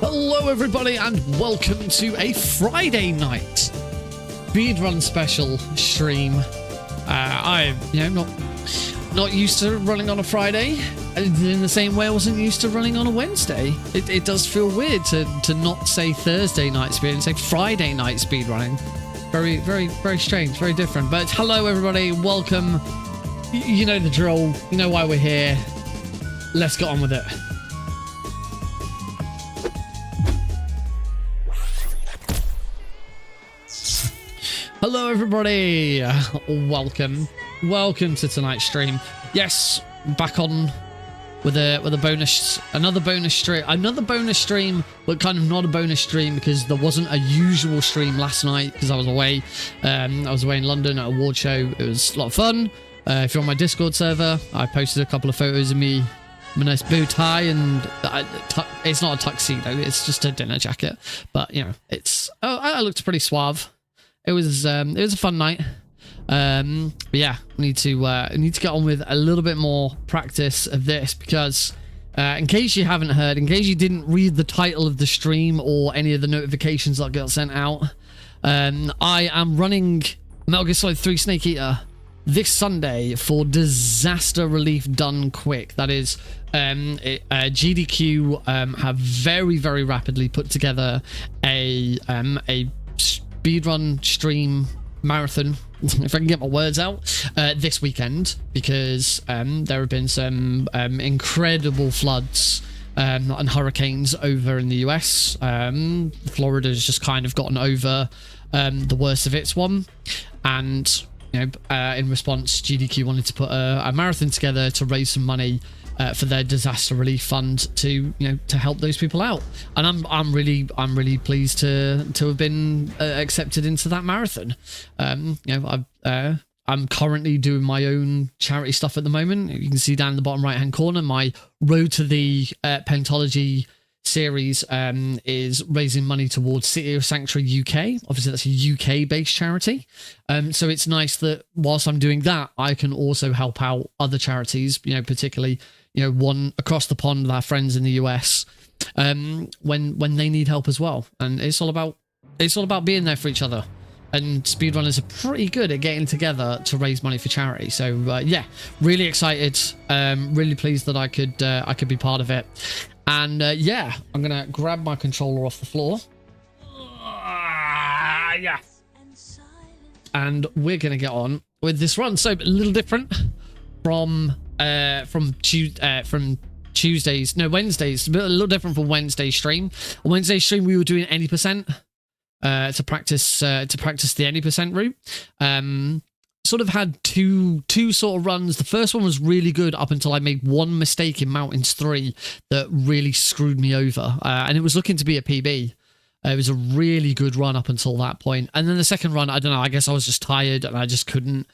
Hello everybody and welcome to a Friday night speedrun special stream. I'm not used to running on a Friday, in the same way I wasn't used to running on a Wednesday. It does feel weird to not say Thursday night speed and say Friday night speedrunning. Very strange, very different. But hello everybody, welcome. You know the drill, you know why we're here. Let's get on with it. Hello everybody, welcome to tonight's stream. Yes, back on with another bonus stream, but kind of not a bonus stream because there wasn't a usual stream last night because I was away. I was away in London at a award show. It was a lot of fun. If you're on my Discord server, I posted a couple of photos of me, my nice bow tie, and it's not a tuxedo, it's just a dinner jacket, but you know, I looked pretty suave. It was a fun night. But yeah, we need to get on with a little bit more practice of this because in case you haven't heard, in case you didn't read the title of the stream or any of the notifications that got sent out, I am running Metal Gear Solid 3 Snake Eater this Sunday for disaster relief done quick. That is, GDQ have very rapidly put together a speedrun stream marathon, if I can get my words out, this weekend because there have been some incredible floods and hurricanes over in the US. Florida's just kind of gotten over the worst of its one, and you know, in response, GDQ wanted to put a marathon together to raise some money for their disaster relief fund to help those people out, and I'm really pleased to have been accepted into that marathon. I'm currently doing my own charity stuff at the moment. You can see down in the bottom right hand corner, my Road to the Pentology series is raising money towards City of Sanctuary UK. Obviously that's a UK based charity, so it's nice that whilst I'm doing that, I can also help out other charities, particularly one across the pond, our friends in the US, when they need help as well. And it's all about being there for each other, and speedrunners are pretty good at getting together to raise money for charity. So yeah, really excited, really pleased that I could be part of it. And yeah, I'm gonna grab my controller off the floor. Yeah. And we're gonna get on with this run. So a little different from Tuesdays, no, Wednesdays, a little different from Wednesday's stream. On Wednesday's stream, we were doing any percent to practice the any percent route. Sort of had two sort of runs. The first one was really good up until I made one mistake in Mountains 3 that really screwed me over, and it was looking to be a PB. It was a really good run up until that point, and then the second run, I don't know, I guess I was just tired and I just couldn't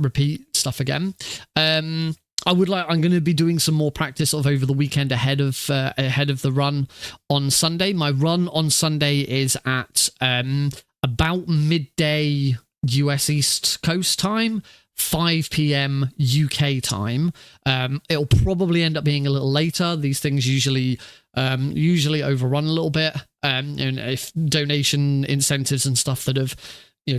repeat stuff again. I'm going to be doing some more practice sort of over the weekend ahead of the run on Sunday. My run on Sunday is at about midday US East Coast time, 5 p.m. UK time. It'll probably end up being a little later. These things usually overrun a little bit. And if donation incentives and stuff that have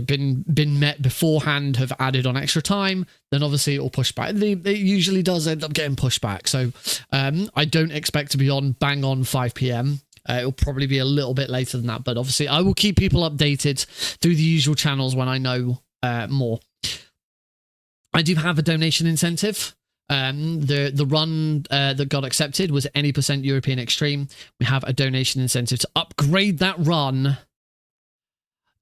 been met beforehand have added on extra time, then obviously it'll push back. It usually does end up getting pushed back. So I don't expect to be on bang on 5 p.m. It'll probably be a little bit later than that, but obviously I will keep people updated through the usual channels when I know more. I do have a donation incentive. The run that got accepted was any percent European Extreme. We have a donation incentive to upgrade that run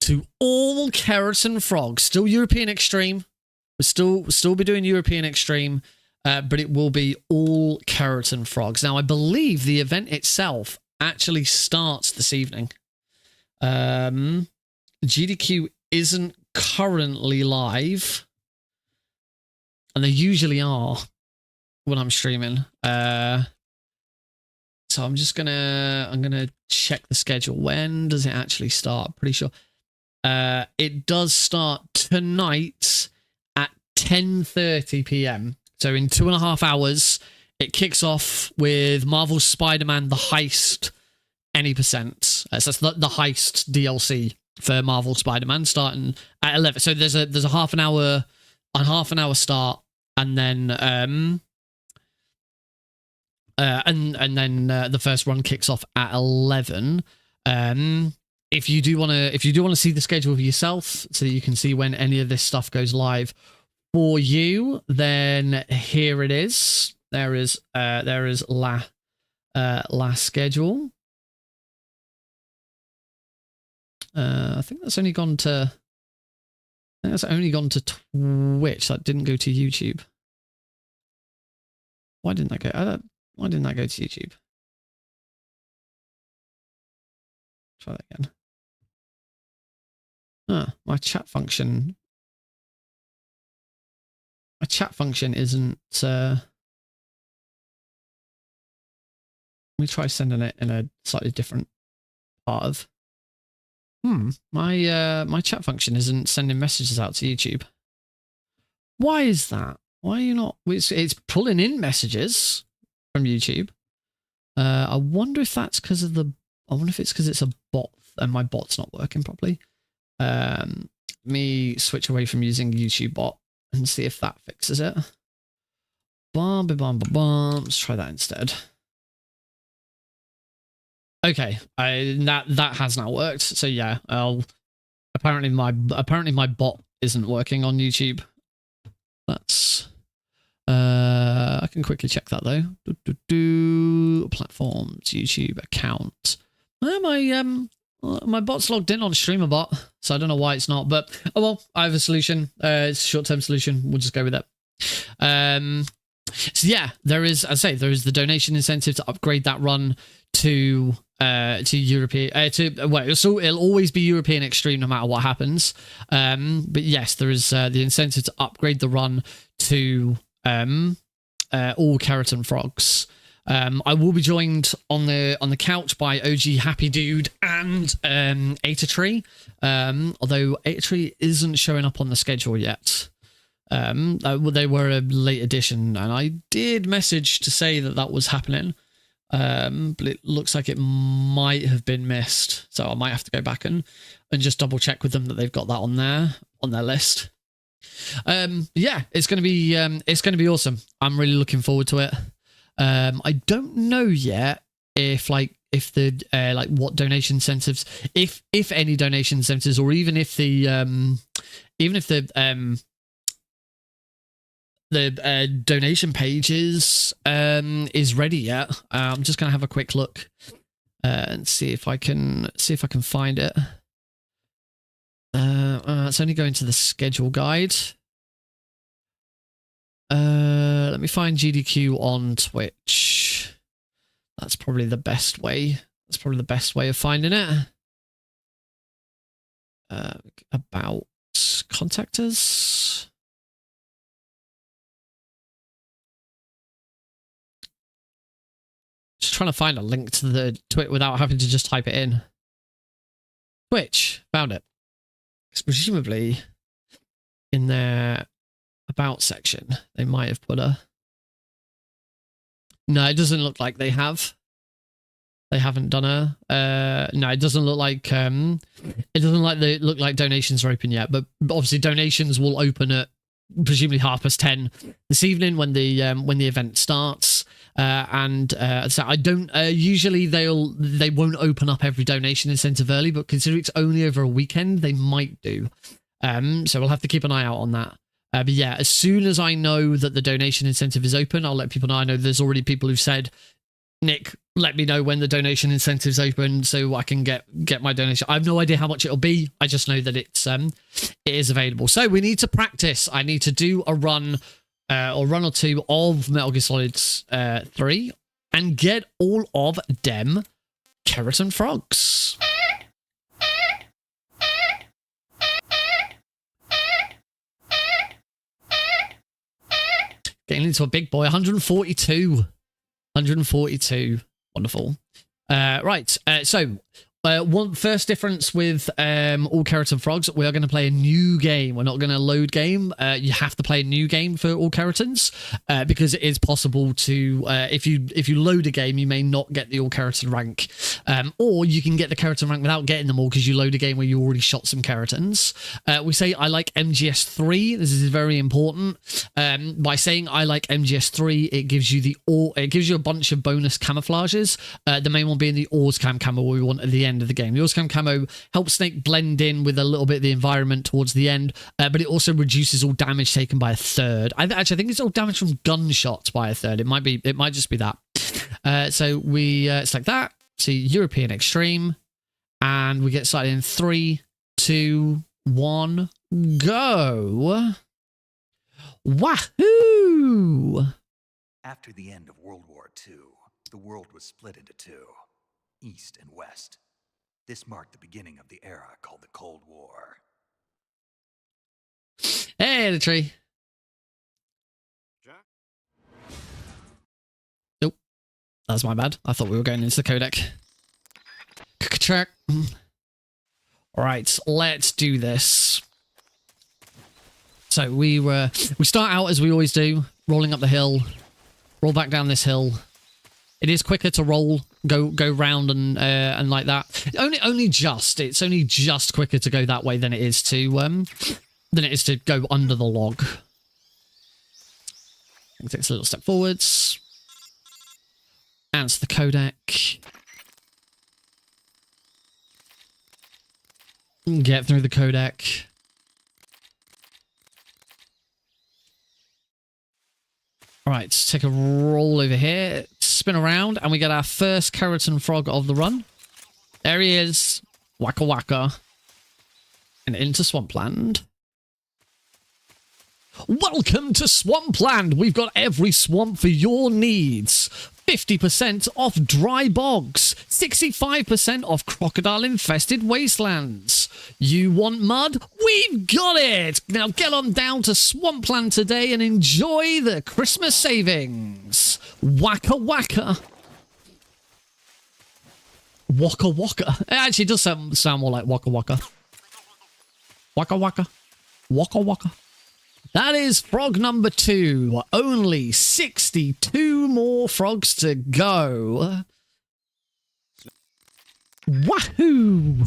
to all carrots and frogs. Still European Extreme. We'll still be doing European Extreme, but it will be all carrots and frogs. Now, I believe the event itself actually starts this evening. GDQ isn't currently live, and they usually are when I'm streaming. So I'm gonna check the schedule. When does it actually start? Pretty sure it does start tonight at 10:30 p.m. So in 2.5 hours, it kicks off with Marvel's Spider-Man: The Heist any percent. So that's the heist DLC for Marvel Spider-Man starting at 11. So there's a half an hour start, and then the first run kicks off at 11. If you do want to see the schedule for yourself, so that you can see when any of this stuff goes live for you, then here it is. There is last schedule. I think that's only gone to. I think that's only gone to Twitch. That didn't go to YouTube. Why didn't that go? Why didn't that go to YouTube? Try that again. My chat function. My chat function isn't. Let me try sending it in a slightly different part of. My chat function isn't sending messages out to YouTube. Why is that? Why are you not? It's pulling in messages from YouTube. I wonder if that's because of the. I wonder if it's because it's a bot and my bot's not working properly. Me switch away from using YouTube bot and see if that fixes it. Let's try that instead. Okay, that has now worked. So yeah, apparently my bot isn't working on YouTube. That's I can quickly check that though. Platforms, YouTube account. My bot's logged in on StreamerBot, so I don't know why it's not. But oh well, I have a solution. It's a short-term solution. We'll just go with it. So yeah, there is the donation incentive to upgrade that run to European it'll always be European Extreme no matter what happens. But yes, there is the incentive to upgrade the run to all Keratin Frogs. I will be joined on the couch by OG Happy Dude and Atatree. Although Atatree isn't showing up on the schedule yet. They were a late addition, and I did message to say that was happening. But it looks like it might have been missed, so I might have to go back and just double check with them that they've got that on their list. Yeah, it's gonna be awesome. I'm really looking forward to it. I don't know yet if the what donation incentives, if any donation incentives, or even if the donation pages is ready yet. I'm just gonna have a quick look and see if I can find it. It's only going to the schedule guide. Let me find GDQ on Twitch. That's probably the best way. That's probably the best way of finding it. About contact us. Just trying to find a link to the Twitch without having to just type it in. Twitch, found it. Because presumably in their about section, they might have put a. No, it doesn't look like they have. They haven't done a. No, it doesn't look like. It doesn't look like donations are open yet. But obviously, donations will open at presumably 10:30 this evening when the event starts. So I don't. Usually they won't open up every donation incentive early, but considering it's only over a weekend, they might do. So we'll have to keep an eye out on that. But yeah, as soon as I know that the donation incentive is open, I'll let people know. I know there's already people who've said, Nick, let me know when the donation incentive's open so I can get my donation. I have no idea how much it'll be. I just know that it is available. So we need to practice. I need to do a run or two of Metal Gear Solid 3 and get all of them Keratin Frogs. Getting into a big boy, 142. 142. Wonderful. Right. So One first difference with all keratin frogs, we are going to play a new game. We're not going to load game. You have to play a new game for all keratins because it is possible to if you load a game, you may not get the all keratin rank, or you can get the keratin rank without getting them all because you load a game where you already shot some keratins. We say I like MGS3. This is very important. By saying I like MGS3, it gives you a bunch of bonus camouflages. The main one being the Ors camo we want at the end of the game. The Ors camo helps Snake blend in with a little bit of the environment towards the end, but it also reduces all damage taken by a third. I think it's all damage from gunshots by a third. It might just be that. So we select that. See European Extreme, and we get started in 3, 2, 1, go! Wahoo! After the end of World War II, the world was split into two, East and West. This marked the beginning of the era called the Cold War. Hey, the tree. Nope. That's my bad. I thought we were going into the codec. Check. Alright, let's do this. So we start out as we always do, rolling up the hill, roll back down this hill. It is quicker to roll, go round and like that. It's only just quicker to go that way than it is to go under the log. It takes a little step forwards. Answer the codec. Get through the codec. Right, take a roll over here, spin around, and we get our first keratin frog of the run. There he is. Waka waka. And into Swampland. Welcome to Swampland. We've got every swamp for your needs. 50% off dry bogs. 65% off crocodile-infested wastelands. You want mud? We've got it! Now get on down to Swampland today and enjoy the Christmas savings. Waka waka. Waka waka. It actually does sound more like waka waka. Waka waka. Waka waka. That is frog number 2. Only 62 more frogs to go. Wahoo!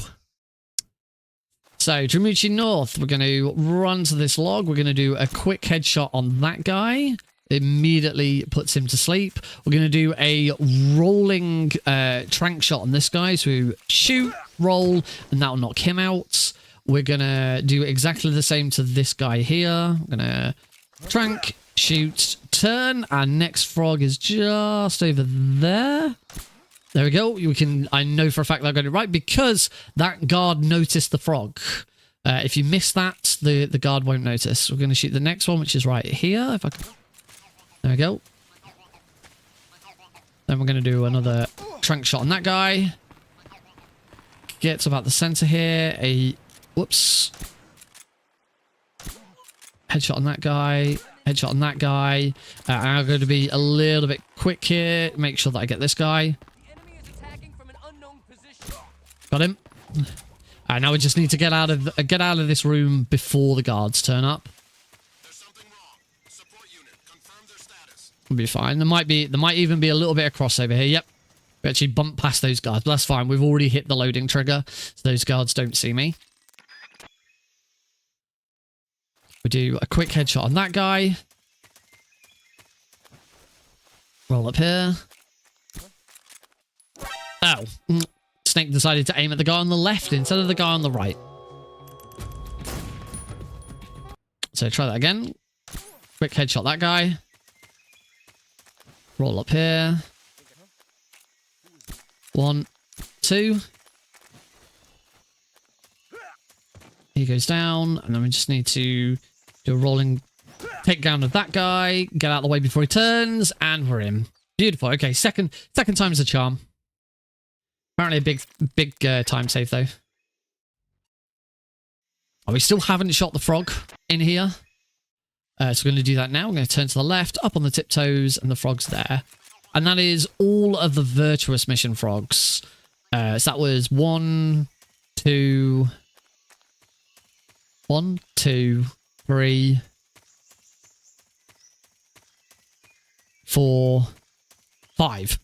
So, Dramuchi North, we're going to run to this log. We're going to do a quick headshot on that guy. Immediately puts him to sleep. We're going to do a rolling trank shot on this guy. So, shoot, roll, and that will knock him out. We're going to do exactly the same to this guy here. I'm going to trank, shoot, turn. Our next frog is just over there. There we go. I know for a fact that I got it right because that guard noticed the frog. If you miss that, the guard won't notice. We're going to shoot the next one, which is right here. If I can... There we go. Then we're going to do another trank shot on that guy. Gets about the center here. Whoops. Headshot on that guy. Headshot on that guy. I'm going to be a little bit quick here. Make sure that I get this guy. Got him. Now we just need to get out of this room before the guards turn up. We'll be fine. There might even be a little bit of crossover here. Yep. We actually bumped past those guards, but that's fine. We've already hit the loading trigger, so those guards don't see me. We do a quick headshot on that guy. Roll up here. Oh. Snake decided to aim at the guy on the left instead of the guy on the right. So try that again. Quick headshot that guy. Roll up here. 1, 2. He goes down, and then we just need to do a rolling takedown of that guy, get out of the way before he turns, and we're in. Beautiful. Okay, second time's a charm. Apparently a big time save, though. Oh, we still haven't shot the frog in here. So we're going to do that now. We're going to turn to the left, up on the tiptoes, and the frog's there. And that is all of the Virtuous Mission frogs. So that was 1, 2, 3, 4, 5.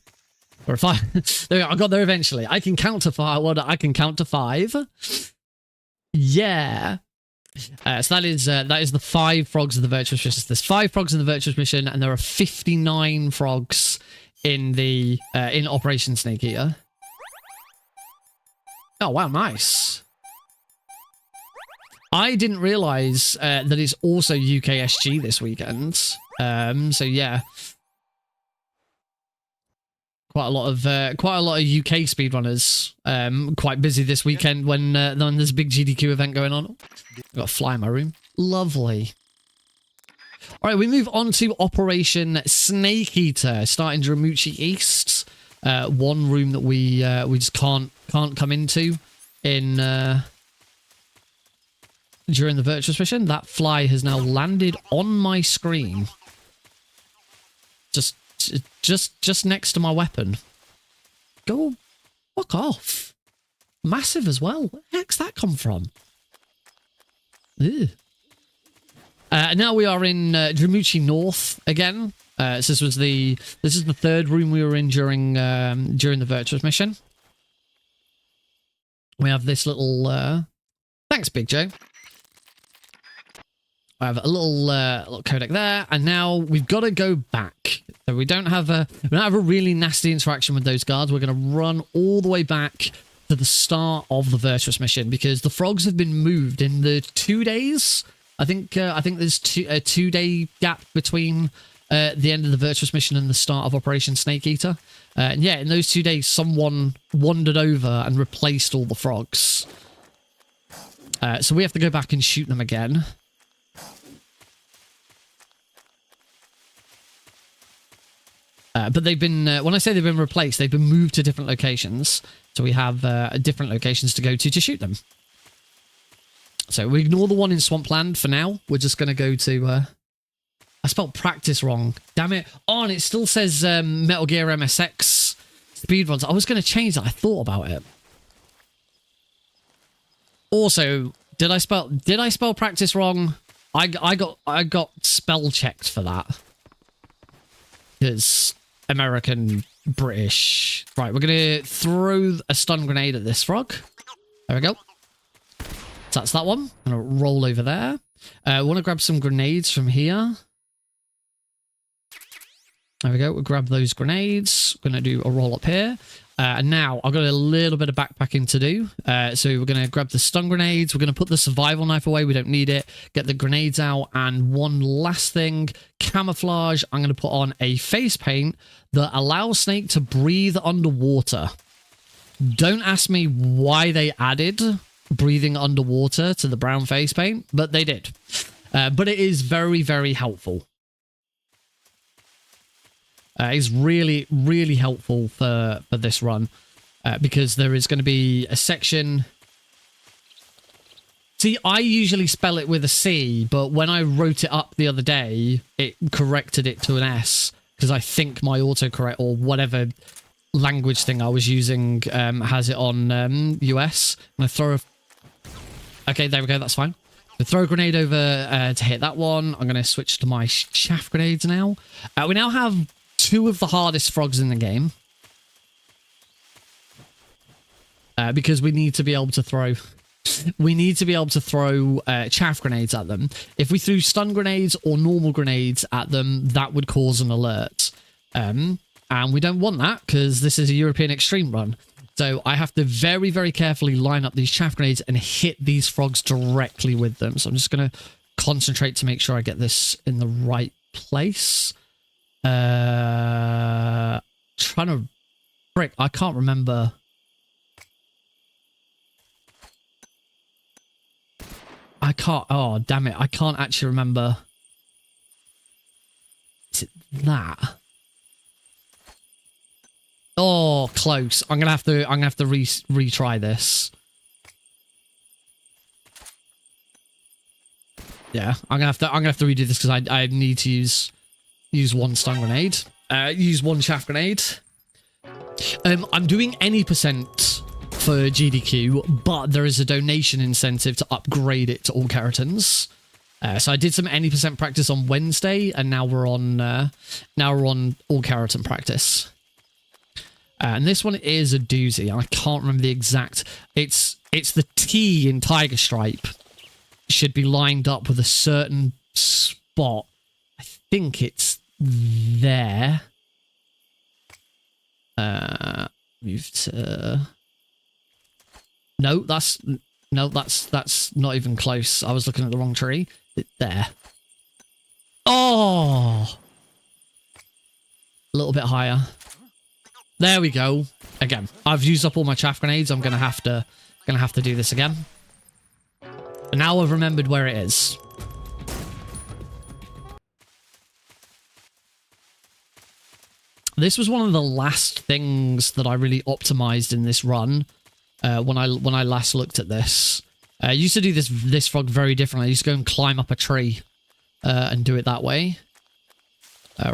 Or 5. There we go. I got there eventually. I can count to 5. Well, I can count to 5. Yeah. So that is the 5 frogs of the virtuous mission. There's 5 frogs in the virtuous mission, and there are 59 frogs in the in Operation Snake Eater. Oh wow, nice. I didn't realize that it's also UKSG this weekend. So yeah, quite a lot of UK speedrunners. Quite busy this weekend when there's a big GDQ event going on. I've got a fly in my room. Lovely. All right, we move on to Operation Snake Eater, starting Dramuchi East. One room that we just can't come into in during the virtuous mission. That fly has now landed on my screen, just next to my weapon. Go fuck off. Massive as well. Where the heck's that come from? Ew. Now we are in Dramuchi North again. So this is the 3rd room we were in during the virtuous mission. We have this little thanks, Big Joe. I have a little codec there, and now we've got to go back. So we don't have a really nasty interaction with those guards. We're going to run all the way back to the start of the virtuous mission because the frogs have been moved in the 2 days. I think there's a 2-day gap between the end of the virtuous mission and the start of Operation Snake Eater. And yeah, in those 2 days, someone wandered over and replaced all the frogs. So we have to go back and shoot them again. But they've been, when I say they've been replaced, they've been moved to different locations. So we have different locations to go to shoot them. So we ignore the one in Swampland for now. We're just going to go to... I spelled Practice wrong. Damn it. Oh, and it still says Metal Gear MSX speedruns. I was going to change that. I thought about it. Also, did I spell Practice wrong? I got spell checked for that. Because American, British. Right, we're going to throw a stun grenade at this frog. There we go. So that's that one. I'm going to roll over there. I want to grab some grenades from here. There we go. We'll grab those grenades. We're going to do a roll up here. And now I've got a little bit of backpacking to do. So we're going to grab the stun grenades. We're going to put the survival knife away. We don't need it. Get the grenades out. And one last thing, camouflage. I'm going to put on a face paint that allows Snake to breathe underwater. Don't ask me why they added breathing underwater to the brown face paint, but they did. But it is very, very helpful. It's really, really helpful for this run because there is going to be a section. See, I usually spell it with a C, but when I wrote it up the other day, it corrected it to an S because I think my autocorrect or whatever language thing I was using has it on US. I'm going to throw a... Okay, there we go. That's fine. So throw a grenade over to hit that one. I'm going to switch to my chaff grenades now. We now have 2 of the hardest frogs in the game. Because we need to be able to throw... We need to be able to throw chaff grenades at them. If we threw stun grenades or normal grenades at them, that would cause an alert. And we don't want that because this is a European extreme run. So I have to very, very carefully line up these chaff grenades and hit these frogs directly with them. So I'm just going to concentrate to make sure I get this in the right place. Trying to... Frick, I can't remember... I can't... Oh, damn it. I can't actually remember... Is it that? Oh, close. I'm gonna have to retry this. Yeah, I'm gonna have to redo this because I need to use one stun grenade. Use one chaff grenade. I'm doing any percent for GDQ, but there is a donation incentive to upgrade it to all keratins. So I did some any percent practice on Wednesday, and now we're on all keratin practice. And this one is a doozy. I can't remember the exact. It's the T in Tiger Stripe. Should be lined up with a certain spot. I think it's there. Move to. No, that's not even close. I was looking at the wrong tree. It's there. Oh, a little bit higher. There we go. Again, I've used up all my chaff grenades. I'm gonna have to do this again. But now I've remembered where it is. This was one of the last things that I really optimized in this run. When I last looked at this, I used to do this frog very differently. I used to go and climb up a tree and do it that way.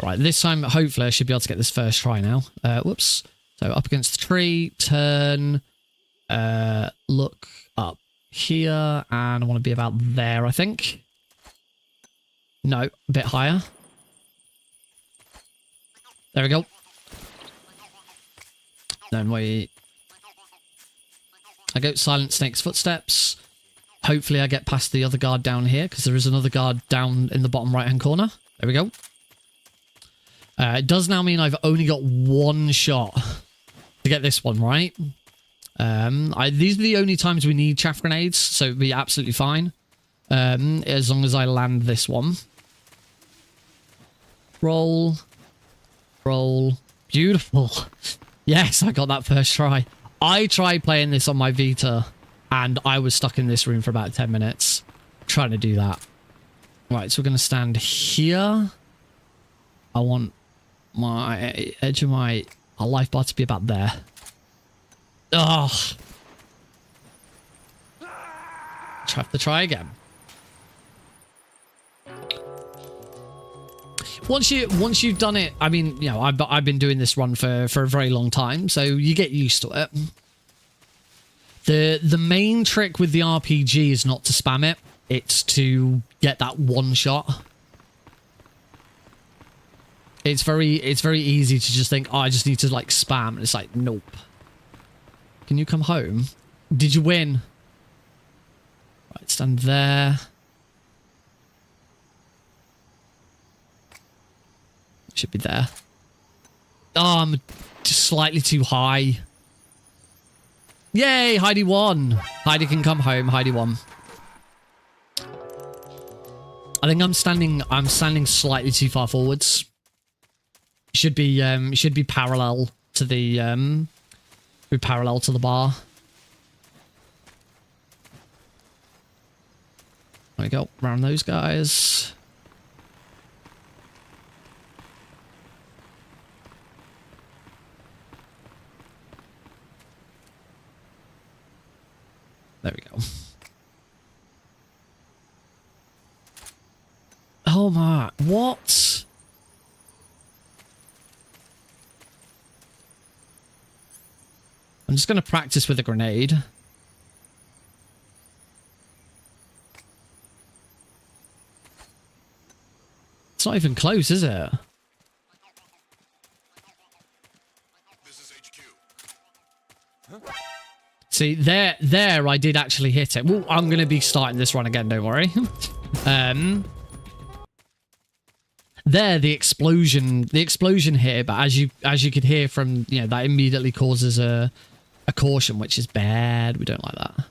Right, this time hopefully I should be able to get this first try now. Whoops. So up against the tree, turn, look up here, and I want to be about there, I think. No, a bit higher. There we go. Then I go Silent Snake's footsteps. Hopefully I get past the other guard down here, because there is another guard down in the bottom right-hand corner. There we go. It does now mean I've only got one shot to get this one right. These are the only times we need chaff grenades, so it'd be absolutely fine. As long as I land this one. Roll. Roll. Beautiful. Yes, I got that first try. I tried playing this on my Vita, and I was stuck in this room for about 10 minutes trying to do that. Right, so we're going to stand here. I want my edge of my life bar to be about there. Oh. Have to try again. Once you've done it, I mean, you know, I've been doing this run for a very long time, so you get used to it. The main trick with the RPG is not to spam it. It's to get that one shot. It's very easy to just think, oh, I just need to like spam, and it's like, nope. Can you come home? Did you win? Right, stand there. Should be there. Oh, I'm just slightly too high. Yay, Heidi won. Heidi can come home. Heidi won. I think I'm standing slightly too far forwards. Should be parallel to the bar. There we go. Around those guys. There we go. Oh my, what? I'm just going to practice with a grenade. It's not even close, is it? This is HQ. See, there I did actually hit it. Well, I'm going to be starting this run again, don't worry. There, the explosion here, but as you could hear from, you know, that immediately causes a caution, which is bad. We don't like that.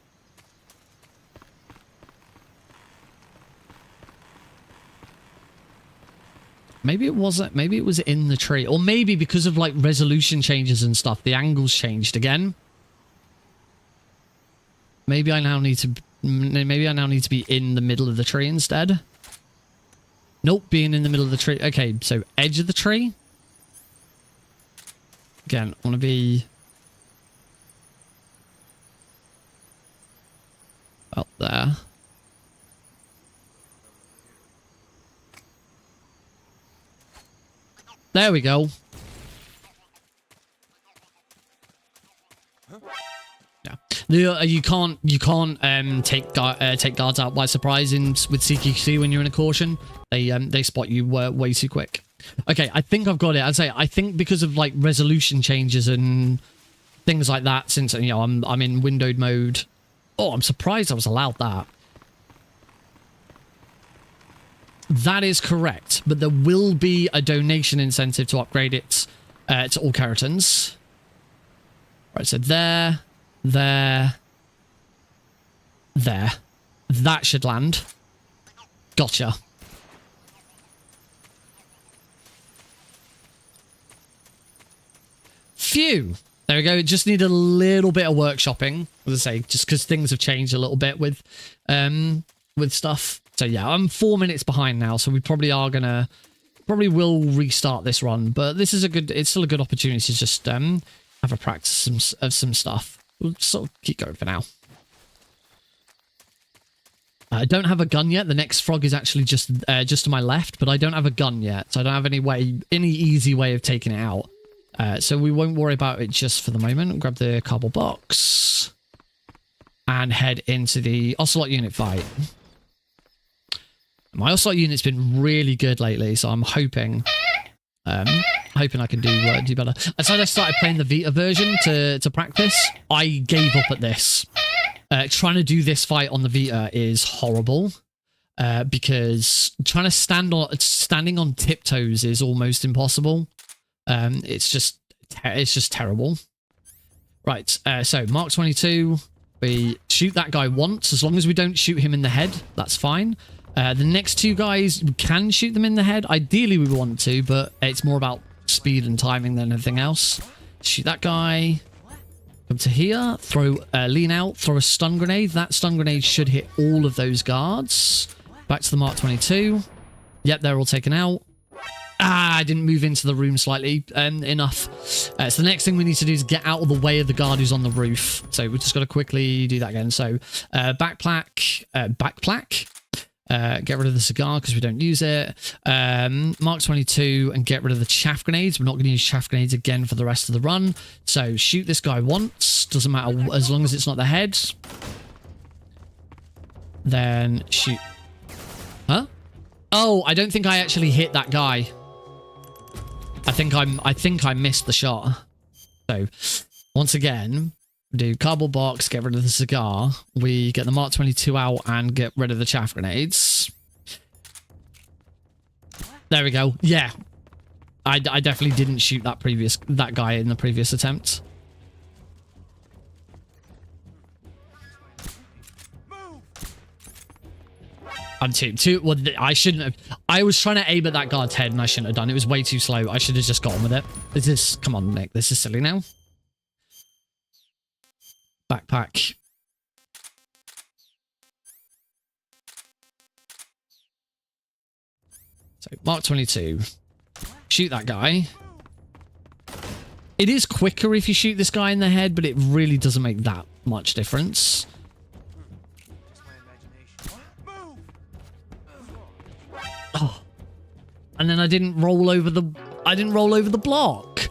Maybe it wasn't. Maybe it was in the tree, or maybe because of like resolution changes and stuff, the angles changed again. Maybe I now need to be in the middle of the tree instead. Nope, being in the middle of the tree. Okay, so edge of the tree. Again, I want to be up there. There we go. You can't take guards out by surprise with CQC when you're in a caution. They spot you way too quick. Okay, I think I've got it. I'd say I think because of like resolution changes and things like that, since you know I'm in windowed mode. Oh, I'm surprised I was allowed that. That is correct, but there will be a donation incentive to upgrade it to all keratins. Right, so there. That should land. Gotcha. Phew. There we go. Just need a little bit of workshopping, as I say, just because things have changed a little bit with stuff. So yeah, I'm 4 minutes behind now, so we probably will restart this run, but this is it's still a good opportunity to just have a practice of some stuff. We'll sort of keep going for now. I don't have a gun yet. The next frog is actually just to my left, but I don't have a gun yet, so I don't have any easy way of taking it out. So we won't worry about it just for the moment. Grab the cardboard box and head into the Ocelot unit fight. My Ocelot unit's been really good lately, so I'm hoping I can do better. As I started playing the Vita version to practice, I gave up at this. Trying to do this fight on the Vita is horrible because standing on tiptoes is almost impossible. It's just terrible. Right, so Mark 22, we shoot that guy once. As long as we don't shoot him in the head, that's fine. The next two guys, we can shoot them in the head. Ideally, we want to, but it's more about speed and timing than anything else. Shoot that guy. Come to here. Lean out. Throw a stun grenade. That stun grenade should hit all of those guards. Back to the Mark 22. Yep, they're all taken out. I didn't move into the room slightly enough. So the next thing we need to do is get out of the way of the guard who's on the roof. So we just got to quickly do that again. So backplack. Get rid of the cigar because we don't use it. Mark 22 and get rid of the chaff grenades. We're not going to use chaff grenades again for the rest of the run. So shoot this guy once. Doesn't matter as long as it's not the head. Then shoot. Huh? Oh, I don't think I actually hit that guy. I think I missed the shot. So once again, do cardboard box, get rid of the cigar. We get the Mark 22 out and get rid of the chaff grenades. There we go. Yeah. I definitely didn't shoot that guy in the previous attempt. I'm too well, I shouldn't have. I was trying to aim at that guard's head and I shouldn't have done. It was way too slow. I should have just got on with it. Come on, Nick. This is silly now. Backpack. So Mark 22. Shoot that guy. It is quicker if you shoot this guy in the head, but it really doesn't make that much difference. Oh. And then I didn't roll over the block.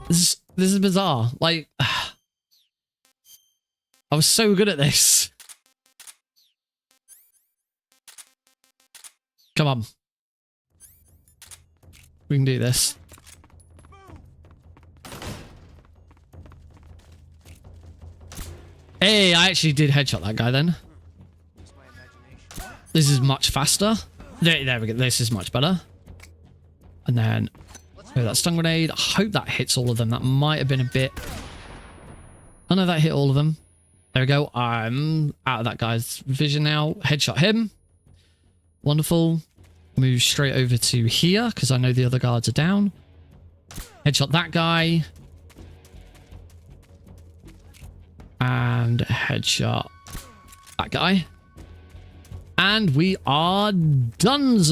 This is bizarre. Like, I was so good at this. Come on. We can do this. Hey, I actually did headshot that guy then. This is much faster. There we go. This is much better. And then that stun grenade. I hope that hits all of them. That might have been a bit... Oh no, that hit all of them. There we go. I'm out of that guy's vision now. Headshot him. Wonderful. Move straight over to here because I know the other guards are down. Headshot that guy. And headshot that guy. And we are donezo.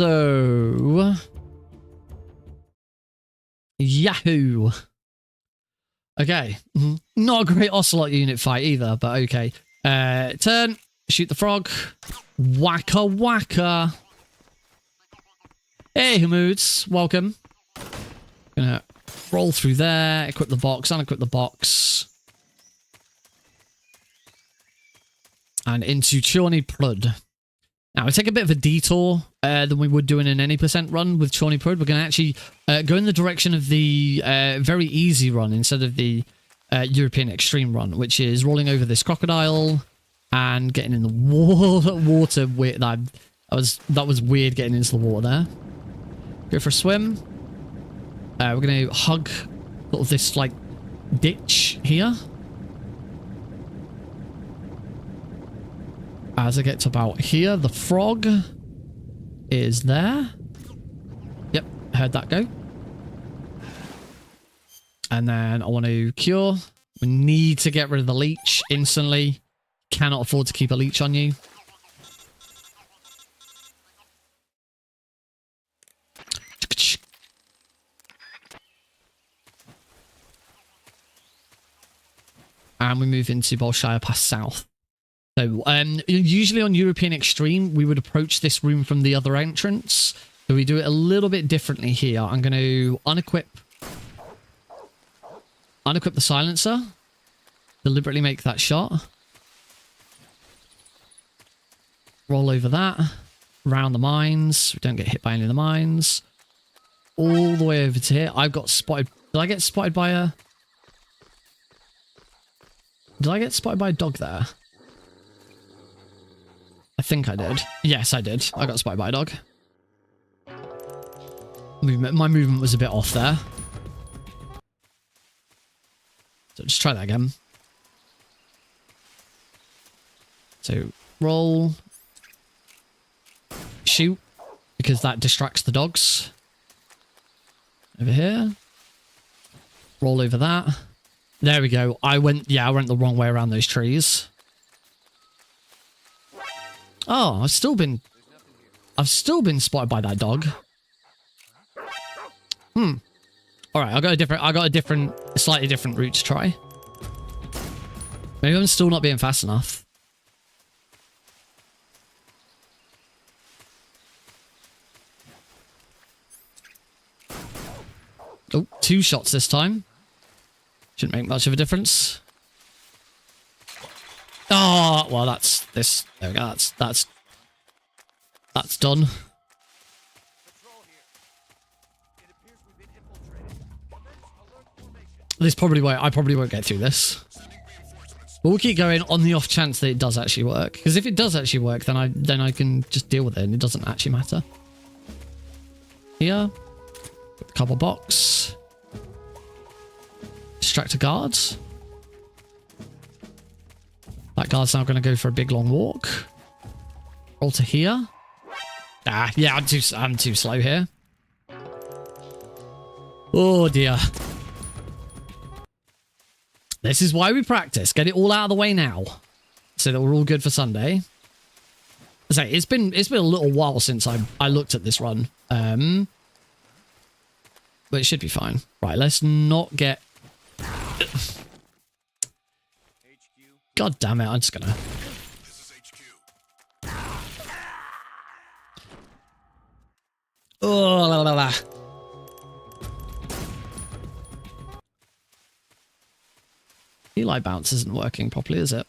Yahoo. Okay. Not a great Ocelot unit fight either, but okay. Turn. Shoot the frog. Wacka wacka. Hey, Hamoods. Welcome. Gonna roll through there. Equip the box. Unequip the box. and into Chorney Prud. Now, we take a bit of a detour than we would do in an any percent run with Chorney Prud. We're going to actually go in the direction of the very easy run instead of the European Extreme run, which is rolling over this crocodile and getting in the water. That was weird getting into the water there. Go for a swim. We're going to hug sort of this like ditch here. As I get to about here, the frog is there. Yep, heard that go. And then I want to cure. We need to get rid of the leech instantly. Cannot afford to keep a leech on you. And we move into Bolshaya Pass South. So, usually on European Extreme, we would approach this room from the other entrance. So we do it a little bit differently here. I'm going to unequip the silencer. Deliberately make that shot. Roll over that. Round the mines. We don't get hit by any of the mines. All the way over to here. I've got spotted. Did I get spotted by a... Did I get spotted by a dog there? I think I did. Yes, I did. I got spotted by a dog. My movement was a bit off there. So just try that again. So roll. Shoot. Because that distracts the dogs. Over here. Roll over that. There we go. I went the wrong way around those trees. Oh, I've still been spotted by that dog. All right, I got a slightly different route to try. Maybe I'm still not being fast enough. Oh, 2 shots this time. Shouldn't make much of a difference. Oh, well, that's this. There we go. That's done. This probably won't. I probably won't get through this. But we'll keep going on the off chance that it does actually work. Because if it does actually work, then I can just deal with it, and it doesn't actually matter. Here, a couple box. Distract a guard. That guard's now going to go for a big long walk. Roll to here. Ah, yeah, I'm too slow here. Oh dear. This is why we practice. Get it all out of the way now, so that we're all good for Sunday. I say it's been a little while since I looked at this run, but it should be fine. Right, let's not get. God damn it! I'm just gonna. This is HQ. Oh la la la. Eli bounce isn't working properly, is it?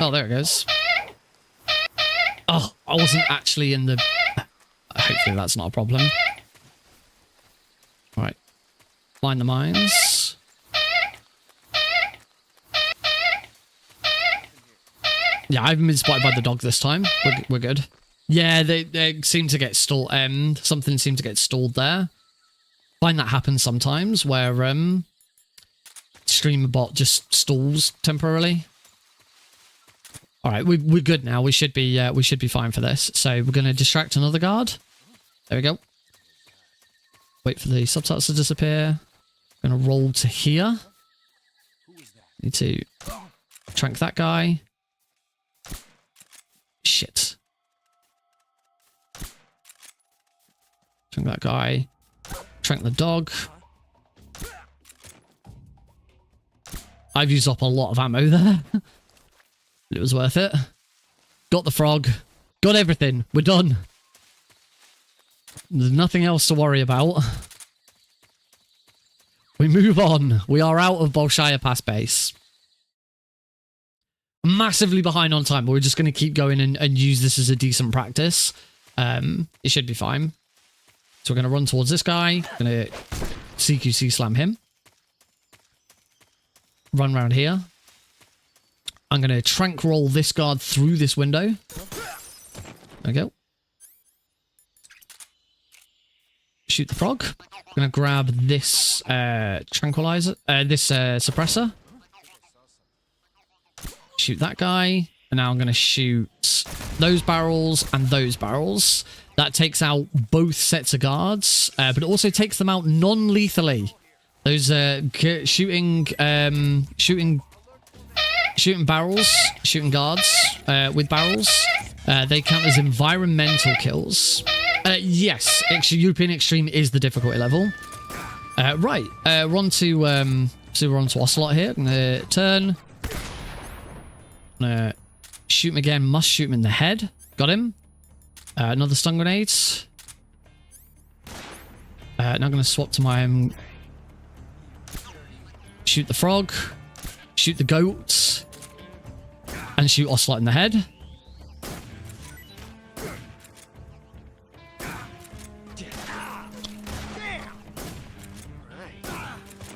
Oh, there it goes. Oh, I wasn't actually in the... Hopefully that's not a problem. Right. Find the mines. Yeah, I haven't been spotted by the dog this time. We're good. Yeah, they seem to get stalled. Something seemed to get stalled there. Find that happens sometimes where streamer bot just stalls temporarily. All right, we're good now. We should be fine for this. So we're going to distract another guard. There we go. Wait for the subtitles to disappear. Going to roll to here. Need to trank that guy. Shit. Trank that guy. Trank the dog. I've used up a lot of ammo there. It was worth it. Got the frog. Got everything. We're done. There's nothing else to worry about. We move on. We are out of Bolshaya Pass base. Massively behind on time, but we're just going to keep going and use this as a decent practice. It should be fine. So we're going to run towards this guy. Going to CQC slam him. Run around here. I'm going to trank roll this guard through this window. There we go. Shoot the frog. I'm going to grab this tranquilizer, this suppressor. Shoot that guy. And now I'm going to shoot those barrels and those barrels. That takes out both sets of guards, but it also takes them out non-lethally. Those shooting barrels, shooting guards with barrels, they count as environmental kills. Yes, European Extreme is the difficulty level. Right, we're on to Ocelot here. I'm gonna turn. Shoot him again. Must shoot him in the head. Got him. Another stun grenade. Now I'm gonna swap to my shoot the frog, shoot the goat, and shoot Ocelot in the head.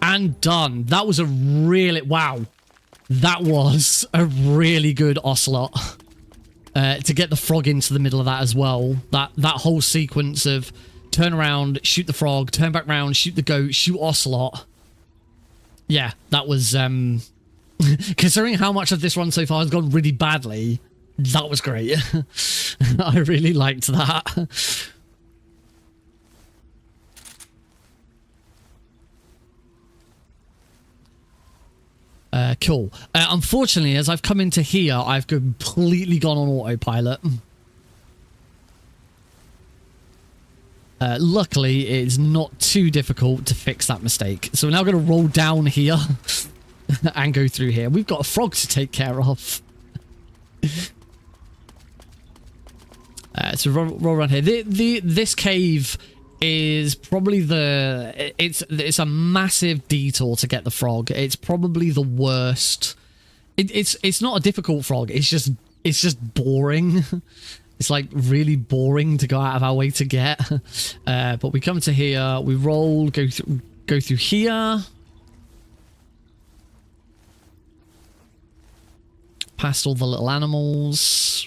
And done. That was a really... Wow. That was a really good Ocelot. To get the frog into the middle of that as well. That whole sequence of turn around, shoot the frog, turn back around, shoot the goat, shoot Ocelot. Yeah, that was... considering how much of this run so far has gone really badly, that was great. I really liked that. Cool. Unfortunately, as I've come into here, I've completely gone on autopilot. Luckily, it's not too difficult to fix that mistake. So we're now going to roll down here and go through here. We've got a frog to take care of. So roll around here. This cave is probably it's a massive detour to get the frog. It's probably the worst. It's not a difficult frog. It's just boring. It's like really boring to go out of our way to get. But we come to here, we roll, go through here. Past all the little animals.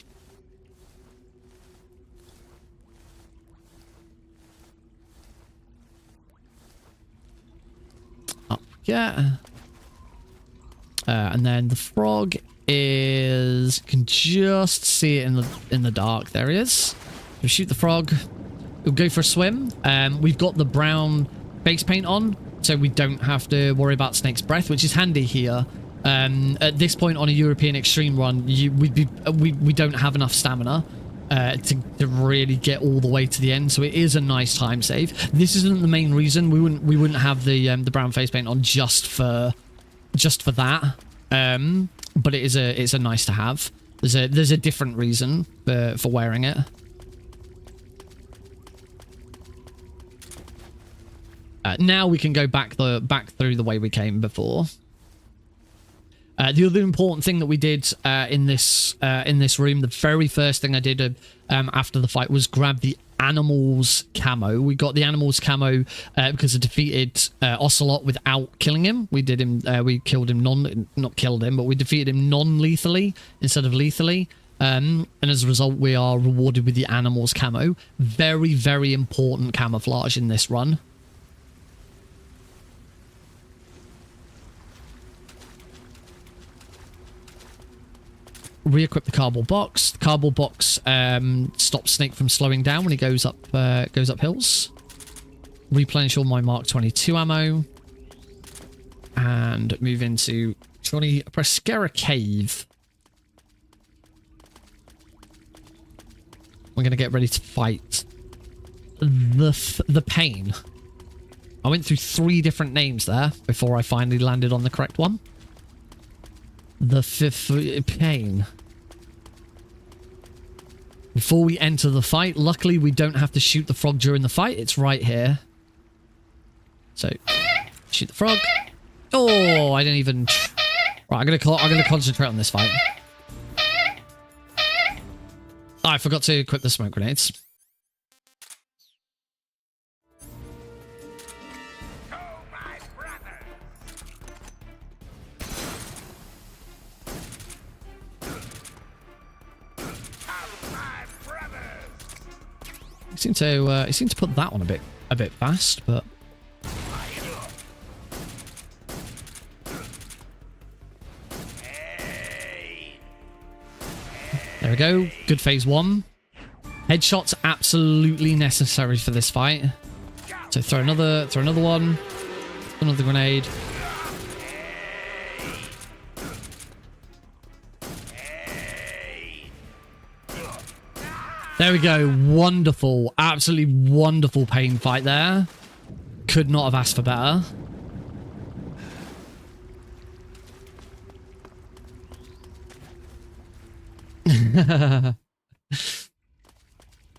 Yeah. And then the frog is... You can just see it in the dark. There he is. We'll shoot the frog. We'll go for a swim. We've got the brown base paint on, so we don't have to worry about Snake's Breath, which is handy here. At this point on a European Extreme run, we don't have enough stamina to really get all the way to the end, so it is a nice time save. This isn't the main reason. We wouldn't have the brown face paint on just for that. But it's a nice to have. There's a different reason for wearing it. Now we can go back through the way we came before. The other important thing that we did in this room, the very first thing I did after the fight was grab the animals camo. We got the animals camo because it defeated Ocelot without killing him. We killed him not killed him, but we defeated him non-lethally instead of lethally. And as a result, we are rewarded with the animals camo. Very, very important camouflage in this run. Re-equip the cardboard box. The cardboard box stops Snake from slowing down when he goes up hills. Replenish all my Mark 22 ammo. And move into Johnny Prescara Cave. We're going to get ready to fight the Pain. I went through 3 different names there before I finally landed on the correct one. The Pain. Before we enter the fight, luckily we don't have to shoot the frog during the fight. It's right here. So, Shoot the frog. Oh, I didn't even... Right, I'm gonna concentrate on this fight. Oh, I forgot to equip the smoke grenades. He seemed to put that one a bit fast, but there we go. Good phase one. Headshots absolutely necessary for this fight. So throw another one, another grenade. There we go. Wonderful. Absolutely wonderful pain fight there. Could not have asked for better.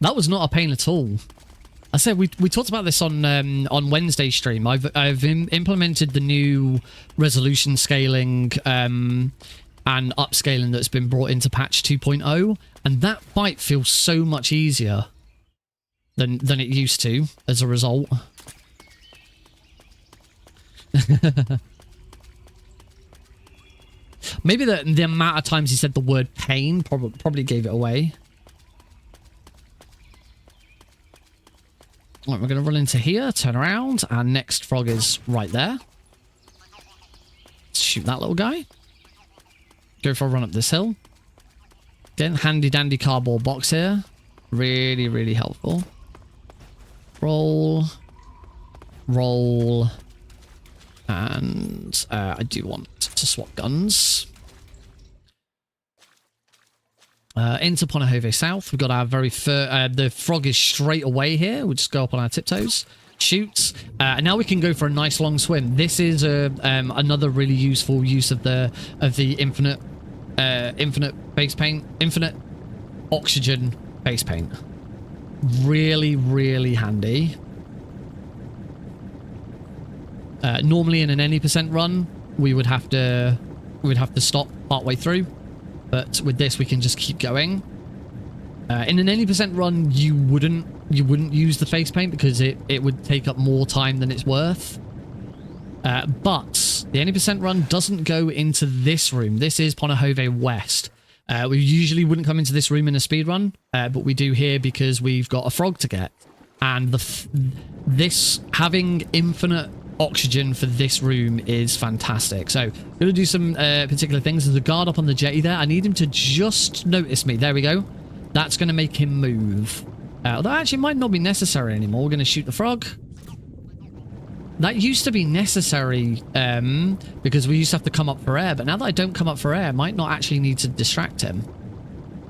That was not a pain at all. I said we talked about this on Wednesday stream. I've implemented the new resolution scaling and upscaling that's been brought into patch 2.0, and that fight feels so much easier than it used to as a result. Maybe the amount of times he said the word pain probably gave it away. Right, we're going to run into here, turn around, and next frog is right there. Let's shoot that little guy. Go for a run up this hill. Again, handy dandy cardboard box here. Really, really helpful. Roll. Roll. And I do want to swap guns. Into Ponahove South. We've got our very first... the frog is straight away here. We'll just go up on our tiptoes. Shoot. And now we can go for a nice long swim. This is another really useful use of the infinite base paint. Infinite oxygen base paint. Really, really handy. Normally in an any % run, we would have to stop partway through, but with this we can just keep going. In an any % run, you wouldn't use the face paint because it would take up more time than it's worth. But the any % run doesn't go into this room. This is Ponahove West. We usually wouldn't come into this room in a speed run, but we do here because we've got a frog to get, and this having infinite oxygen for this room is fantastic. So I'm going to do some particular things. There's a guard up on the jetty there. I need him to just notice me. There we go. That's going to make him move. Although actually might not be necessary anymore. We're going to shoot the frog. That used to be necessary because we used to have to come up for air, but now that I don't come up for air, I might not actually need to distract him.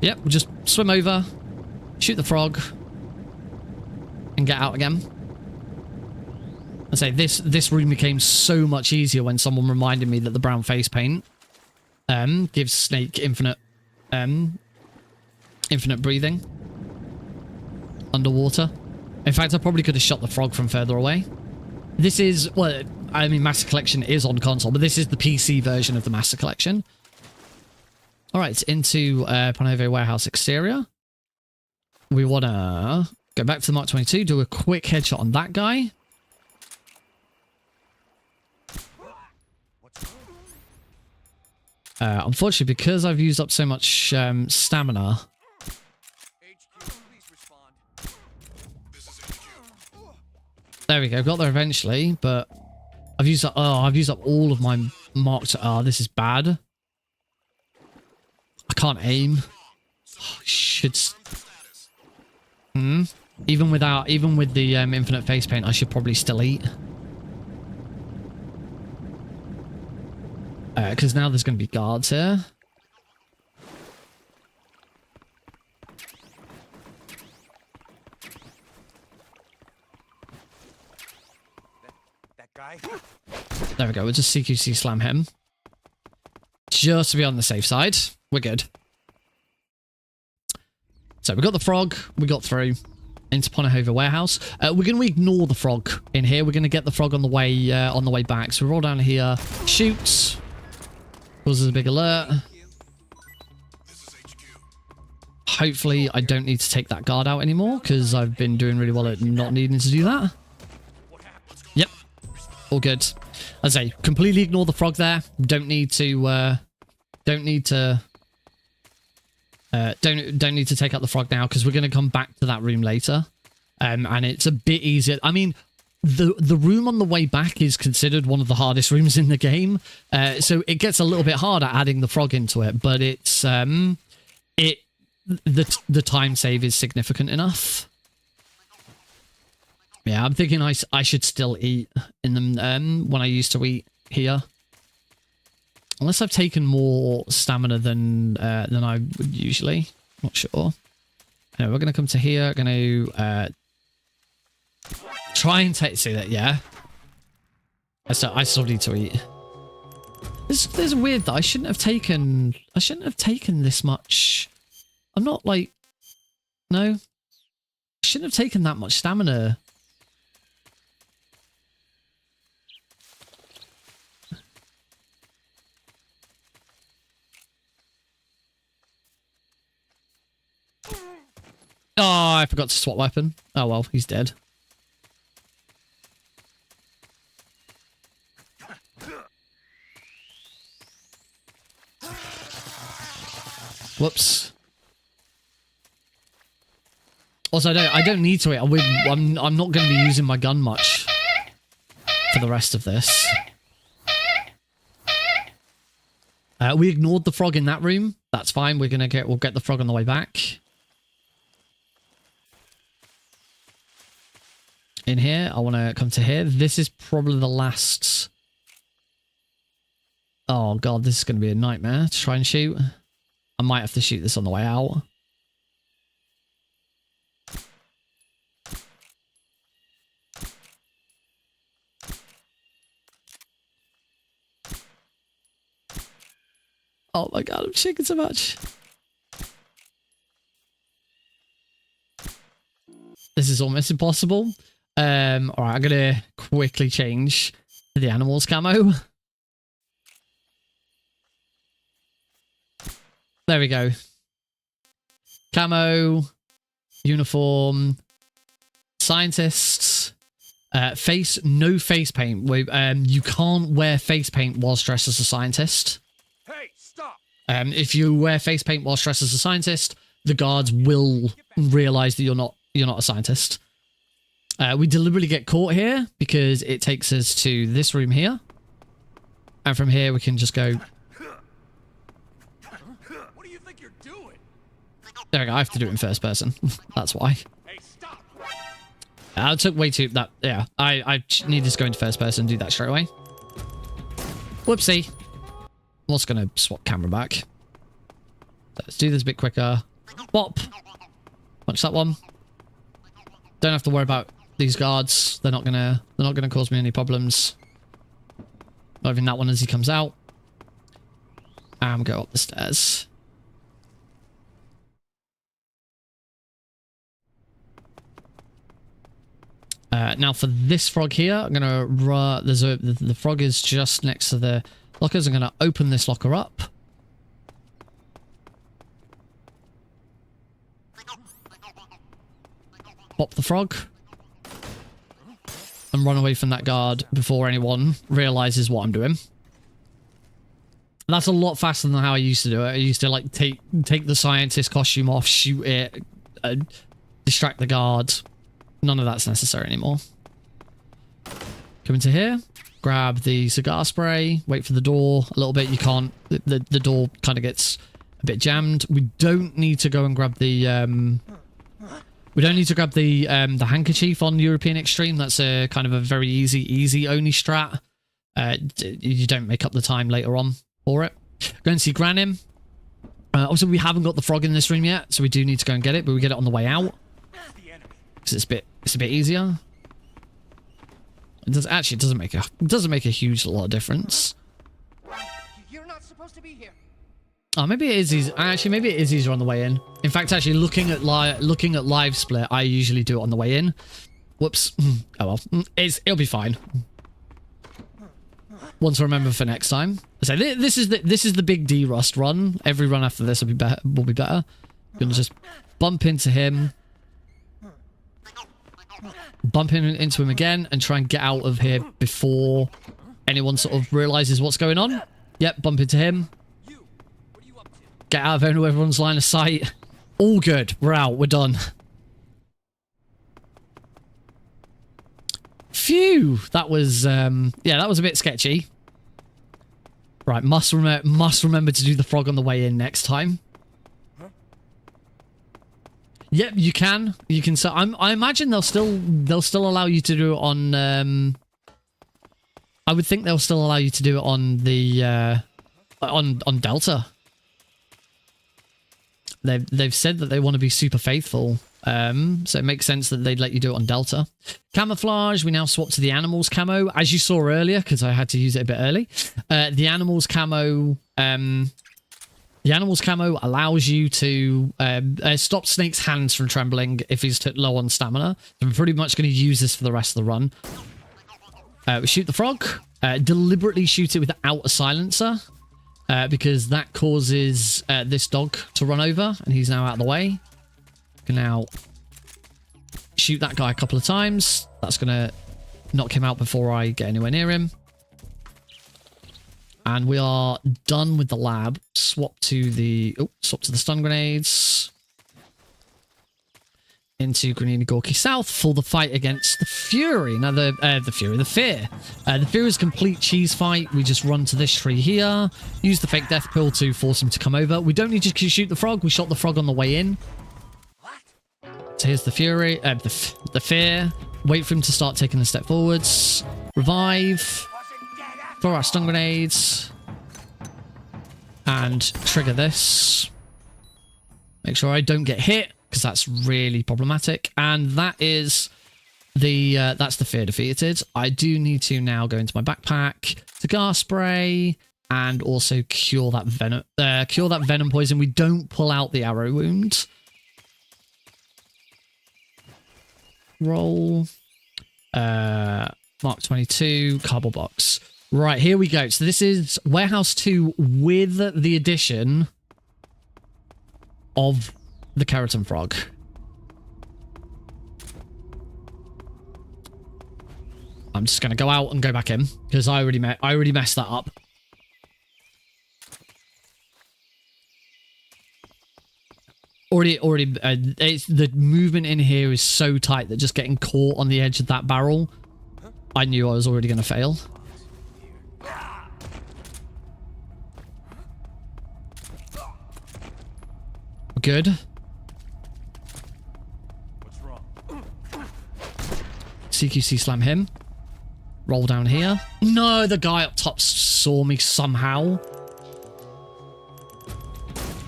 Yep, we'll just swim over, shoot the frog, and get out again. I say this room became so much easier when someone reminded me that the brown face paint gives Snake infinite breathing underwater. In fact, I probably could have shot the frog from further away. This is, well, I mean, Master Collection is on console, but this is the PC version of the Master Collection. All right, into Ponahove Warehouse exterior. We want to go back to the Mark 22, do a quick headshot on that guy. Unfortunately, because I've used up so much stamina. There we go. Got there eventually, but I've used up. Oh, I've used up all of my marks. Oh, this is bad. I can't aim. Oh, should. Even with the infinite face paint, I should probably still eat. Because now there's going to be guards here. That guy? There we go. We'll just CQC slam him. Just to be on the safe side. We're good. So we got the frog. We got through. into Pontohover Warehouse. We're going to ignore the frog in here. We're going to get the frog on the way back. So we roll down here, shoots, causes a big alert. This is HQ. Hopefully, I don't need to take that guard out anymore because I've been doing really well at not needing to do that. Yep, all good. As I say, completely ignore the frog there. Don't need to take out the frog now because we're going to come back to that room later. And it's a bit easier. I mean, the room on the way back is considered one of the hardest rooms in the game. So it gets a little bit harder adding the frog into it, but it's the time save is significant enough. Yeah, I'm thinking I should still eat in them when I used to eat here. Unless I've taken more stamina than I would usually. Not sure. Anyway, we're going to come to here. Going to try and see that. Yeah. I still need to eat. There's weird that I shouldn't have taken this much. I'm not like, no. I shouldn't have taken that much stamina. Oh, I forgot to swap weapon. Oh well, he's dead. Whoops. Also, I don't need to. I'm not going to be using my gun much for the rest of this. We ignored the frog in that room. That's fine. We'll get the frog on the way back. In here, I want to come to here. This is probably the last. Oh god, this is going to be a nightmare to try and shoot. I might have to shoot this on the way out. Oh my god, I'm shaking so much. This is almost impossible. Alright, I'm gonna quickly change to the animals camo. There we go. Camo, uniform, scientists, no face paint. You can't wear face paint whilst dressed as a scientist. Hey, stop! If you wear face paint whilst dressed as a scientist, the guards will realise that you're not a scientist. We deliberately get caught here because it takes us to this room here. And from here we can just go. What do you think you're doing? There we go. I have to do it in first person. That's why. Hey, stop! I took way too... Yeah, I needed to go into first person and do that straight away. Whoopsie. I'm also going to swap camera back. Let's do this a bit quicker. Bop. Punch that one. Don't have to worry about these guards. They're not gonna cause me any problems. Not even that one as he comes out. And go up the stairs. Now for this frog here, I'm gonna the frog is just next to the lockers. I'm gonna open this locker up. Pop the frog. And run away from that guard before anyone realizes what I'm doing. That's a lot faster than how I used to do it. I used to like take the scientist costume off, shoot it, distract the guard. None of that's necessary anymore. Come into here, grab the cigar spray, wait for the door a little bit. You can't, the door kind of gets a bit jammed. We don't need to go and grab the handkerchief on European Extreme. That's a kind of a very easy only strat. You don't make up the time later on for it. Go and see Granim. Also, we haven't got the frog in this room yet, so we do need to go and get it, but we get it on the way out. Because it's a bit easier. It doesn't make a huge lot of difference. You're not supposed to be here. Oh, maybe it is easy. Actually, maybe it is easier on the way in. In fact, actually, looking at live split, I usually do it on the way in. Whoops. Oh well, it'll be fine. Once I remember for next time. So this is the big D Rust run. Every run after this will be better. Gonna just bump into him, into him again, and try and get out of here before anyone sort of realizes what's going on. Yep, bump into him. Get out of everyone's line of sight. All good. We're out. We're done. Phew. That was, yeah, that was a bit sketchy. Right, must remember to do the frog on the way in next time. Yep, you can. You can. So I imagine they'll still allow you to do it on. I would think they'll still allow you to do it on the on Delta. They've said that they want to be super faithful, so it makes sense that they'd let you do it on Delta. Camouflage, we now swap to the animals camo, as you saw earlier, because I had to use it a bit early. The animals camo allows you to stop Snake's hands from trembling if he's low on stamina. So I'm pretty much going to use this for the rest of the run. We shoot the frog, deliberately shoot it without a silencer. Because that causes this dog to run over, and he's now out of the way. Can now shoot that guy a couple of times. That's going to knock him out before I get anywhere near him. And we are done with the lab. Swap to the stun grenades. Into Granini Gorky South for the fight against the Fury. Now, the Fear. The Fear is a complete cheese fight. We just run to this tree here. Use the fake death pill to force him to come over. We don't need to shoot the frog. We shot the frog on the way in. So here's the Fury. The Fear. Wait for him to start taking a step forwards. Revive. Throw our stun grenades. And trigger this. Make sure I don't get hit, because that's really problematic. And that is that's the Fear defeated. I do need to now go into my backpack, cigar spray, and also cure that venom poison. We don't pull out the arrow wound. Roll. Mark 22, cardboard box. Right, here we go. So this is Warehouse 2 with the addition of the Keratin Frog. I'm just going to go out and go back in, because I already messed that up. The movement in here is so tight that just getting caught on the edge of that barrel, I knew I was already going to fail. Good. What's wrong? CQC slam him. Roll down here. No, the guy up top saw me somehow.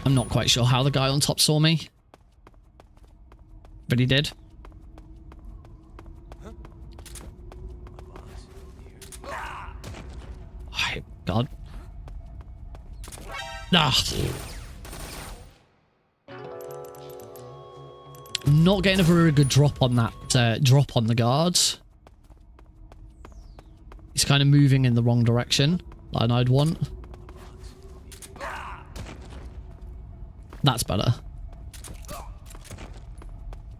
I'm not quite sure how the guy on top saw me, but he did. Oh, God. Ah. Not getting a very good drop on that drop on the guards. He's kind of moving in the wrong direction, like I'd want. That's better.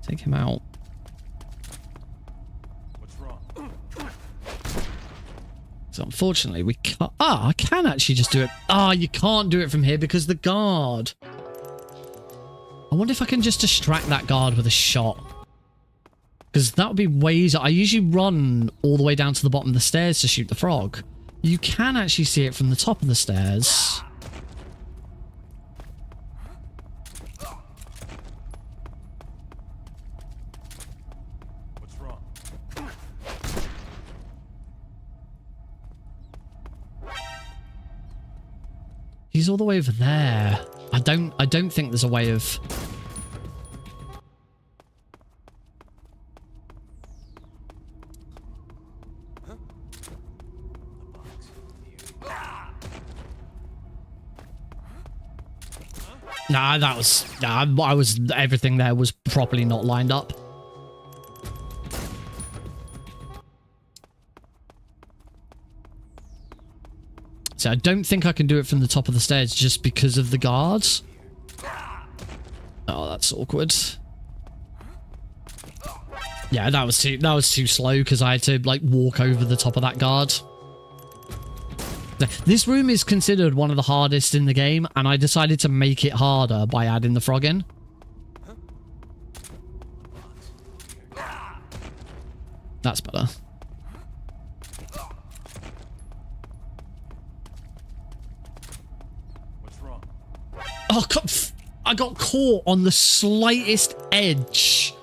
Take him out. What's wrong? So unfortunately we can't. I can actually just do it. You can't do it from here because the guard. I wonder if I can just distract that guard with a shot. Because that would be way easier. I usually run all the way down to the bottom of the stairs to shoot the frog. You can actually see it from the top of the stairs. What's wrong? He's all the way over there. I don't think there's a way of... Nah, that was... Nah, I was... Everything there was properly not lined up. So I don't think I can do it from the top of the stairs just because of the guards. Oh, that's awkward. Yeah, that was too slow because I had to like walk over the top of that guard. This room is considered one of the hardest in the game, and I decided to make it harder by adding the frog in. That's better. What's wrong? Oh, God, I got caught on the slightest edge.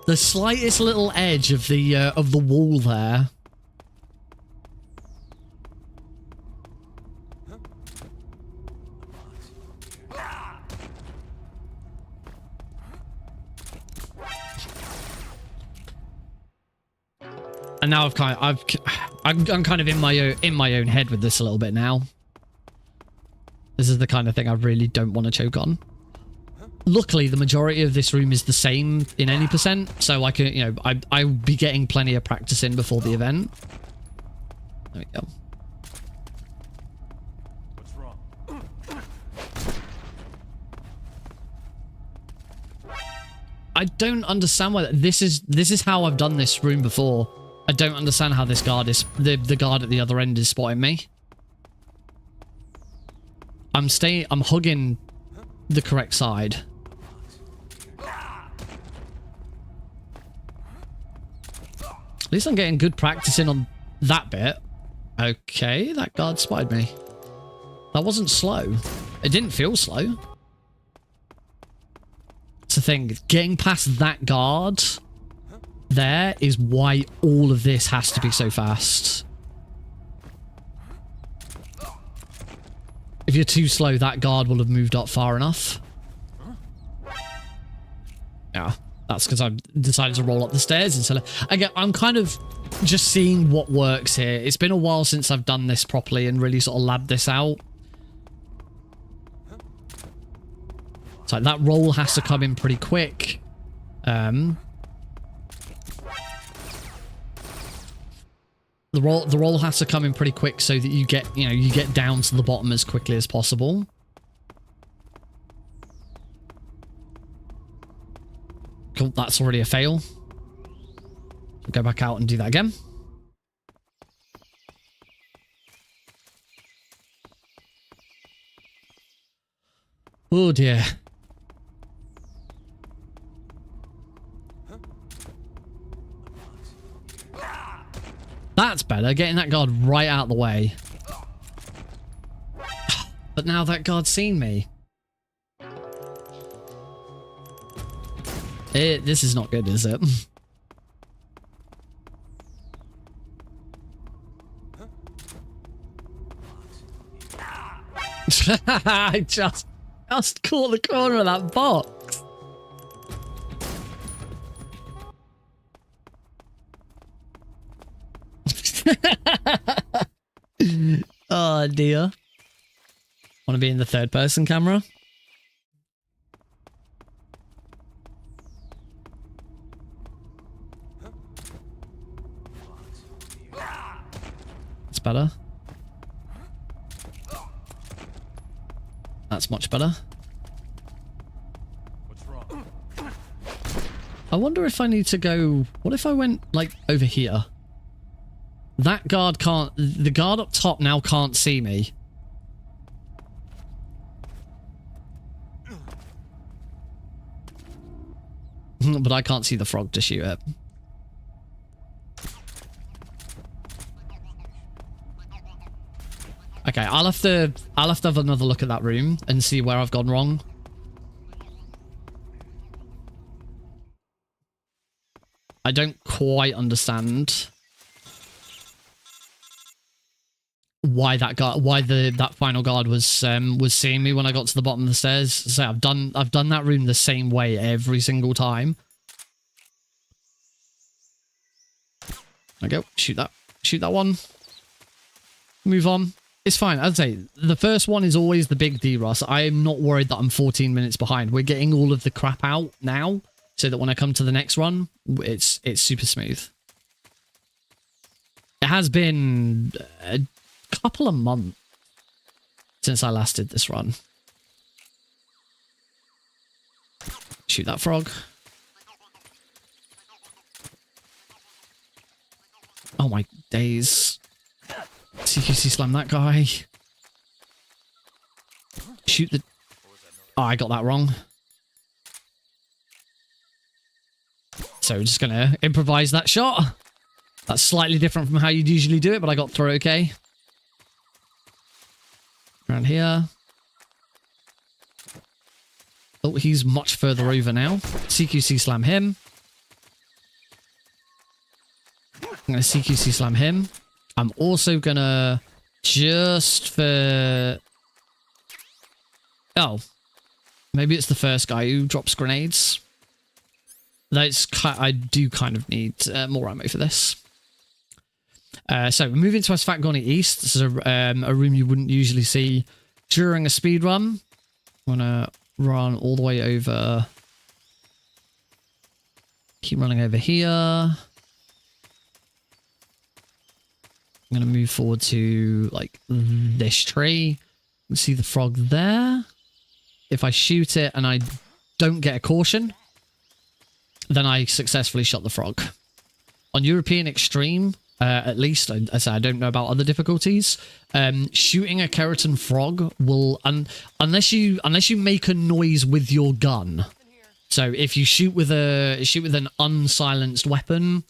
The slightest little edge of the wall there. And now I'm kind of in my own head with this a little bit now. This is the kind of thing I really don't want to choke on. Luckily, the majority of this room is the same in any percent, so I can, you know, I'll be getting plenty of practice in before the event. There we go. What's wrong? I don't understand why this is how I've done this room before. I don't understand how this guard is the guard at the other end is spotting me. I'm hugging the correct side. At least I'm getting good practice in on that bit. Okay, that guard spotted me. That wasn't slow. It didn't feel slow. It's the thing, getting past that guard there is why all of this has to be so fast. If you're too slow, that guard will have moved up far enough. Yeah, that's because I decided to roll up the stairs instead of... Again, I'm kind of just seeing what works here. It's been a while since I've done this properly and really sort of labbed this out. So that roll has to come in pretty quick. The roll has to come in pretty quick so that you get down to the bottom as quickly as possible. Cool, that's already a fail. We'll go back out and do that again. Oh dear. That's better, getting that guard right out of the way. But now that guard's seen me. This is not good, is it? I just caught the corner of that box. Oh dear. Want to be in the third person camera? That's better. That's much better. What's wrong? I wonder if I need to go... What if I went, like, over here? That guard can't... The guard up top now can't see me. But I can't see the frog to shoot it. Okay, I'll have to have another look at that room and see where I've gone wrong. I don't quite understand why that final guard was seeing me when I got to the bottom of the stairs. So I've done that room the same way every single time. There we go. Shoot that one. Move on. It's fine. I'd say the first one is always the big D-Russ. I am not worried that I'm 14 minutes behind. We're getting all of the crap out now so that when I come to the next run, it's super smooth. It has been a couple of months since I last did this run. Shoot that frog. Oh my days. CQC slam that guy. Shoot the... Oh, I got that wrong. So we're just going to improvise that shot. That's slightly different from how you'd usually do it, but I got through okay. Around here. Oh, he's much further over now. CQC slam him. I'm going to CQC slam him. I'm also going to just for... Oh. Maybe it's the first guy who drops grenades. I do kind of need more ammo for this. So we're moving to Asfakgoni East. This is a room you wouldn't usually see during a speed run. I'm going to run all the way over. Keep running over here. I'm going to move forward to like this tree. You can see the frog there. If I shoot it and I don't get a caution, then I successfully shot the frog. On European Extreme, at least, I say I don't know about other difficulties, shooting a keratin frog will, unless you make a noise with your gun. So if you shoot with an unsilenced weapon,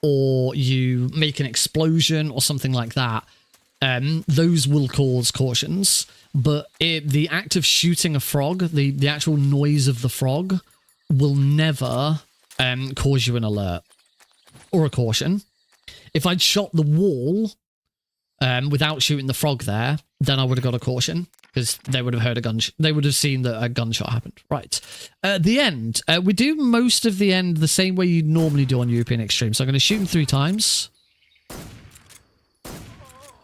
or you make an explosion or something like that, those will cause cautions. But the act of shooting a frog, the actual noise of the frog, will never cause you an alert or a caution. If I'd shot the wall without shooting the frog there, then I would have got a caution because they would have heard they would have seen that a gunshot happened. Right. The end. We do most of the end the same way you'd normally do on European Extreme. So I'm going to shoot him 3 times.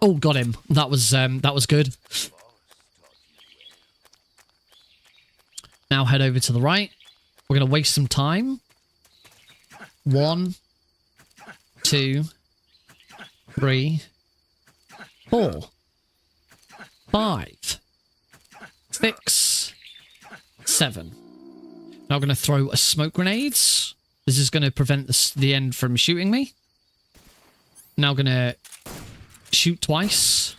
Oh, got him. That was good. Now head over to the right. We're going to waste some time. 1, 2, 3, 4, 5, 6, 7. Now I'm going to throw a smoke grenades. This is going to prevent the end from shooting me. Now I'm going to shoot twice.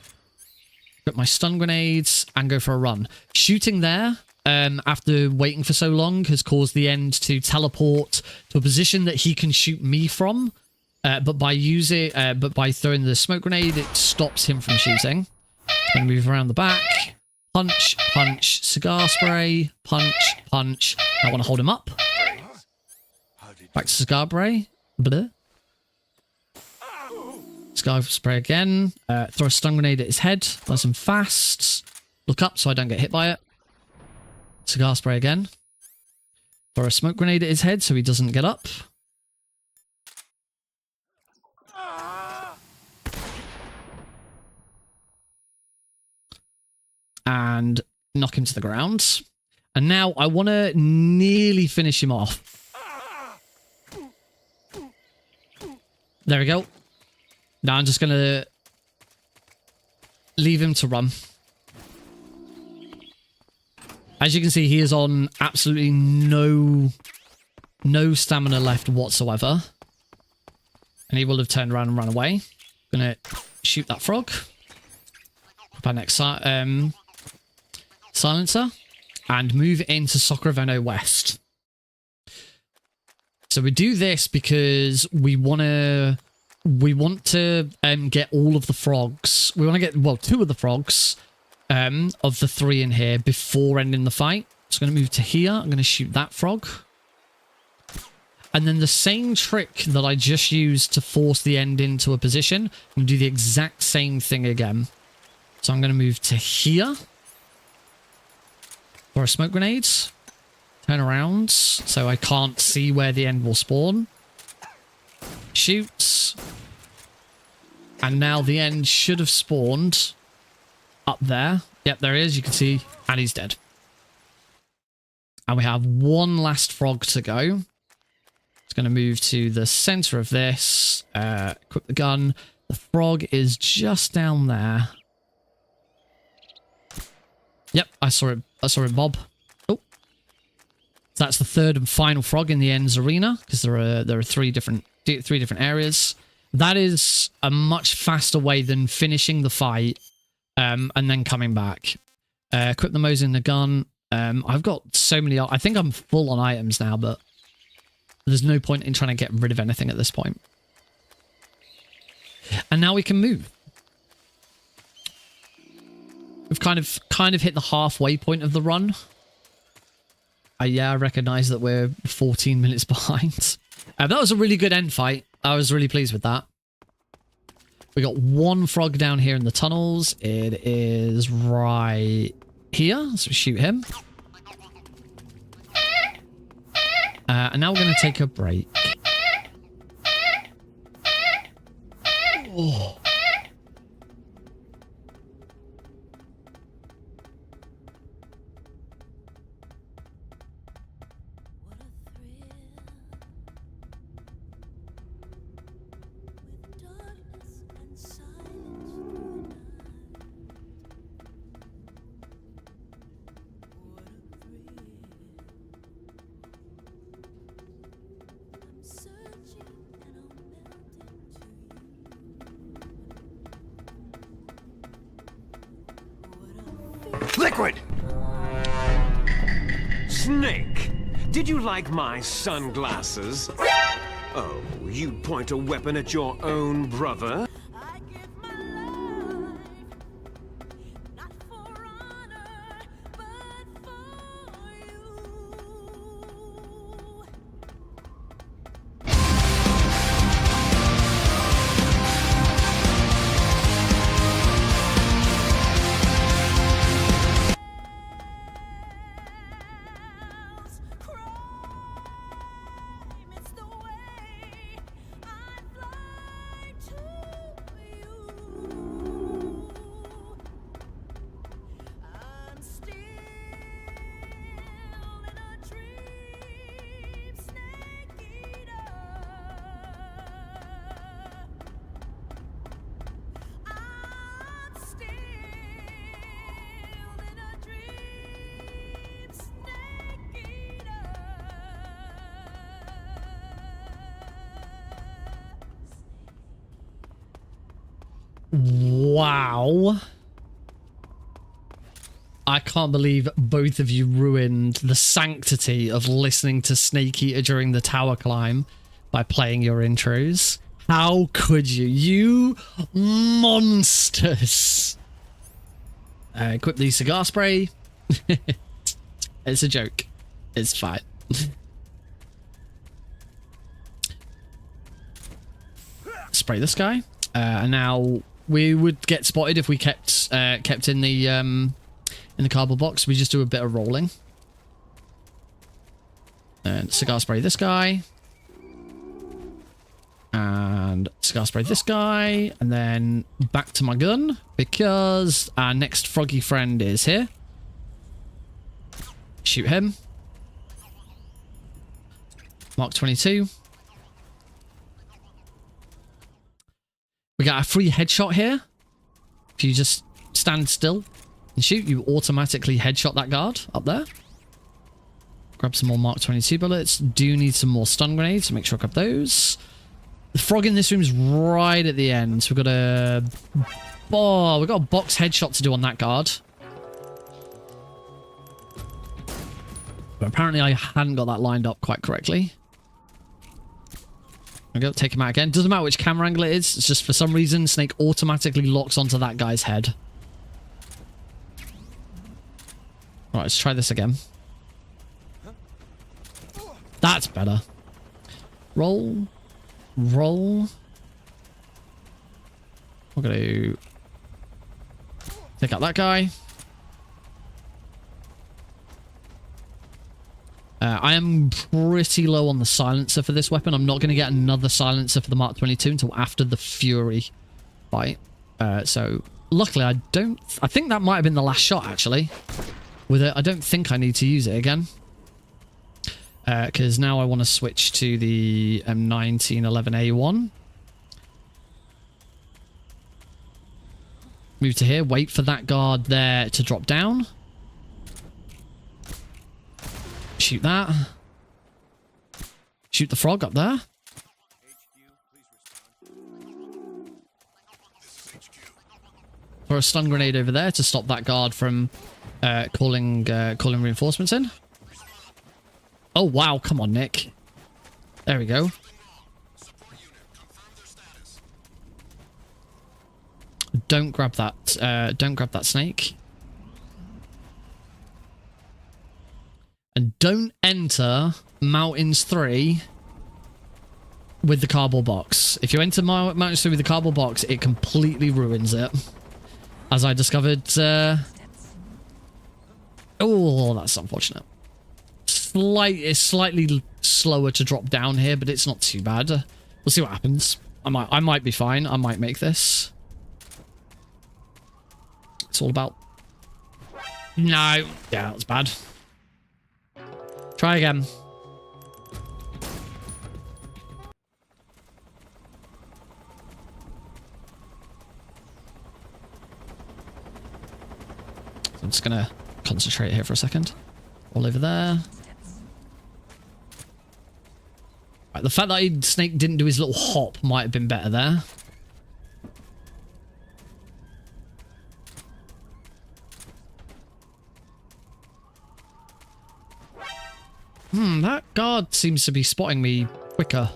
Put my stun grenades and go for a run. Shooting there after waiting for so long has caused the end to teleport to a position that he can shoot me from. But by throwing the smoke grenade, it stops him from shooting. I'm going to move around the back. Punch, punch, cigar spray, punch, punch. I want to hold him up. Back to cigar spray. Bleh. Cigar spray again. Throw a stun grenade at his head. Nice and fast. Look up so I don't get hit by it. Cigar spray again. Throw a smoke grenade at his head so he doesn't get up. And knock him to the ground. And now I want to nearly finish him off. There we go. Now I'm just going to leave him to run. As you can see, he is on absolutely no stamina left whatsoever. And he will have turned around and run away. Going to shoot that frog. Put our next silencer. And move into Socraveno West. So we do this because we want to get all of the frogs. We want to get, well, 2 of the frogs of the 3 in here before ending the fight. So I'm going to move to here. I'm going to shoot that frog. And then the same trick that I just used to force the end into a position, I'm going to do the exact same thing again. So I'm going to move to here. For a smoke grenades. Turn around so I can't see where the end will spawn. Shoots. And now the end should have spawned up there. Yep, there he is. You can see, and he's dead. And we have one last frog to go. It's going to move to the center of this. Equip the gun. The frog is just down there. Yep, I saw it. I saw it, Bob. Oh, so that's the third and final frog in the ends arena because there are three different areas. That is a much faster way than finishing the fight and then coming back. Equip the Mose in the gun. I've got so many. I think I'm full on items now, but there's no point in trying to get rid of anything at this point. And now we can move. We've kind of hit the halfway point of the run. Yeah, I recognize that we're 14 minutes behind. That was a really good end fight. I was really pleased with that. We got one frog down here in the tunnels. It is right here. So we shoot him. And now we're going to take a break. Oh. Liquid! Snake, did you like my sunglasses? Oh, you'd point a weapon at your own brother? I give my life, not for honor, but for you. Crime, it's the way I fly to you. I'm still in a dream, snake eater. I'm still in a dream, snake eater. Wow. I can't believe both of you ruined the sanctity of listening to Snake Eater during the tower climb by playing your intros. How could you? You monsters. Equip the cigar spray. It's a joke. It's fine. Spray this guy. And now we would get spotted if we kept in the cardboard box. We just do a bit of rolling. And cigar spray this guy. And cigar spray this guy. And then back to my gun because our next froggy friend is here. Shoot him. Mark 22. We got a free headshot here. If you just stand still and shoot, you automatically headshot that guard up there. Grab some more Mark 22 bullets. Do need some more stun grenades, so make sure I grab those. The frog in this room is right at the end. So we've got a... Oh, we've got a box headshot to do on that guard. But apparently I hadn't got that lined up quite correctly. There we go, take him out again. Doesn't matter which camera angle it is. It's just for some reason, Snake automatically locks onto that guy's head. Alright, let's try this again. That's better. Roll. Roll. We're going to take out that guy. I am pretty low on the silencer for this weapon. I'm not going to get another silencer for the Mark 22 until after the Fury fight. So Luckily, I think that might have been the last shot, actually. With it, I don't think I need to use it again. Because now I want to switch to the M1911A1. Move to here. Wait for that guard there to drop down. Shoot that. Shoot the frog up there. Throw a stun grenade over there to stop that guard from calling reinforcements in. Oh, wow. Come on, Nick. There we go. Don't grab that. Don't grab that snake. And don't enter Mountains 3 with the cardboard box. If you enter Mountains 3 with the cardboard box, it completely ruins it. As I discovered... Oh, that's unfortunate. It's slightly slower to drop down here, but it's not too bad. We'll see what happens. I might be fine. I might make this. It's all about... No. Yeah, that's bad. Try again. I'm just going to concentrate here for a second. All over there. Right, the fact that Snake didn't do his little hop might have been better there. That guard seems to be spotting me quicker.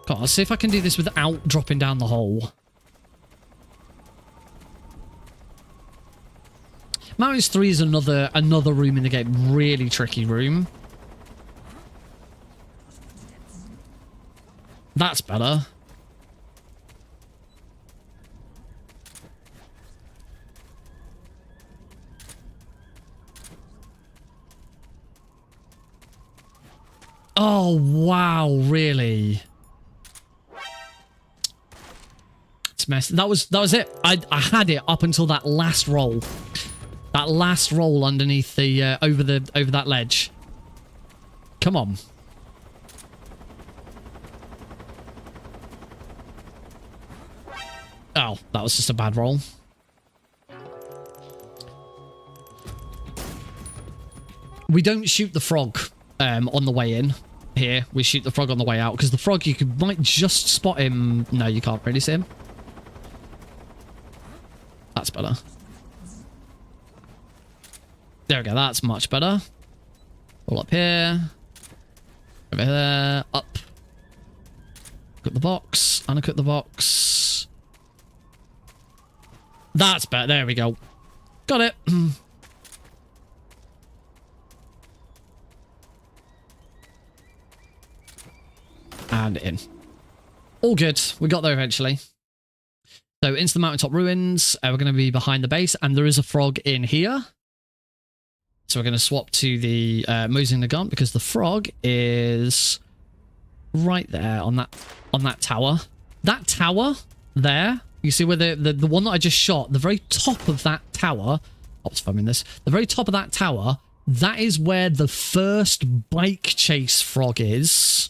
God, I'll see if I can do this without dropping down the hole. Mountains 3 is another room in the game. Really tricky room. That's better. Oh, wow, really? It's messed. That was it. I had it up until that last roll. That last roll underneath the over that ledge. Come on. Oh, that was just a bad roll. We don't shoot the frog on the way in. Here, we shoot the frog on the way out, because the frog, might just spot him. No, you can't really see him. That's better. There we go, that's much better. All up here. Over there, up. Cut the box, uncut the box. That's better, there we go. Got it. And in. All good. We got there eventually. So into the mountaintop ruins. We're going to be behind the base, and there is a frog in here. So we're going to swap to the Mosing the gun, because the frog is right there on that tower. That tower there, you see where the one that I just shot, the very top of that tower. I was filming this. The very top of that tower, that is where the first bike chase frog is.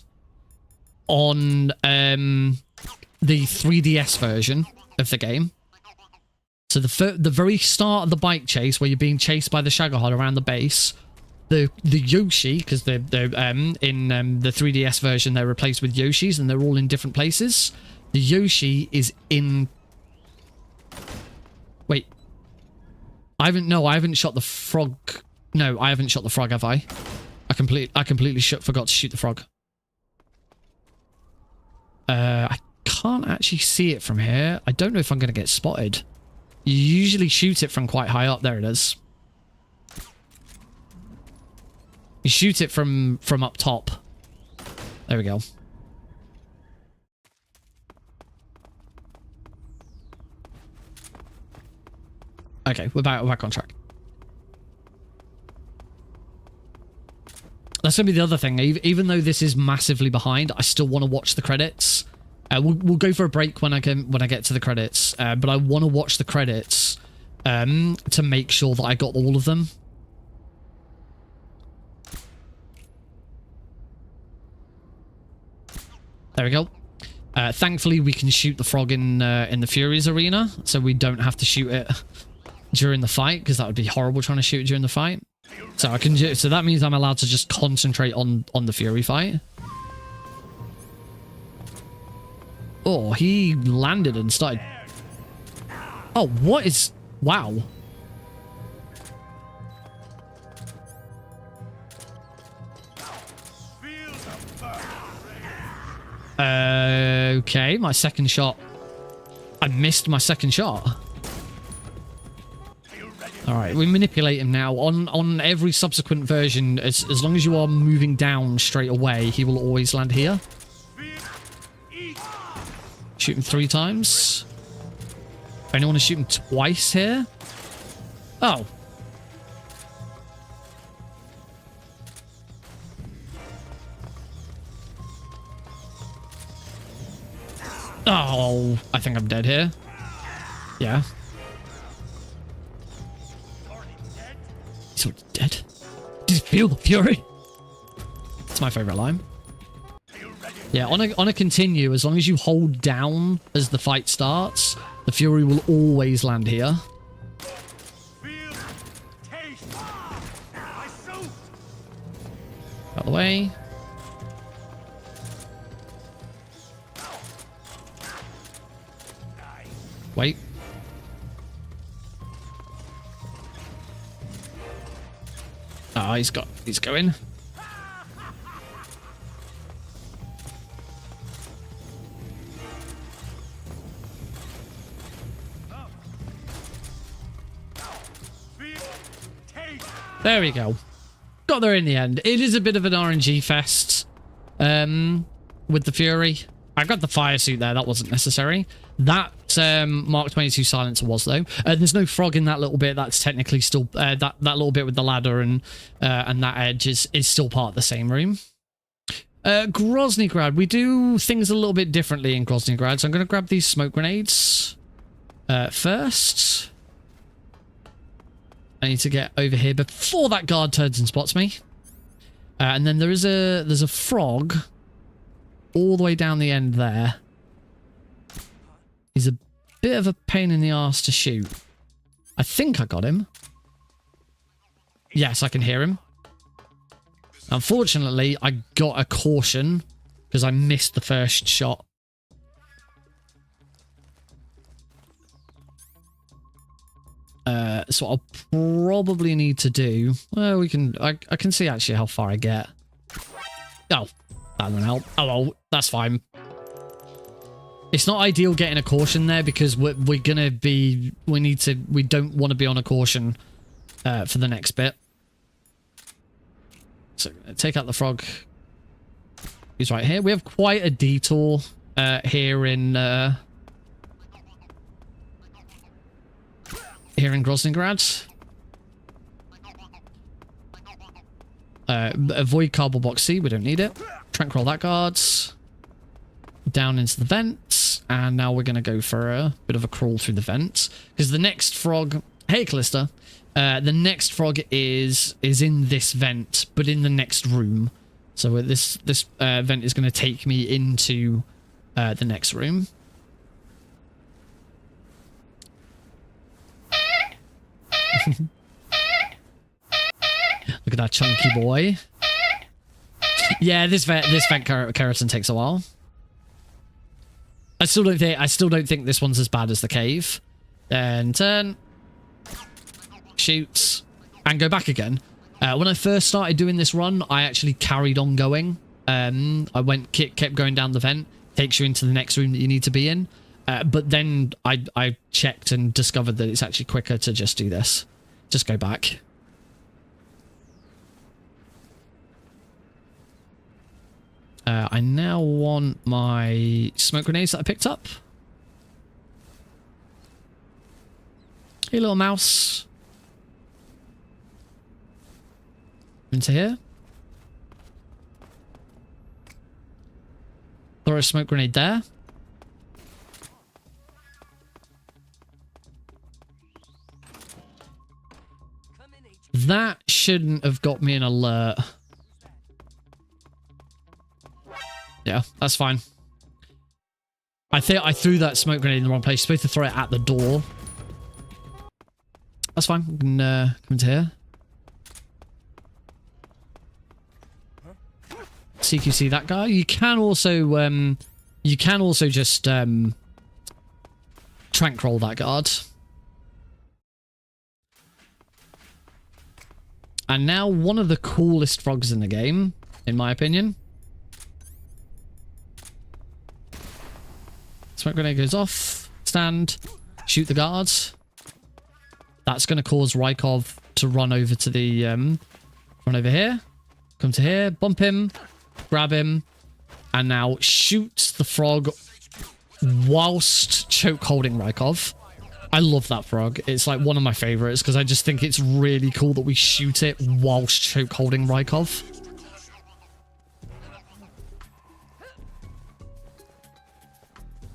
On the 3DS version of the game. So the very start of the bike chase, where you're being chased by the Shagahod around the base, the Yoshi, because they're in the 3DS version, they're replaced with Yoshis, and they're all in different places. The Yoshi is in... Wait. I haven't shot the frog. No, I haven't shot the frog, have I? I completely forgot to shoot the frog. I can't actually see it from here. I don't know if I'm going to get spotted. You usually shoot it from quite high up. There it is. You shoot it from up top. There we go. Okay, we're back on track. That's going to be the other thing. Even though this is massively behind, I still want to watch the credits. We'll go for a break when I get to the credits. But I want to watch the credits to make sure that I got all of them. There we go. Thankfully, we can shoot the frog in the Furies arena, so we don't have to shoot it during the fight, because that would be horrible trying to shoot it during the fight. So I can. So that means I'm allowed to just concentrate on the Fury fight. Oh, he landed and started. Oh, what is? Wow. Okay, my second shot. I missed my second shot. All right, we manipulate him now. On every subsequent version, as long as you are moving down straight away, he will always land here. Shoot him 3 times. Anyone to shoot him twice here? Oh. Oh, I think I'm dead here. Yeah. He's already dead. Did you feel the fury? It's my favorite line. Yeah, on a continue, as long as you hold down as the fight starts, the fury will always land here. Out of the way. Wait. Oh, he's going. There we go. Got there in the end. It is a bit of an RNG fest with the Fury. I got the fire suit there. That wasn't necessary. That Mark 22 silencer was, though. There's no frog in that little bit. That's technically still... that little bit with the ladder and that edge is still part of the same room. Groznygrad. We do things a little bit differently in Groznygrad. So I'm going to grab these smoke grenades first. I need to get over here before that guard turns and spots me. And then there's a frog all the way down the end there. He's a bit of a pain in the arse to shoot. I think I got him. Yes, I can hear him. Unfortunately, I got a caution because I missed the first shot. So I'll probably need to do... Well, we can... I can see actually how far I get. Oh, that won't help. Oh, well, that's fine. It's not ideal getting a caution there because we're gonna be... We don't want to be on a caution for the next bit. So take out the frog. He's right here. We have quite a detour here in... Here in Groznygrad. Avoid cardboard box C, we don't need it. Tranquil that guards. Down into the vents. And now we're going to go for a bit of a crawl through the vents. Because the next frog... Hey, Callista. The next frog is in this vent, but in the next room. So this vent is going to take me into the next room. Look at that chunky boy. Yeah, this vent keratin takes a while. I still don't think this one's as bad as the cave. Then turn, shoots, and go back again. When I first started doing this run, I actually carried on going. I kept going down the vent, takes you into the next room that you need to be in. But then I checked and discovered that it's actually quicker to just do this. Just go back. I now want my smoke grenades that I picked up. Hey, little mouse. Into here. Throw a smoke grenade there. That shouldn't have got me an alert. Yeah, that's fine. I think I threw that smoke grenade in the wrong place. You're supposed to throw it at the door. That's fine. We can come into here. CQC that guy. You can also just trank roll that guard. And now one of the coolest frogs in the game, in my opinion. Smoke grenade goes off. Stand. Shoot the guards. That's going to cause Rykov to run over to the... run over here. Come to here. Bump him. Grab him. And now shoot the frog whilst choke holding Rykov. I love that frog. It's like one of my favorites because I just think it's really cool that we shoot it whilst choke holding Rykov.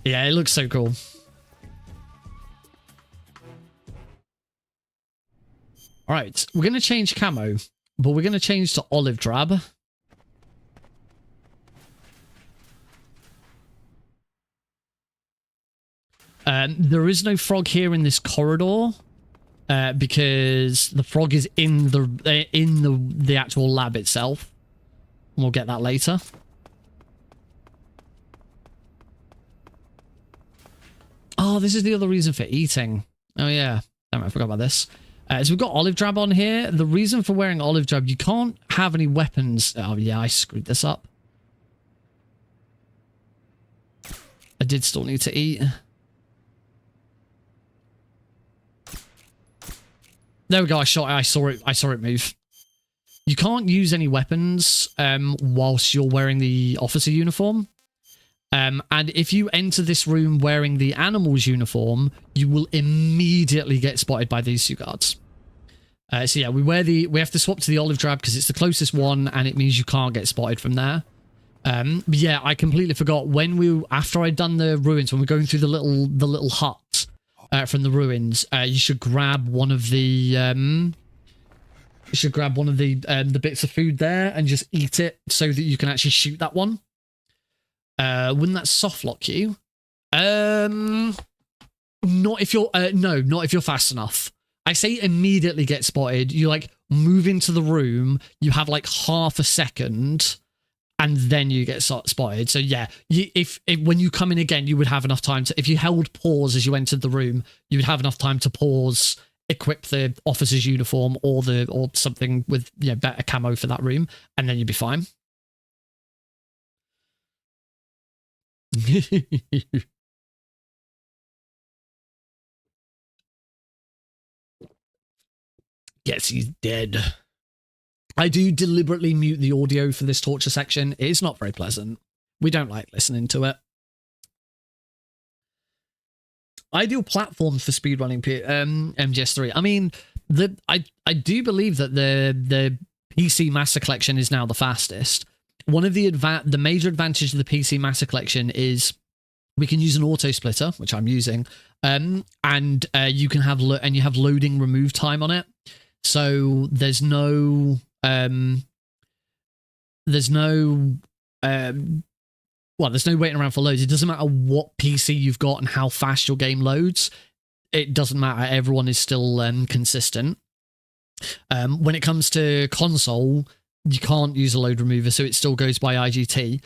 Yeah, it looks so cool. All right, we're going to change camo, but we're going to change to olive drab. There is no frog here in this corridor because the frog is in the actual lab itself. We'll get that later. Oh, this is the other reason for eating. Oh yeah, damn it, I forgot about this. So we've got olive drab on here. The reason for wearing olive drab, you can't have any weapons. Oh yeah, I screwed this up. I did still need to eat. There we go. I saw it move. You can't use any weapons whilst you're wearing the officer uniform. And if you enter this room wearing the animal's uniform, you will immediately get spotted by these two guards. So yeah, we have to swap to the olive drab because it's the closest one, and it means you can't get spotted from there. But yeah, I completely forgot after I'd done the ruins, when we're going through the little hut from the ruins, you should grab one of the bits of food there and just eat it so that you can actually shoot that one. Wouldn't that soft lock you? Not if you're fast enough. I say immediately get spotted. You like move into the room, you have like half a second, and then you get spotted. So yeah, if when you come in again, you would have enough time to, if you held pause as you entered the room, you would have enough time to pause, equip the officer's uniform or something with better camo for that room, and then you'd be fine. Yes, he's dead. I do deliberately mute the audio for this torture section. It is not very pleasant. We don't like listening to it. Ideal platform for speedrunning MGS3. I mean, I do believe that the PC Master Collection is now the fastest. One of the major advantages of the PC Master Collection is we can use an auto splitter, which I'm using, and you can have you have loading remove time on it. So there's no waiting around for loads. It doesn't matter what PC you've got and how fast your game loads. It doesn't matter. Everyone is still consistent. When it comes to console, you can't use a load remover, so it still goes by IGT,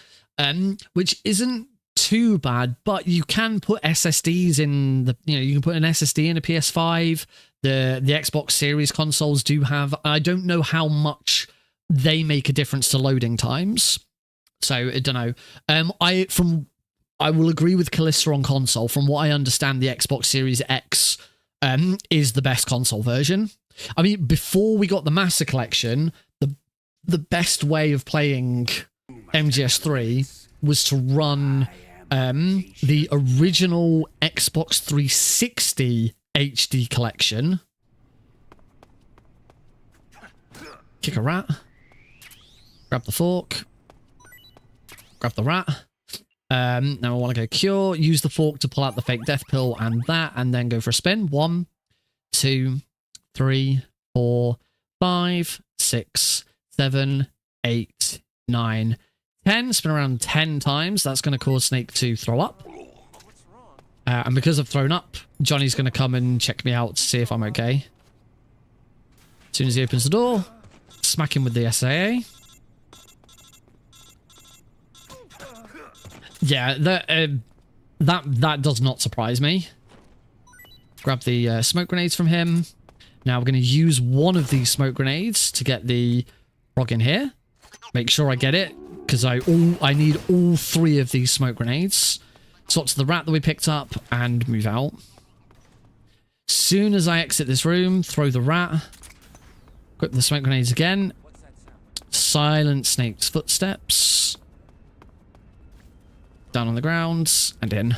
which isn't too bad, but you can put SSDs in you can put an SSD in a PS5. The Xbox Series consoles do have. I don't know how much they make a difference to loading times, so I don't know. I will agree with Callista on console. From what I understand, the Xbox Series X is the best console version. I mean, before we got the Master Collection, the best way of playing MGS3 was to run the original Xbox 360 HD collection. Kick a rat. Grab the fork. Grab the rat. Now I want to go cure. Use the fork to pull out the fake death pill and then go for a spin. 1, 2, 3, 4, 5, 6, 7, 8, 9, 10. Spin around 10 times. That's going to cause Snake to throw up. And because I've thrown up, Johnny's going to come and check me out to see if I'm okay. As soon as he opens the door, smack him with the SAA. Yeah, that does not surprise me. Grab the smoke grenades from him. Now we're going to use one of these smoke grenades to get the frog in here. Make sure I get it, because I need all 3 of these smoke grenades. Swap to the rat that we picked up and move out. Soon as I exit this room, throw the rat. Equip the smoke grenades again. Silence Snake's footsteps. Down on the ground and in.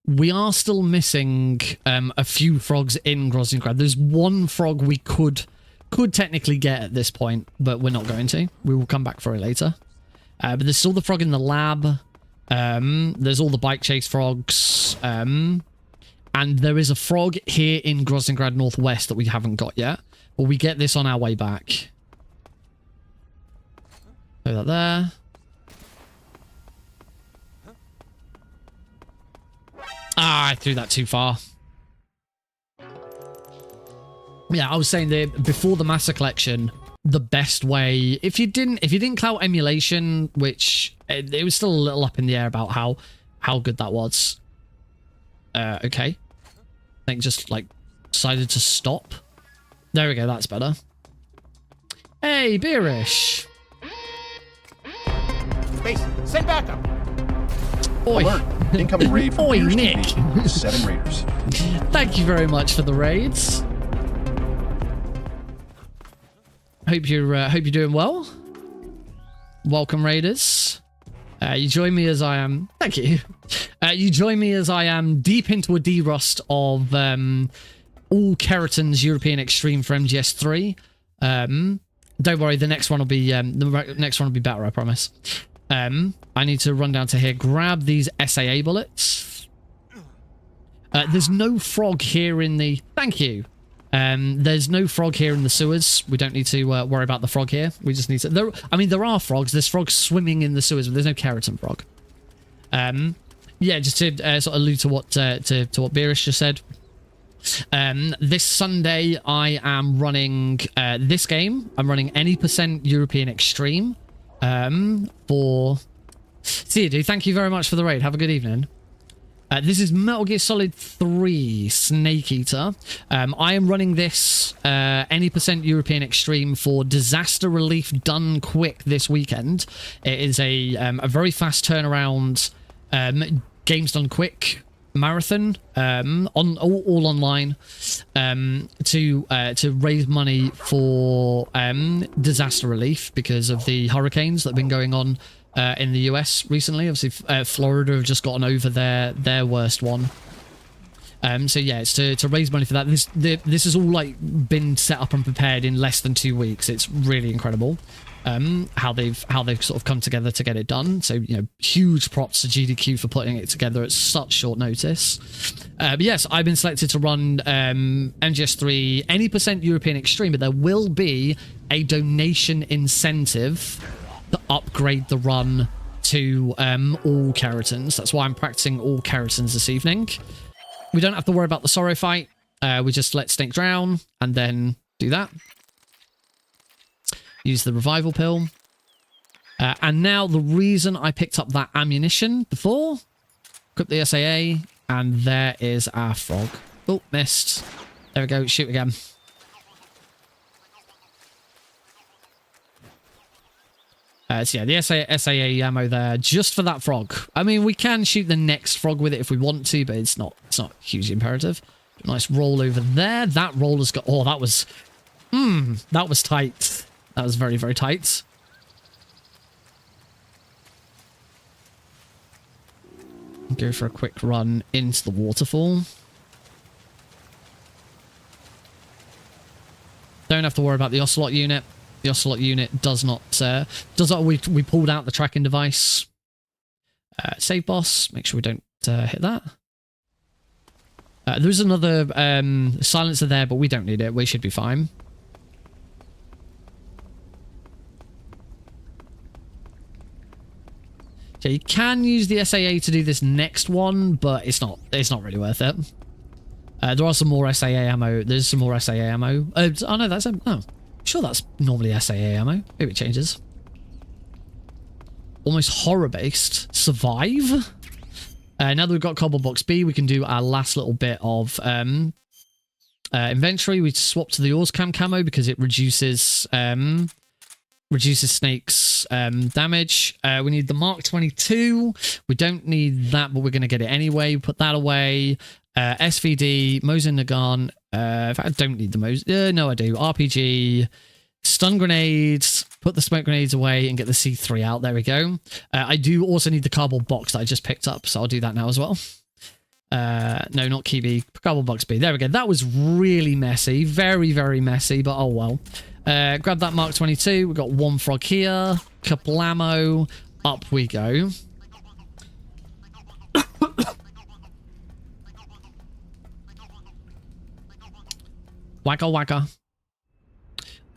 We are still missing a few frogs in Groznygrad. There's one frog we could technically get at this point, but we're not going to. We will come back for it later. But there's still the frog in the lab. There's all the bike chase frogs. And there is a frog here in Groznygrad Northwest that we haven't got yet. But we get this on our way back. Throw that there. Ah, I threw that too far. Yeah, I was saying that before the Master Collection, the best way, if you didn't clout emulation, which it was still a little up in the air about how good that was. Okay. I think just like decided to stop. There we go, that's better. Hey, Beerish. Space, send backup. Oi. Alert. Incoming raid from Oi, Beer's Nick. location. 7 raiders. Thank you very much for the raids. Hope you're doing well. Welcome, raiders. You join me as I am. Thank you. You join me as I am deep into a derust of all Keratin's European Extreme for MGS3. Don't worry, the next one will be better, I promise. I need to run down to here, grab these SAA bullets. There's no frog here in the... Thank you. There's no frog here in the sewers. We don't need to worry about the frog here. We just need to... There are frogs. There's frogs swimming in the sewers, but there's no Keratin frog. Yeah, just to sort of allude to what Beerish just said. This Sunday, I am running this game. I'm running any % European Extreme for... See you, dude. Thank you very much for the raid. Have a good evening. This is Metal Gear Solid 3 Snake Eater. I am running this any % European Extreme for disaster relief done quick this weekend. It is a very fast turnaround games done quick marathon all online to raise money for disaster relief because of the hurricanes that have been going on in the US recently. Obviously, Florida have just gotten over their worst one. So yeah, it's to raise money for that. This has all like been set up and prepared in less than 2 weeks. It's really incredible how they've sort of come together to get it done. So huge props to GDQ for putting it together at such short notice. But yes, I've been selected to run MGS3 any % European Extreme, but there will be a donation incentive to upgrade the run to all Keratins. That's why I'm practicing all Keratins this evening. We don't have to worry about the Sorrow fight. We just let Snake drown and then do that. Use the revival pill. And now the reason I picked up that ammunition before, equip the SAA, and there is our frog. Oh, missed. There we go. Shoot again. So yeah, the SAA ammo there just for that frog. I mean, we can shoot the next frog with it if we want to, but it's not hugely imperative. Nice roll over there. That roll has got... Oh, that was tight. That was very, very tight. Go for a quick run into the waterfall. Don't have to worry about the Ocelot unit. The Ocelot unit does not... we pulled out the tracking device. Save boss. Make sure we don't hit that. There's another silencer there, but we don't need it. We should be fine. So you can use the SAA to do this next one, but it's not really worth it. There are some more SAA ammo. There's some more SAA ammo. Oh no, that's no. Sure, that's normally SAA ammo. Maybe it changes. Almost horror-based. Survive. Now that we've got Cobble Box B, we can do our last little bit of inventory. We swap to the Orscam camo because it reduces Snake's damage. We need the Mark 22. We don't need that, but we're going to get it anyway. Put that away. SVD, Mosin Nagant. In fact, I don't need the Mosin. No, I do. RPG. Stun grenades. Put the smoke grenades away and get the C3 out. There we go. I do also need the cardboard box that I just picked up, so I'll do that now as well. No, not Key B. Cardboard box B. There we go. That was really messy. Very, very messy, but oh well. Grab that Mark 22. We've got one frog here. Couple ammo. Up we go. Wacka wacka.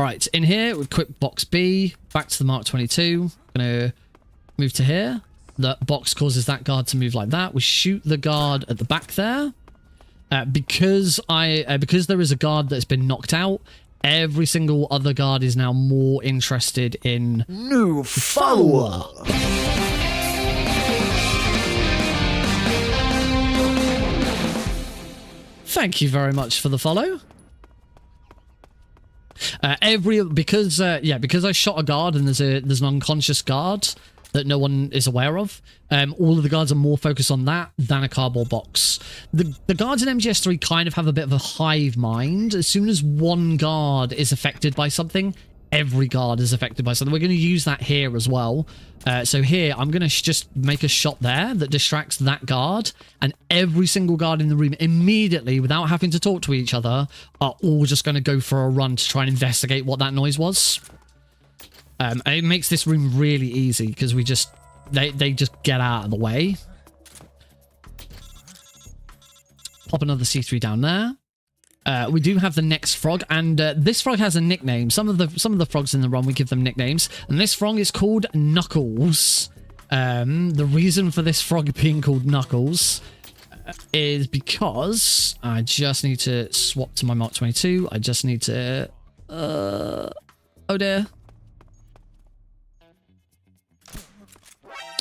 Alright, in here, we equip box B. Back to the Mark 22. Gonna move to here. The box causes that guard to move like that. We shoot the guard at the back there. Because there is a guard that's been knocked out, every single other guard is now more interested in new follow-up. Thank you very much for the follow. Because I shot a guard and there's an unconscious guard that no one is aware of. All of the guards are more focused on that than a cardboard box. The guards in MGS3 kind of have a bit of a hive mind. As soon as one guard is affected by something, every guard is affected by something. We're going to use that here as well. So here, I'm going to just make a shot there that distracts that guard, and every single guard in the room immediately, without having to talk to each other, are all just going to go for a run to try and investigate what that noise was. It makes this room really easy because they just get out of the way. Pop another C3 down there. We do have the next frog, and this frog has a nickname. Some of the frogs in the run, we give them nicknames, and this frog is called Knuckles. The reason for this frog being called Knuckles is because I just need to swap to my Mark 22. I just need to... oh dear.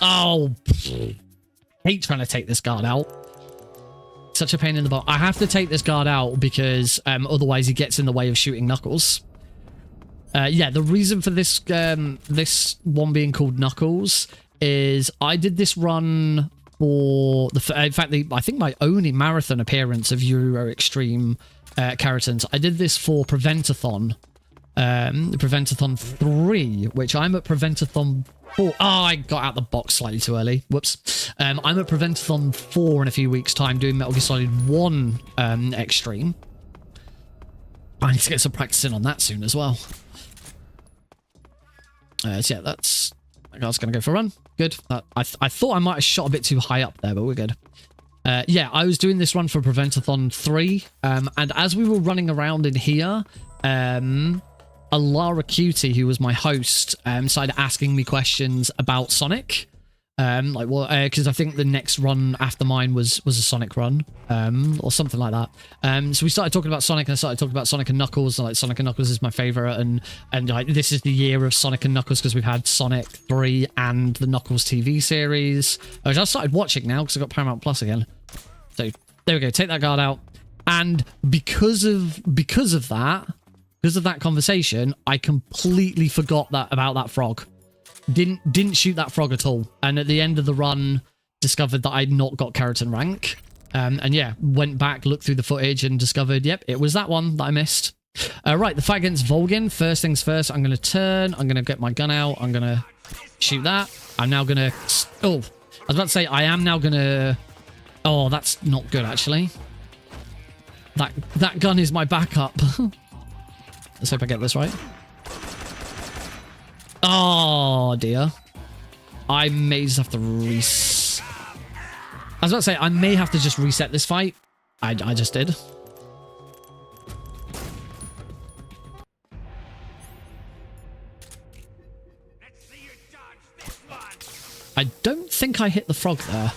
Oh, hate trying to take this guard out. Such a pain in the butt. I have to take this guard out because otherwise he gets in the way of shooting Knuckles. Yeah, the reason for this this one being called Knuckles is I did this run for in fact, I think my only marathon appearance of Euro Extreme Keratons. I did this for Preventathon. Preventathon 3, which I'm at Preventathon 4. Oh, I got out the box slightly too early. Whoops. I'm at Preventathon 4 in a few weeks' time doing Metal Gear Solid 1 Extreme. I need to get some practice in on that soon as well. So yeah, that guy's going to go for a run. Good. I thought I might have shot a bit too high up there, but we're good. Yeah, I was doing this run for Preventathon 3, and as we were running around in here, Alara Cutie, who was my host, started asking me questions about Sonic. Like, well, because I think the next run after mine was a Sonic run, or something like that. So we started talking about Sonic, and I started talking about Sonic and Knuckles. And, like, Sonic and Knuckles is my favorite, and like, this is the year of Sonic and Knuckles because we've had Sonic 3 and the Knuckles TV series, which I started watching now because I got Paramount Plus again. So there we go. Take that guard out, and because of that conversation, I completely forgot about that frog. Didn't shoot that frog at all, and at the end of the run discovered that I'd not got Keratin rank, and yeah, went back, looked through the footage, and discovered, yep, it was that one that I missed. Right, the fight against Volgin. First things first, I'm going to turn, I'm going to get my gun out, I'm going to shoot that. I'm now going to... Oh, I was about to say, I am now going to... Oh, that's not good, actually. That gun is my backup. Let's hope I get this right. Oh, dear. I may just have to I was about to say, I may have to just reset this fight. I just did. I don't think I hit the frog there.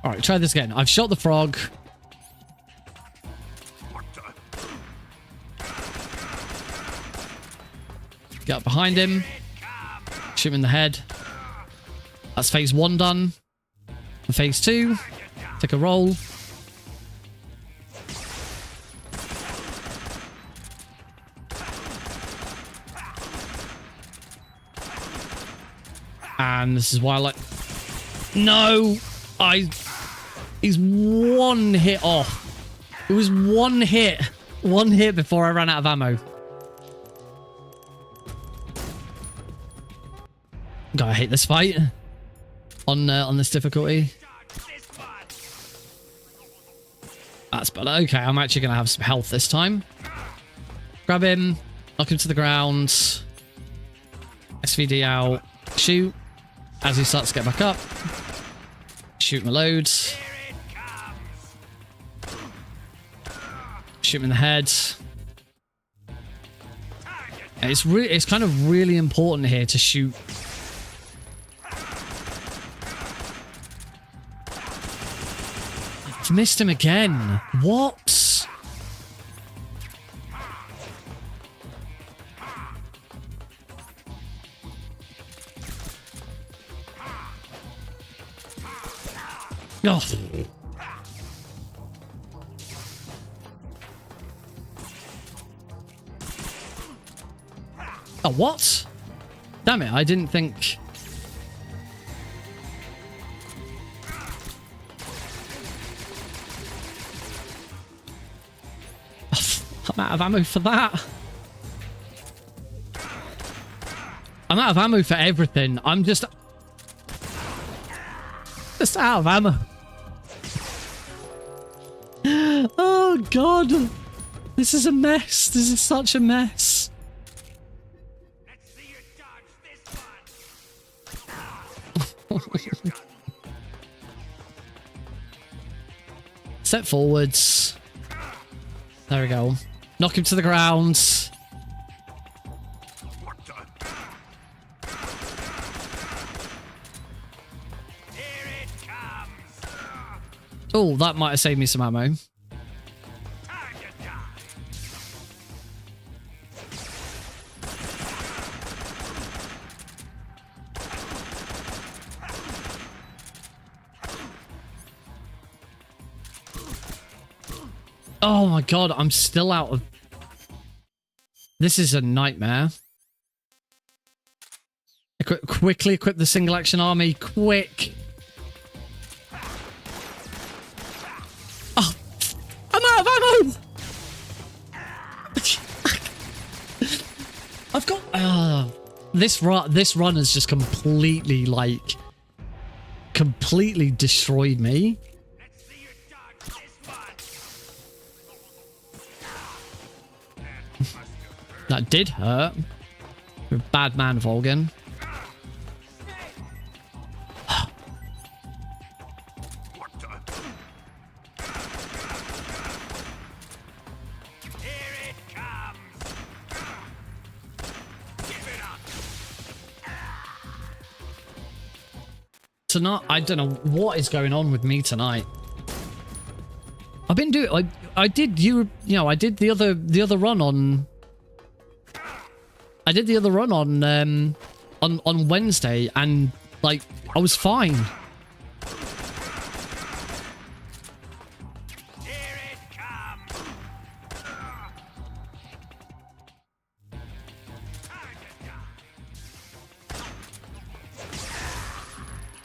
All right, try this again. I've shot the frog. Get up behind him. Shoot him in the head. That's phase 1 done. For phase 2, take a roll. And this is why I like... No! He's 1 hit off. It was 1 hit. 1 hit before I ran out of ammo. God, I hate this fight. On this difficulty. That's better. Okay, I'm actually going to have some health this time. Grab him. Knock him to the ground. SVD out. Shoot. As he starts to get back up. Shoot him a load. Shoot him in the head. And it's kind of really important here to shoot. I've missed him again. What? Oh. Oh, what? Damn it, I didn't think... I'm out of ammo for that. I'm out of ammo for everything. I'm just out of ammo. Oh, God. This is a mess. This is such a mess. Let's see you dodge this one. Step forwards. There we go. Knock him to the ground. Oh, that might have saved me some ammo. Oh my God, I'm still out of... This is a nightmare. Quickly equip the single action army. Quick. Oh, I'm out of ammo. I've got... this run has just completely, like... completely destroyed me. That did hurt. You're a bad man, Volgan. Tonight, I don't know what is going on with me tonight. I've been doing... I did I did the other run on... I did the other run on Wednesday, and like I was fine.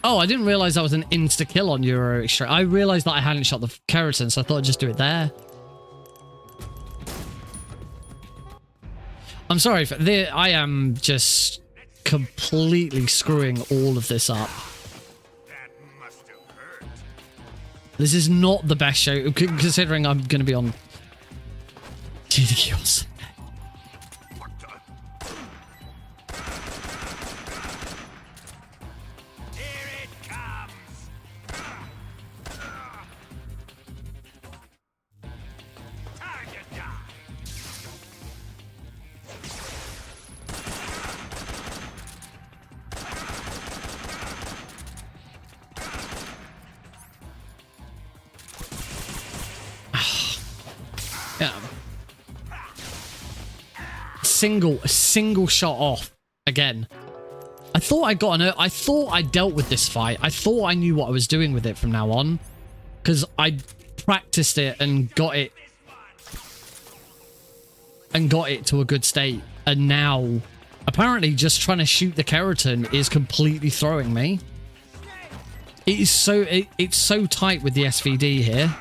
Oh, I didn't realize that was an insta kill on Euro Extra. I realized that I hadn't shot the keratin, so I thought I'd just do it there. I'm sorry for I am just completely screwing all of this up. This is not the best show, considering I'm going to be on GDQ. Yeah. Single shot off again. I thought I thought I dealt with this fight. I thought I knew what I was doing with it from now on, because I practiced it and got it to a good state. And now, apparently, just trying to shoot the keratin is completely throwing me. It is so it's so tight with the SVD here.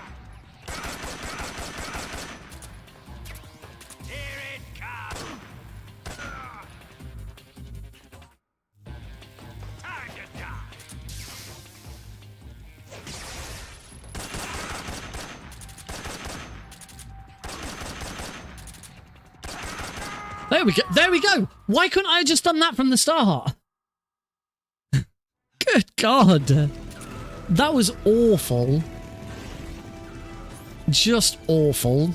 There we go. There we go. Why couldn't I have just done that from the start? Good God. That was awful. Just awful.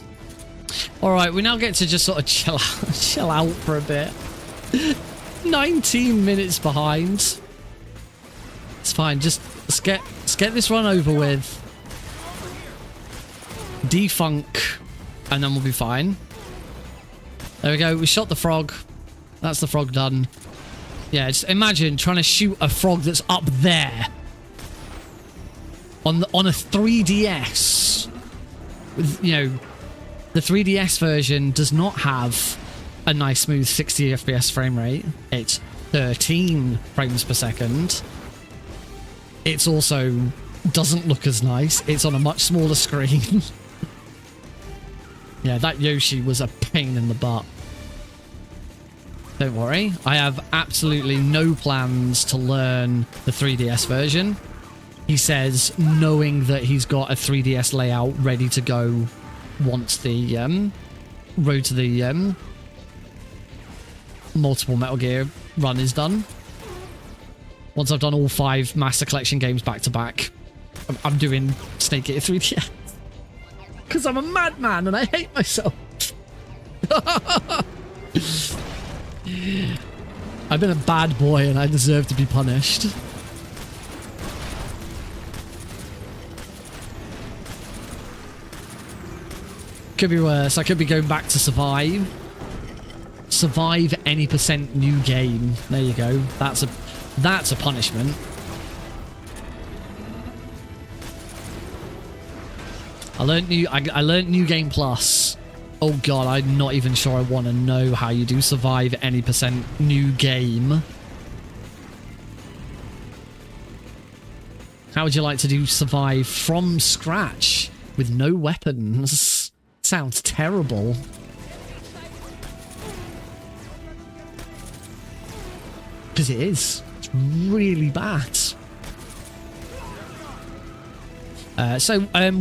All right, we now get to just sort of chill out for a bit. 19 minutes behind. It's fine. Just let's get this run over with. Defunk, and then we'll be fine. There we go. We shot the frog. That's the frog done. Yeah, just imagine trying to shoot a frog that's up there on a 3DS. With, you know, the 3DS version does not have a nice smooth 60 FPS frame rate. It's 13 frames per second. It's also doesn't look as nice. It's on a much smaller screen. Yeah, that Yoshi was a pain in the butt. Don't worry, I have absolutely no plans to learn the 3DS version. He says, knowing that he's got a 3DS layout ready to go once the road to the multiple Metal Gear run is done. Once I've done all 5 Master Collection games back to back, I'm doing Snake Eater 3DS. Because I'm a madman and I hate myself. I've been a bad boy and I deserve to be punished. Could be worse. I could be going back to survive. Survive any % new game. There you go. That's a punishment. I learned New Game Plus. Oh god, I'm not even sure I want to know how you do survive any % new game. How would you like to do survive from scratch with no weapons? Sounds terrible. Because it is. It's really bad.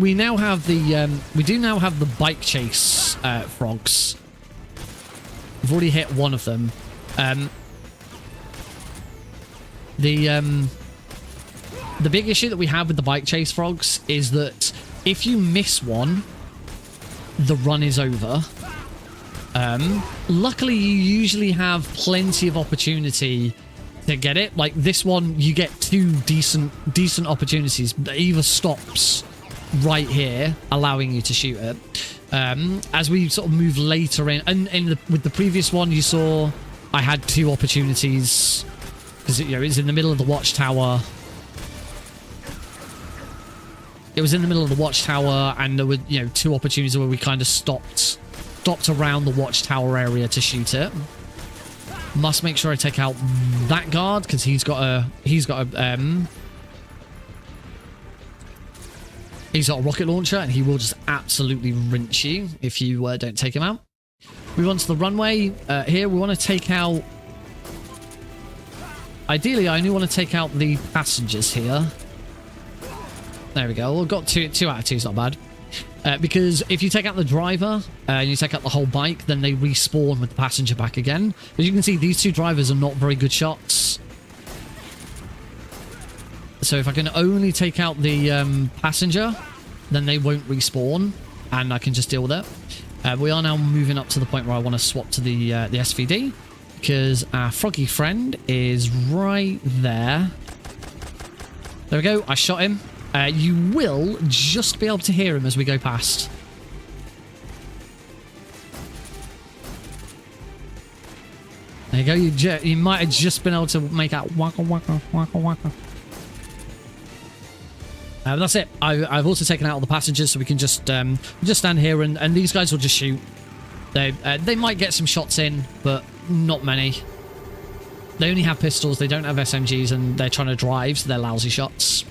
We now have the we do now have the bike chase frogs. We've already hit one of them. The big issue that we have with the bike chase frogs is that if you miss one, the run is over. Luckily, you usually have plenty of opportunity to get it. Like this one, you get 2 decent opportunities. Either stops right here, allowing you to shoot it. As we sort of move later in, and with the previous one, you saw I had 2 opportunities because it's in the middle of the watchtower. It was in the middle of the watchtower, and there were 2 opportunities where we kind of stopped around the watchtower area to shoot it. Must make sure I take out that guard because he's got a rocket launcher and he will just absolutely rinse you if you don't take him out. We want to the runway here. We want to take out. Ideally, I only want to take out the passengers here. There we go. We've got 2 out of 2 is not bad. Because if you take out the driver and you take out the whole bike, then they respawn with the passenger back again. As you can see, these 2 drivers are not very good shots. So if I can only take out the passenger, then they won't respawn, and I can just deal with it. We are now moving up to the point where I want to swap to the SVD, because our froggy friend is right there. There we go. I shot him. You will just be able to hear him as we go past. you go. You might have just been able to make out waka waka waka waka. That's it. I've also taken out all the passengers, so we can just stand here and these guys will just shoot. They might get some shots in, but not many. They only have pistols. They don't have SMGs, and they're trying to drive, so they're lousy shots.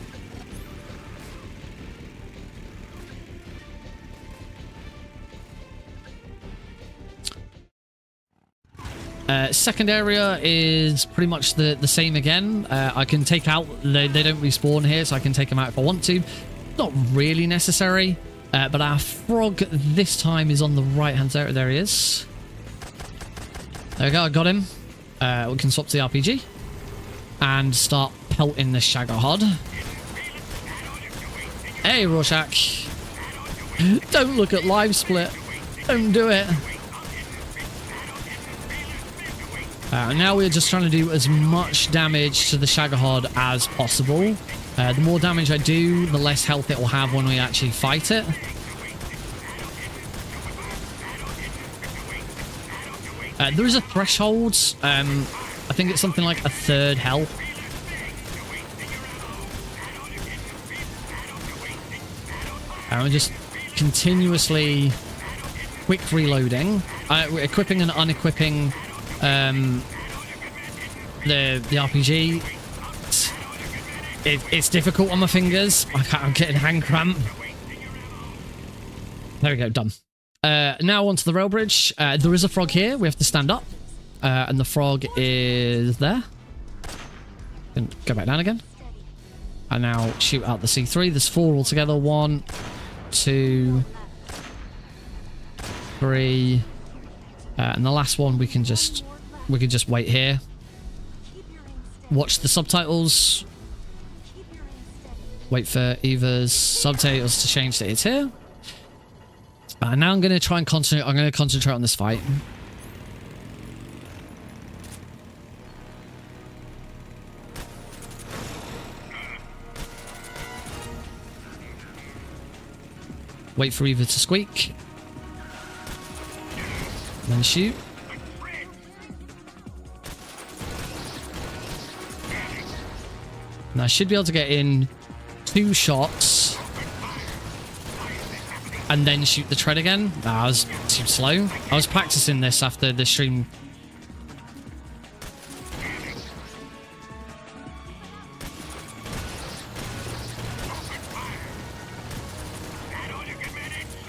Second area is pretty much the same again. I can take out... They don't respawn here, so I can take them out if I want to. Not really necessary. But our frog this time is on the right-hand side. There he is. There we go. I got him. We can swap to the RPG. And start pelting the Shaggerhod. Hey, Rorschach. Don't look at live split. Don't do it. Now we're just trying to do as much damage to the Shaggerhod as possible. The more damage I do, the less health it will have when we actually fight it. There is a threshold. I think it's something like a third health. And we're just continuously quick reloading, equipping and unequipping the RPG. It's difficult on my fingers. I'm getting hand cramp. There we go, done. Now onto the rail bridge. There is a frog here. We have to stand up. And the frog is there. And go back down again. And now shoot out the C3. There's 4 altogether. 1, 2, 3. And the last one we can just wait here. Watch the subtitles. Wait for Eva's subtitles to change that it's here. Now I'm going to try and concentrate. I'm going to concentrate on this fight. Wait for Eva to squeak. And then shoot. Now I should be able to get in 2 shots. And then shoot the tread again. That was too slow. I was practicing this after the stream.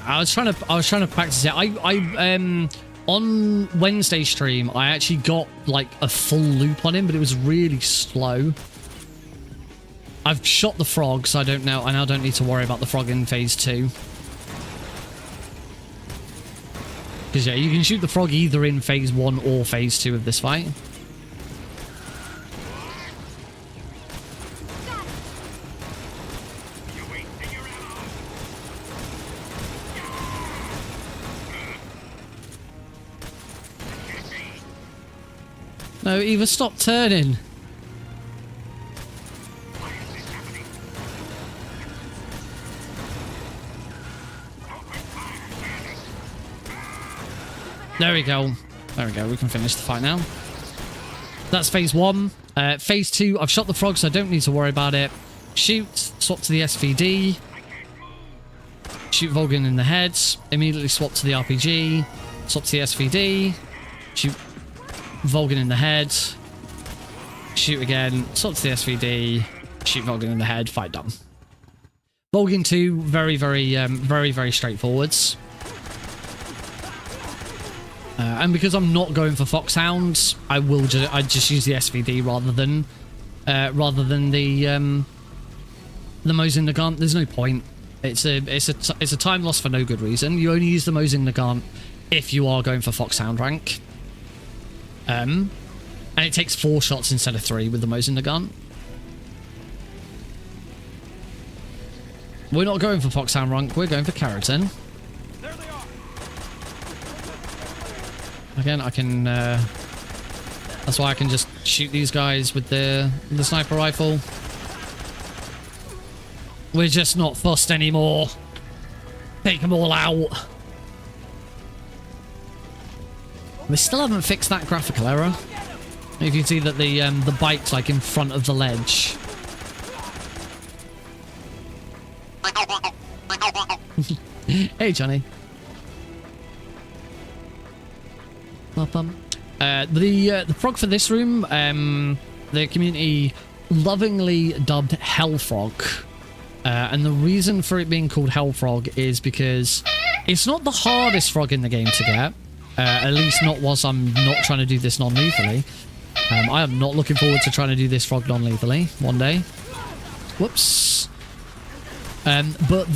I was trying to practice it. I on Wednesday stream I actually got like a full loop on him, but it was really slow. I've shot the frog, so I now don't need to worry about the frog in phase 2. Because yeah, you can shoot the frog either in phase 1 or phase 2 of this fight. No, Eva, stop turning. There we go. There we go. We can finish the fight now. That's phase 1. Phase 2, I've shot the frog, so I don't need to worry about it. Shoot. Swap to the SVD. Shoot Volgan in the head. Immediately swap to the RPG. Swap to the SVD. Shoot Volgan in the head. Shoot again. Swap to the SVD. Shoot Volgan in the head. Fight done. Volgan 2, very, very straightforwards. And because I'm not going for Foxhounds, I just use the SVD rather than the Mosin Nagant. There's no point. It's a time loss for no good reason. You only use the Mosin Nagant if you are going for Foxhound rank. And it takes 4 shots instead of 3 with the Mosin Nagant. We're not going for Foxhound rank. We're going for Keratin. Again, I can... that's why I can just shoot these guys with the sniper rifle. We're just not fussed anymore. Take them all out. We still haven't fixed that graphical error. You can see that the bike's like in front of the ledge. Hey, Johnny. The frog for this room, the community lovingly dubbed Hell Frog. And the reason for it being called Hell Frog is because it's not the hardest frog in the game to get. At least not whilst I'm not trying to do this non-lethally. I am not looking forward to trying to do this frog non-lethally one day. Whoops. But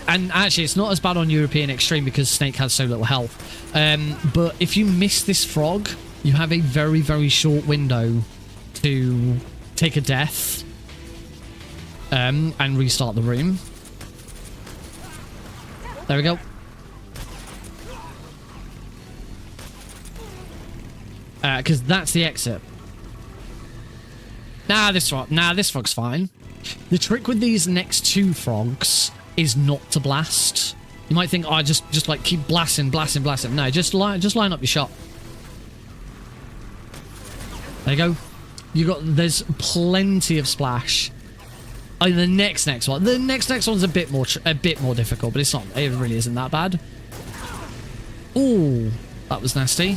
and actually it's not as bad on European Extreme because Snake has so little health. But if you miss this frog, you have a very, very short window to take a death and restart the room. There we go. Because that's the exit. This frog's fine. The trick with these next two frogs is not to blast. You might think, oh, just like keep blasting. No, just line up your shot. There you go. There's plenty of splash. Oh, the next one. The next one's a bit more difficult, but it really isn't that bad. Ooh, that was nasty.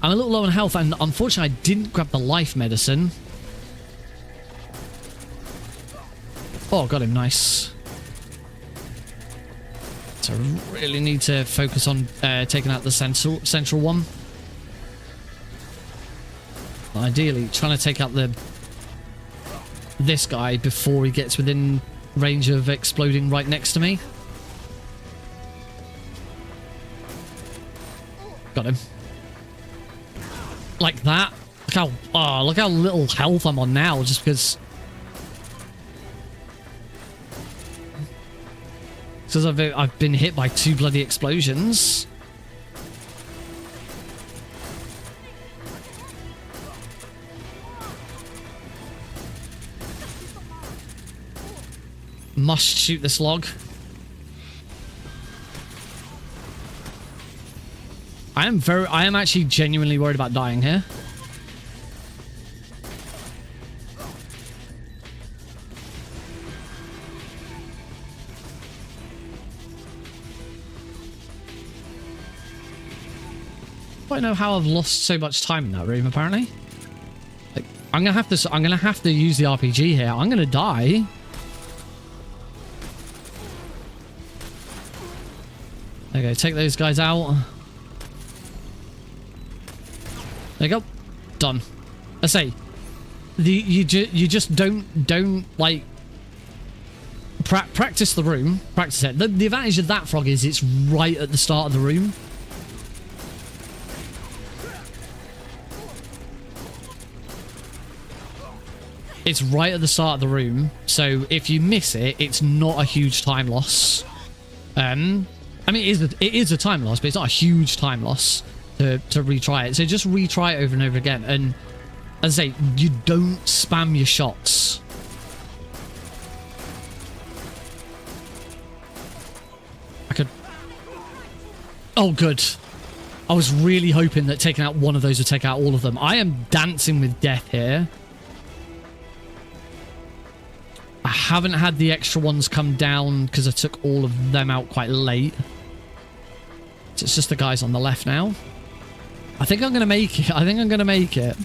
I'm a little low on health, and unfortunately I didn't grab the life medicine. Oh, got him. Nice. So I really need to focus on taking out the central one. Ideally, trying to take out this guy before he gets within range of exploding right next to me. Got him. Like that. Look how little health I'm on now, just because I've been hit by 2 bloody explosions. Must shoot this log. I am actually genuinely worried about dying here. I don't know how I've lost so much time in that room, apparently. Like, I'm gonna have to use the RPG here. I'm gonna die. Okay, take those guys out. There you go. Done. I say, you just don't like practice the room. Practice it. The advantage of that frog is it's right at the start of the room. It's right at the start of the room, so if you miss it, it's not a huge time loss. I mean, it is a time loss, but it's not a huge time loss to retry it. So just retry it over and over again. And as I say, you don't spam your shots. Oh, good. I was really hoping that taking out one of those would take out all of them. I am dancing with death here. I haven't had the extra ones come down because I took all of them out quite late. So it's just the guys on the left now. I think I'm going to make it.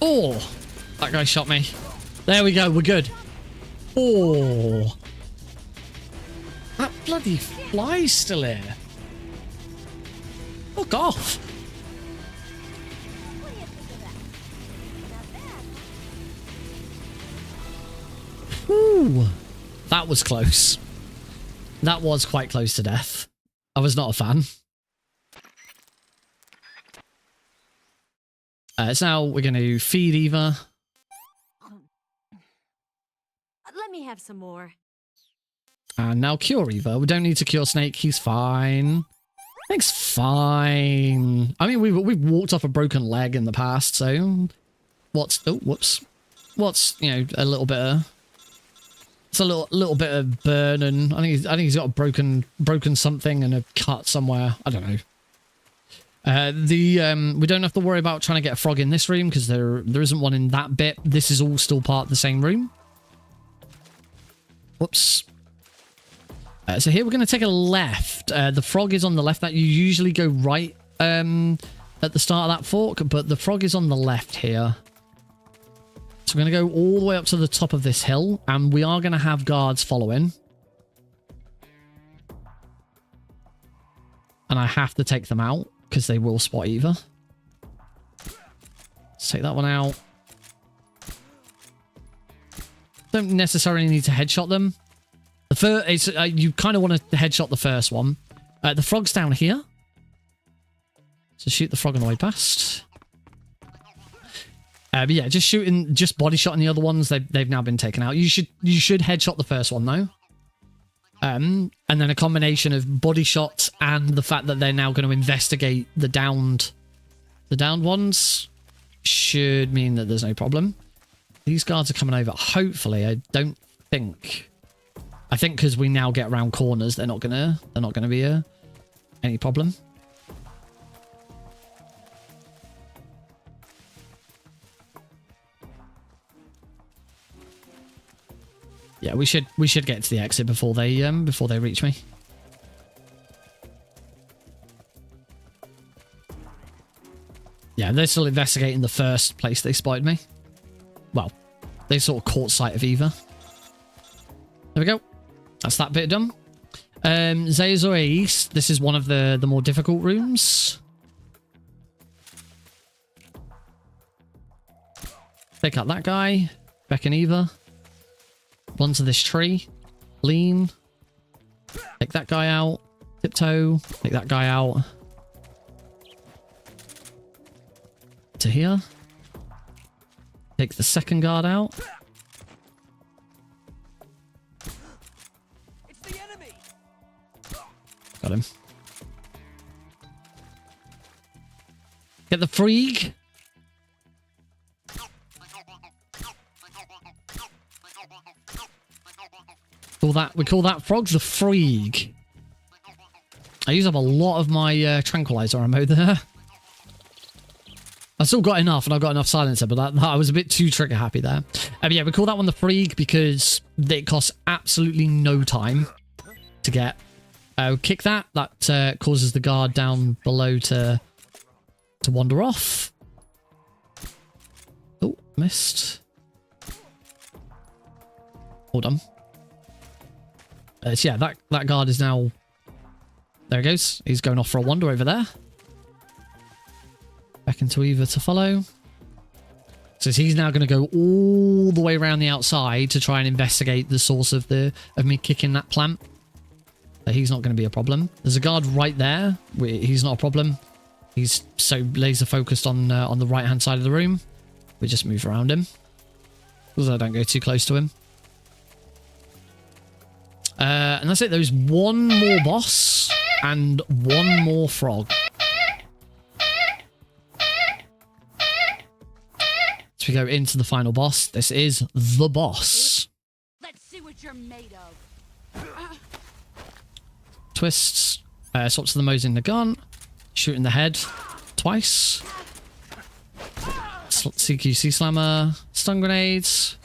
Oh, that guy shot me. There we go. We're good. Oh, that bloody fly's still here. Fuck off. Whew. That was close. That was quite close to death. I was not a fan. So now we're going to feed Eva. Let me have some more. And now cure Eva. We don't need to cure Snake. He's fine. Snake's fine. I mean, we've walked off a broken leg in the past, so what's, oh, whoops. What's, you know, a little bit of It's a little bit of burn, and I think he's got a broken something and a cut somewhere. I don't know. We don't have to worry about trying to get a frog in this room because there isn't one in that bit. This is all still part of the same room. Whoops. So here we're going to take a left. The frog is on the left. That you usually go right at the start of that fork, but the frog is on the left here. So we're going to go all the way up to the top of this hill, and we are going to have guards following. And I have to take them out because they will spot Eva. Let's take that one out. Don't necessarily need to headshot them. The first, you kind of want to headshot the first one. The frog's down here. So shoot the frog on the way past. But yeah, just body shotting the other ones. They've now been taken out. You should headshot the first one though. And then a combination of body shots and the fact that they're now going to investigate the downed ones should mean that there's no problem. These guards are coming over. Hopefully, I think because we now get around corners, they're not gonna be any problem. Yeah, we should get to the exit before they reach me. Yeah, they're still investigating the first place they spotted me. Well, they sort of caught sight of Eva. There we go. That's that bit done. Zazor East. This is one of the more difficult rooms. Take out that guy. Beck and Eva. Onto this tree. Lean. Take that guy out. Tiptoe. Take that guy out. To here. Take the second guard out. It's the enemy. Got him. Get the freak. We call that frog the freak. I use up a lot of my tranquilizer ammo there. I still got enough, and I got enough silencer, but that I was a bit too trigger happy there. Yeah, we call that one the freak because it costs absolutely no time to get. Kick that. That causes the guard down below to wander off. Oh, missed. Hold on. So yeah, that guard is now... There he goes. He's going off for a wander over there. Back into Eva to follow. So he's now going to go all the way around the outside to try and investigate the source of me kicking that plant. But he's not going to be a problem. There's a guard right there. He's not a problem. He's so laser focused on the right hand side of the room. We just move around him, because I don't go too close to him. And that's it. There's one more boss and one more frog. So we go into the final boss. This is the boss. Let's see what you're made of. Twists. Swaps to the Mose in the gun. Shoot in the head twice. CQC slammer. Stun grenades.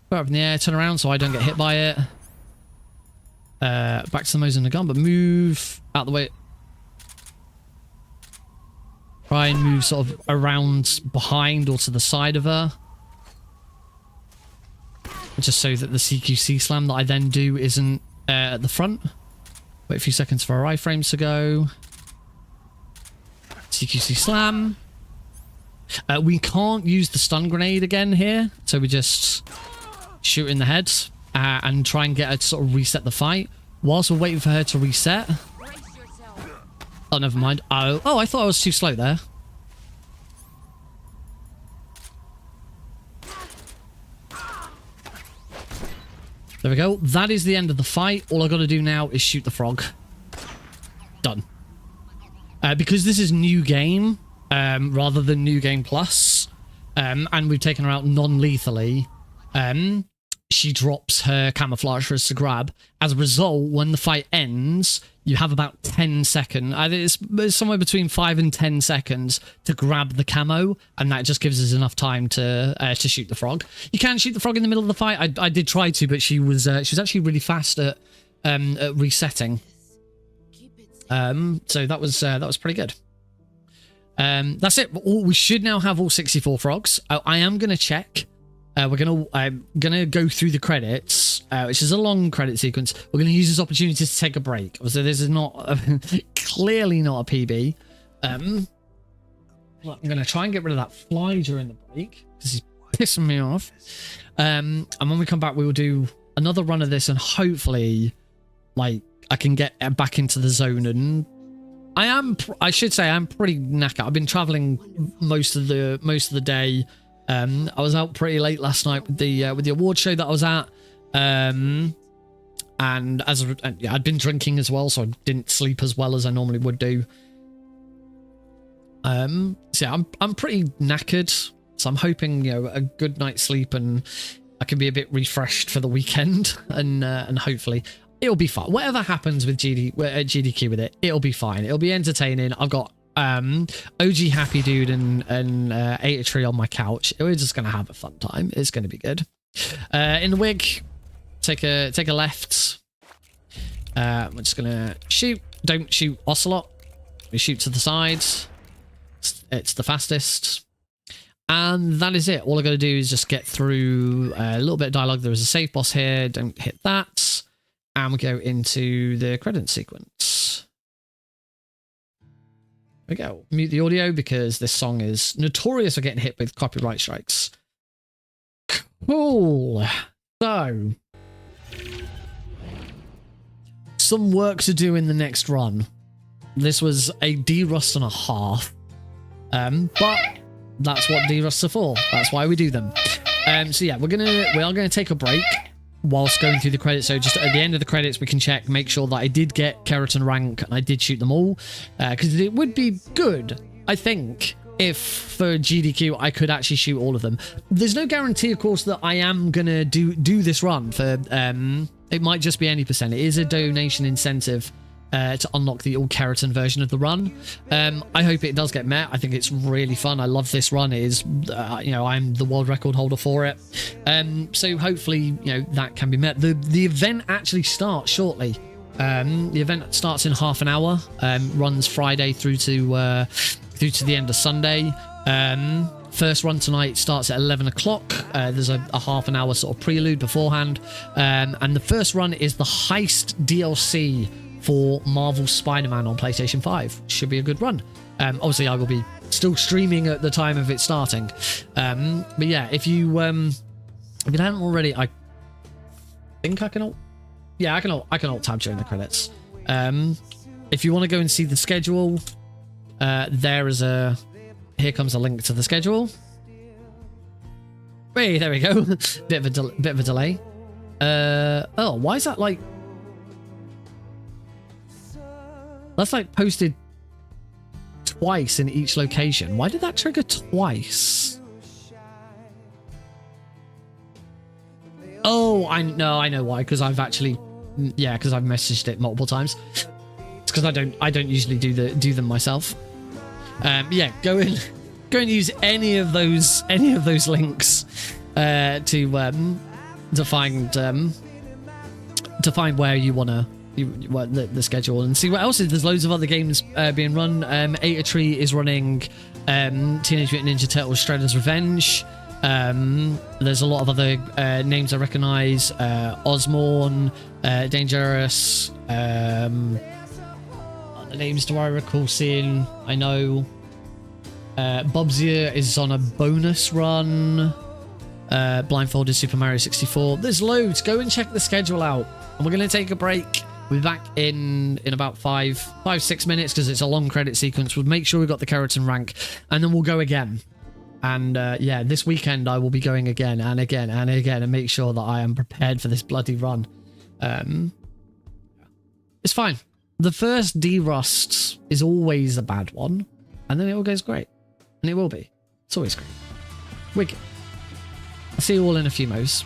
Go up in the air. Turn around so I don't get hit by it. Back to the Mose in the gun, but move out the way. Try and move sort of around behind or to the side of her. Just so that the CQC slam that I then do isn't at the front. Wait a few seconds for our iframes to go. CQC slam. We can't use the stun grenade again here, so we just shoot in the head and try and get her to sort of reset the fight. Whilst we're waiting for her to reset. Oh, never mind. Oh, I thought I was too slow there. There we go. That is the end of the fight. All I got to do now is shoot the frog. Done. Because this is new game, rather than new game plus, and we've taken her out non-lethally, she drops her camouflage for us to grab. As a result, when the fight ends, you have about 10 seconds. I think it's somewhere between 5 and 10 seconds to grab the camo, and that just gives us enough time to shoot the frog. You can shoot the frog in the middle of the fight. I did try to, but she was actually really fast at resetting. So that was pretty good. That's it. We should now have all 64 frogs. I am gonna check. I'm gonna go through the credits, which is a long credit sequence. We're gonna use this opportunity to take a break. So this is not clearly not a PB. I'm gonna try and get rid of that fly during the break because he's pissing me off. And when we come back, we will do another run of this, and hopefully, like, I can get back into the zone. And I should say I'm pretty knackered. I've been traveling most of the day. I was out pretty late last night with the award show that I was at, and I'd been drinking as well, so I didn't sleep as well as I normally would do. So yeah, I'm pretty knackered, so I'm hoping, you know, a good night's sleep and I can be a bit refreshed for the weekend, and hopefully it'll be fun. Whatever happens with GDQ with it, it'll be fine. It'll be entertaining. I've got OG Happy Dude and Ate a Tree on my couch. We're just gonna have a fun time. It's gonna be good. In the wig, take a left. We're just gonna shoot. Don't shoot Ocelot. We shoot to the sides. It's the fastest. And that is it. All I gotta do is just get through a little bit of dialogue. There is a save boss here. Don't hit that. And we go into the credit sequence. There we go. Mute the audio because this song is notorious for getting hit with copyright strikes. Cool. So, some work to do in the next run. This was a D-Rust and a half. But that's what D-Rusts are for. That's why we do them. So yeah, we are gonna take a break whilst going through the credits. So just at the end of the credits, we can check, make sure that I did get Keratin rank and I did shoot them all. Because it would be good, I think, if for GDQ I could actually shoot all of them. There's no guarantee, of course, that I am gonna do this run for it might just be any percent. It is a donation incentive to unlock the all keratin version of the run. I hope it does get met. I think it's really fun. I love this run. It is, you know, I'm the world record holder for it. So hopefully, you know, that can be met. The event actually starts shortly. The event starts in half an hour. Runs Friday through to the end of Sunday. First run tonight starts at 11 o'clock. There's a half an hour sort of prelude beforehand. And the first run is the Heist DLC for Marvel Spider-Man on PlayStation 5. Should be a good run. Obviously, I will be still streaming at the time of it starting. But yeah, if you haven't already, I think I can alt. Yeah, I can alt tab during the credits. If you want to go and see the schedule, here comes a link to the schedule. Hey, there we go. bit of a delay. Oh, why is that like? That's like posted twice in each location. Why did that trigger twice? Oh, I know why. Because I've actually, yeah, because I've messaged it multiple times. It's because I don't usually do them myself. Yeah, go and use any of those links to find where you wanna. The schedule and see what else is. There's loads of other games being run. Ate a Tree is running Teenage Mutant Ninja Turtles Shredder's Revenge. There's a lot of other names I recognize. Osmorn, Dangerous. Other names do I recall seeing? I know Bobsia is on a bonus run. Blindfolded Super Mario 64. There's loads. Go and check the schedule out. And we're going to take a break. We'll be back in about 5-6 minutes because it's a long credit sequence. We'll make sure we've got the keratin rank and then we'll go again. And yeah, this weekend I will be going again and again and again and make sure that I am prepared for this bloody run. It's fine. The first D-Rust is always a bad one and then it all goes great. And it will be. It's always great. Wicked. I'll see you all in a few mo's.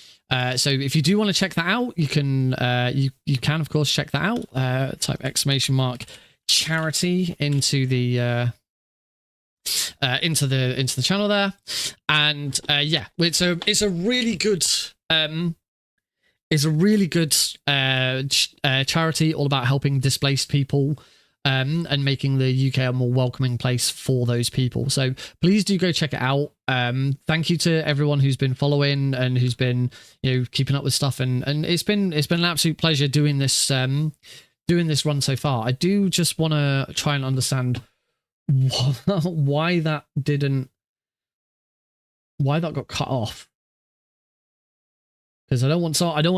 So if you do want to check that out, you can you can of course check that out. Type ! charity into the channel there, and yeah, it's a really good charity all about helping displaced people and making the UK a more welcoming place for those people. So please do go check it out. Thank you to everyone who's been following and who's been, you know, keeping up with stuff, and it's been an absolute pleasure doing this run so far. I do just want to try and understand why that got cut off, because I don't want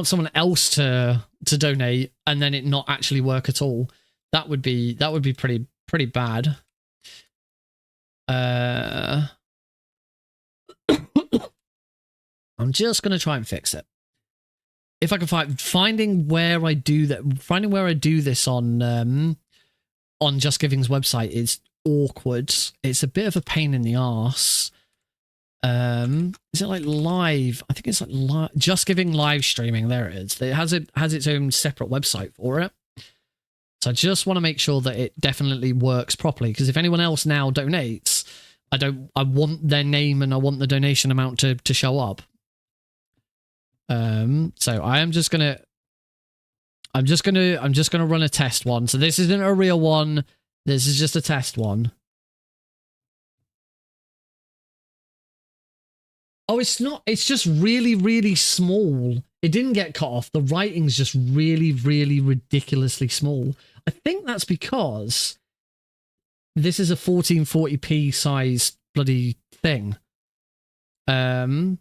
someone else to donate and then it not actually work at all. That would be pretty bad. I'm just gonna try and fix it. If I can finding where I do this on Just Giving's website is awkward. It's a bit of a pain in the arse. Is it like live? I think it's like Just Giving live streaming. There it is. It has its own separate website for it. So I just want to make sure that it definitely works properly, because if anyone else now donates, I want their name and I want the donation amount to show up. So I'm just gonna run a test one. So this isn't a real one. This is just a test one. Oh, it's not. It's just really, really small. It didn't get cut off. The writing's just really, really ridiculously small. I think that's because this is a 1440p size bloody thing. Gonna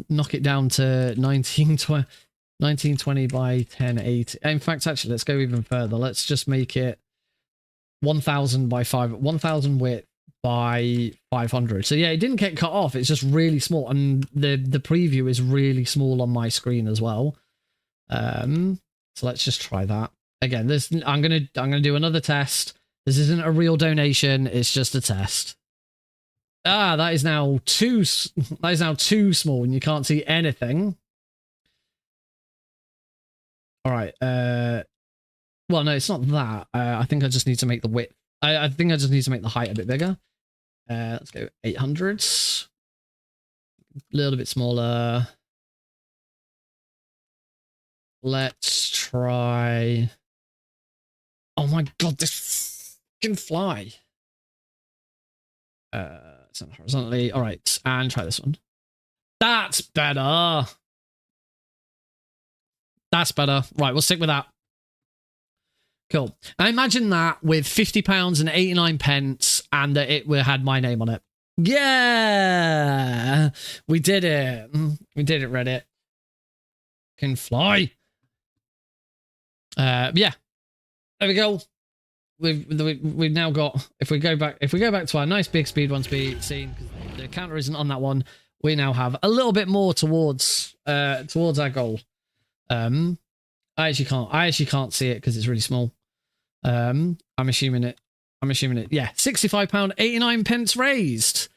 knock it down to 1920 by 1080. In fact, actually, let's go even further. Let's just make it 1000 width by 500. So yeah, it didn't get cut off. It's just really small, and the preview is really small on my screen as well. So let's just try that again. I'm gonna do another test. This isn't a real donation. It's just a test. That is now too small, and you can't see anything. All right. Well, no, it's not that. I think I just need to make the width. I think I just need to make the height a bit bigger. Let's go 800s. A little bit smaller. Let's try. Oh my god, this fucking fly. It's not horizontally. All right, and try this one. That's better. That's better. Right, we'll stick with that. Cool. I imagine that with £50 and 89 pence, and that it had my name on it. Yeah, we did it. We did it, Reddit. Can fly. Yeah. There we go. We've now got. If we go back to our nice big speed one scene, because the counter isn't on that one, we now have a little bit more towards our goal. I actually can't see it because it's really small. I'm assuming it. Yeah, £65, 89 pence raised.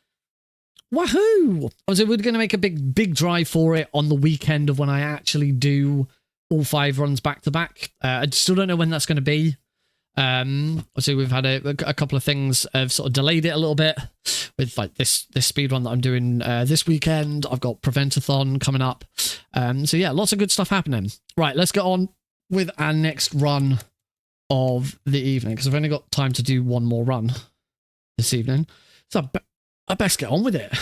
Woohoo! So we're going to make a big drive for it on the weekend of when I actually do all 5 runs back to back. I still don't know when that's going to be. So we've had a couple of things have sort of delayed it a little bit with like this speed run that I'm doing this weekend. I've got Preventathon coming up. So yeah, lots of good stuff happening. Right, let's get on with our next run of the evening, because I've only got time to do one more run this evening. So I best get on with it.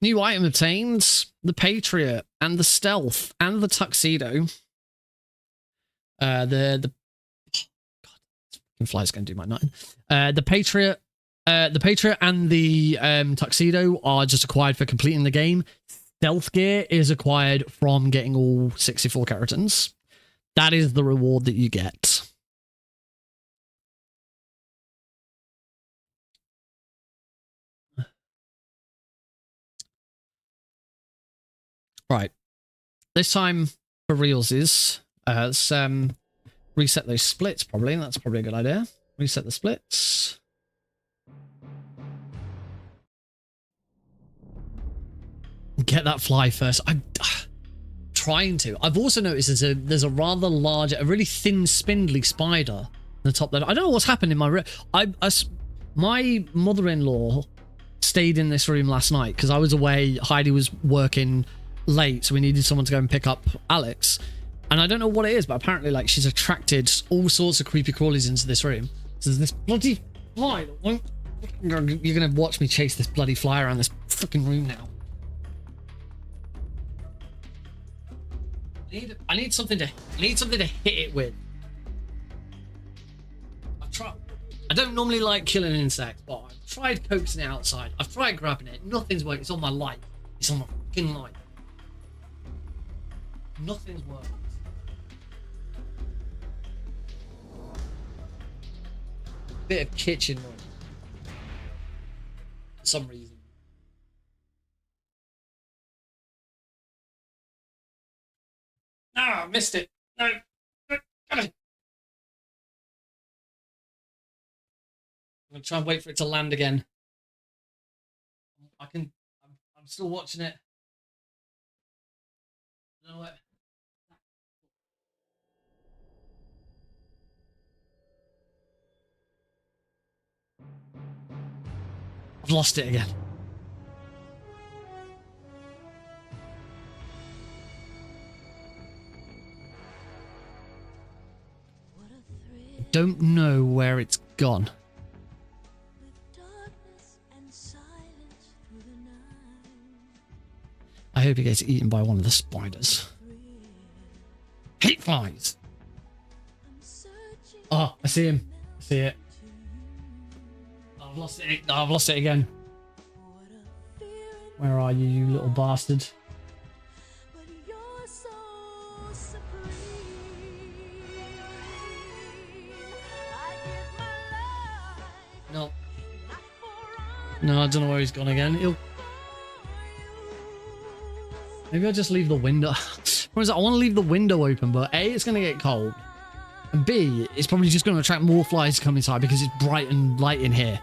New item obtained: the Patriot and the Stealth and the Tuxedo. The fly's going to do my 9. The Patriot and the Tuxedo are just acquired for completing the game. Stealth gear is acquired from getting all 64 keratins. That is the reward that you get. Right. This time for reals is let's reset those splits probably. That's probably a good idea. Reset the splits. get that fly first. I'm trying to. I've also noticed there's a rather large, a really thin, spindly spider in the top there. I don't know what's happened in my room. My mother-in-law stayed in this room last night because I was away. Heidi was working late, so we needed someone to go and pick up Alex. And I don't know what it is, but apparently, like, she's attracted all sorts of creepy crawlies into this room. So there's this bloody fly that won't... You're gonna watch me chase this bloody fly around this fucking room now. I need something to hit it with. I don't normally like killing insects, but I've tried coaxing it outside. I've tried grabbing it. Nothing's working. It's on my light. It's on my fucking light. Nothing's working. Bit of kitchen noise. For some reason. Ah, I missed it. No. Got it. I'm gonna try and wait for it to land again. I'm still watching it. You know what? I've lost it again. Don't know where it's gone. I hope he gets eaten by one of the spiders. Hate flies! Oh, I see him. I see it. Oh, I've lost it. No, I've lost it again. Where are you, you little bastard? No. No, I don't know where he's gone again. Maybe I'll just leave the window. What is it? I want to leave the window open, but A, it's going to get cold. And B, it's probably just going to attract more flies to come inside because it's bright and light in here.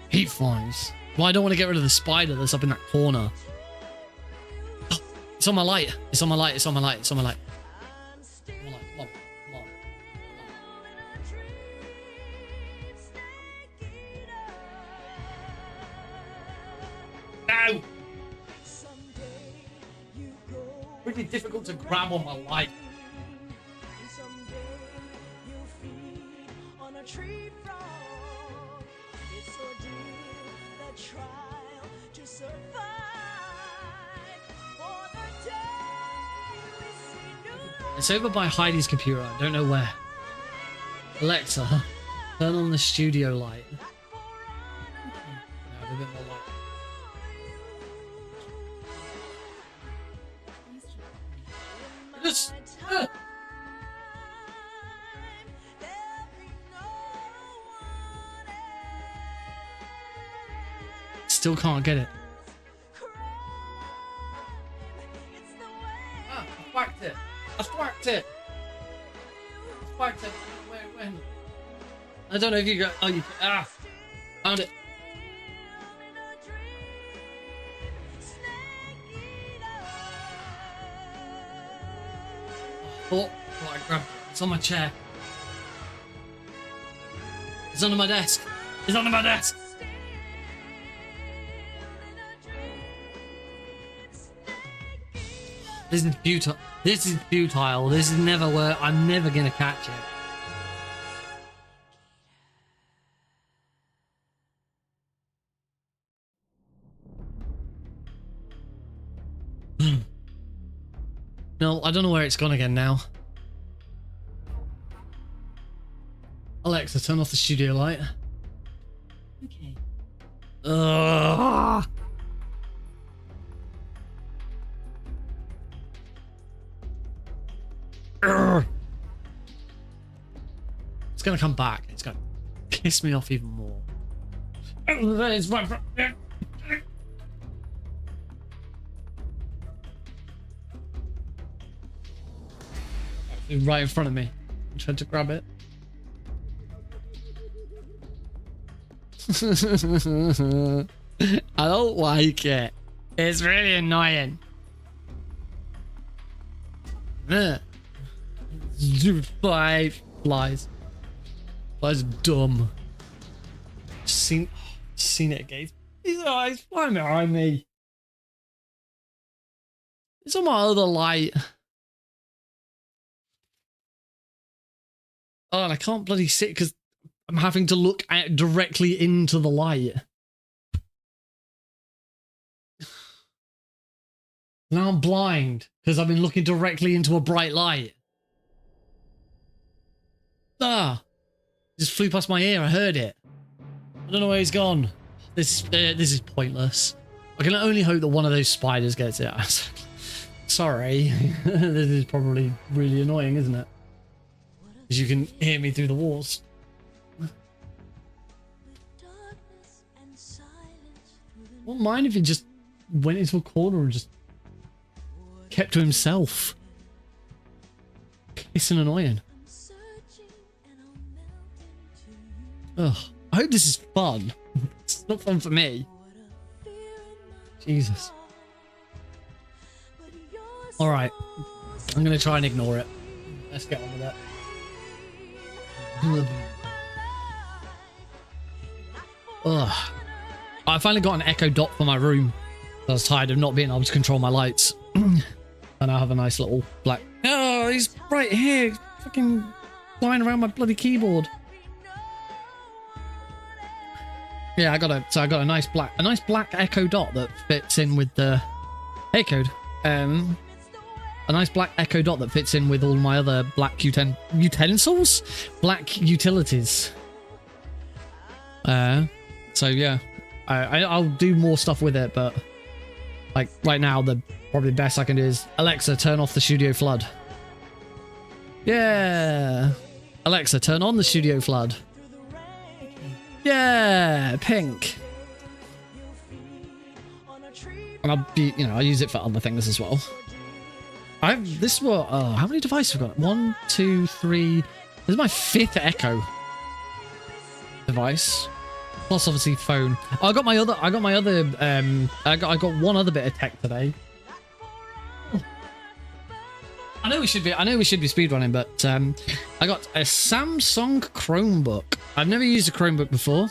Heat flies. Well, I don't want to get rid of the spider that's up in that corner. Oh, it's on my light. It's on my light. It's on my light. It's on my light. Come on, come on, come on. No! Really difficult to grab on my light. It's over by Heidi's computer. I don't know where. Alexa, turn on the studio light. Yeah, a bit more light. Yes. Still can't get it. Ah, I whacked it. I whacked it. I whacked it. When? I don't know if you got. Oh, you. Ah, found it. Oh, I grabbed it. It's on my chair. It's under my desk. It's under my desk. This is futile. This is futile. This is never where I'm never gonna catch it. No, I don't know where it's gone again now. Alexa, turn off the studio light. Okay. Ugh. It's gonna come back. It's gonna piss me off even more. It's right in front of me. I tried to grab it. I don't like it. It's really annoying. Flies. Flies are dumb. Seen it again. He's flying behind me. It's on my other light. Oh, and I can't bloody sit because I'm having to look directly into the light. Now I'm blind because I've been looking directly into a bright light. Ah! Just flew past my ear. I heard it. I don't know where he's gone. This is pointless. I can only hope that one of those spiders gets it. Sorry. This is probably really annoying, isn't it? Because you can hear me through the walls. Wouldn't mind if he just went into a corner and just kept to himself. It's an annoying. Ugh. I hope this is fun. It's not fun for me. Jesus. Alright. I'm going to try and ignore it. Let's get on with it. Ugh. I finally got an Echo Dot for my room. I was tired of not being able to control my lights. And I have a nice little black... Oh, he's right here. Fucking flying around my bloody keyboard. Yeah, I got a nice black Echo Dot that fits in with the... Hey, Code. A nice black Echo Dot that fits in with all my other black utensils? Black utilities. So yeah. I'll do more stuff with it, but like right now, the probably best I can do is Alexa, turn off the studio flood. Yeah. Alexa, turn on the studio flood. Yeah, pink. And I'll use it for other things as well. How many devices have I got? 1, 2, 3. This is my 5th Echo device. Plus obviously phone. I got one other bit of tech today. I know we should be speedrunning, but I got a Samsung Chromebook. I've never used a Chromebook before.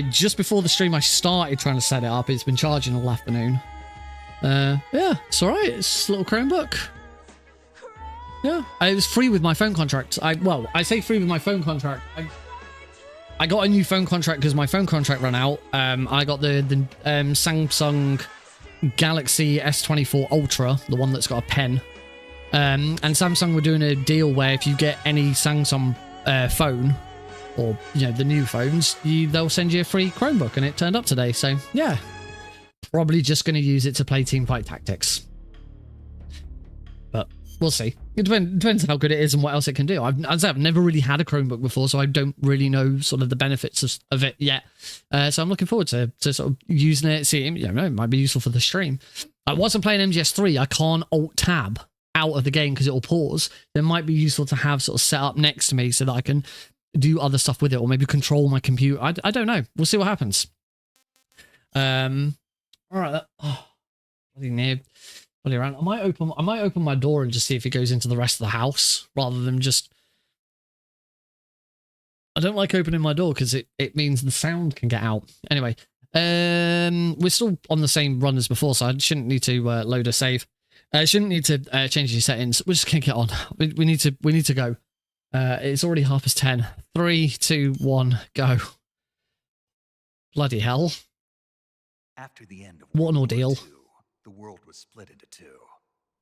Just before the stream I started trying to set it up. It's been charging all afternoon. Yeah, it's alright. It's just a little Chromebook. Yeah, it was free with my phone contract. I say free with my phone contract. I got a new phone contract because my phone contract ran out. I got the Samsung Galaxy S24 Ultra, the one that's got a pen. And Samsung were doing a deal where if you get any Samsung phone, or the new phones, they'll send you a free Chromebook, and it turned up today. So yeah, probably just going to use it to play Teamfight Tactics. But we'll see. It depends how good it is and what else it can do. I've never really had a Chromebook before, so I don't really know sort of the benefits of it yet. So I'm looking forward to sort of using it, seeing, it might be useful for the stream. Once I'm playing MGS3, I can't Alt-Tab out of the game because it will pause. It might be useful to have sort of set up next to me so that I can do other stuff with it, or maybe control my computer. I don't know. We'll see what happens. All right. Bloody near. Around. I might open my door and just see if it goes into the rest of the house rather than just... I don't like opening my door because it means the sound can get out. Anyway, we're still on the same run as before, so I shouldn't need to load a save. I shouldn't need to change these settings. We're just gonna get on. We need to go. It's already 10:30. 3, 2, 1, go. Bloody hell. After the end of What an World War ordeal. II, the world was split into two.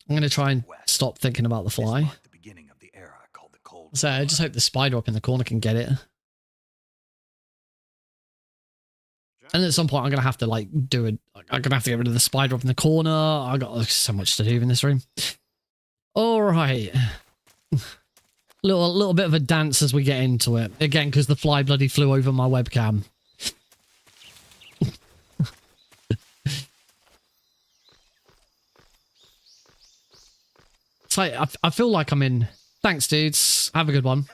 I'm going to try and stop thinking about the This fly. marked the beginning of the era called the Cold So War. I just hope the spider up in the corner can get it. And at some point I'm going to have to I'm going to have to get rid of the spider up in the corner. I got so much to do in this room. All right. Little bit of a dance as we get into it. Again, because the fly bloody flew over my webcam. I feel like I'm in... Thanks, dudes. Have a good one.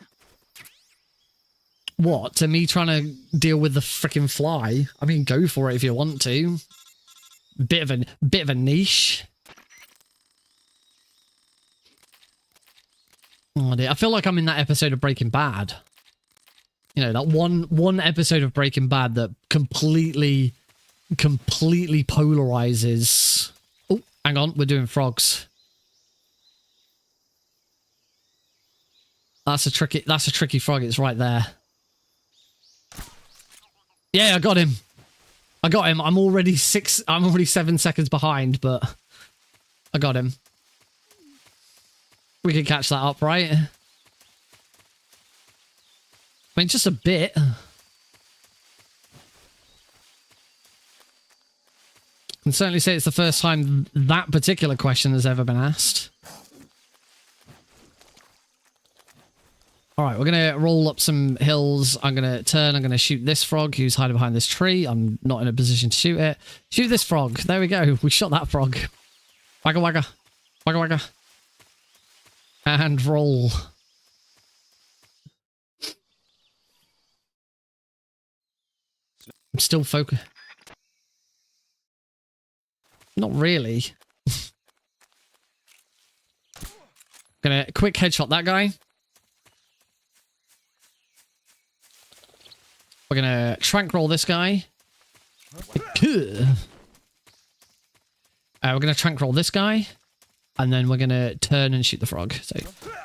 What? To me trying to deal with the freaking fly? I mean, go for it if you want to. Bit of a niche. Oh dear. I feel like I'm in that episode of Breaking Bad. You know, that one episode of Breaking Bad that completely polarizes. Oh, hang on, we're doing frogs. That's a tricky frog. It's right there. Yeah, I got him. I'm already 7 seconds behind, but I got him. We can catch that up, right? I mean, just a bit. Can certainly say it's the first time that particular question has ever been asked. All right, we're going to roll up some hills. I'm going to turn. I'm going to shoot this frog who's hiding behind this tree. I'm not in a position to shoot it. Shoot this frog. There we go. We shot that frog. Wagga, wagga. Wagga, wagga. And roll. I'm still focused. Not really. Gonna quick headshot that guy. We're gonna trank roll this guy. We're gonna trank roll this guy. And then we're gonna turn and shoot the frog. So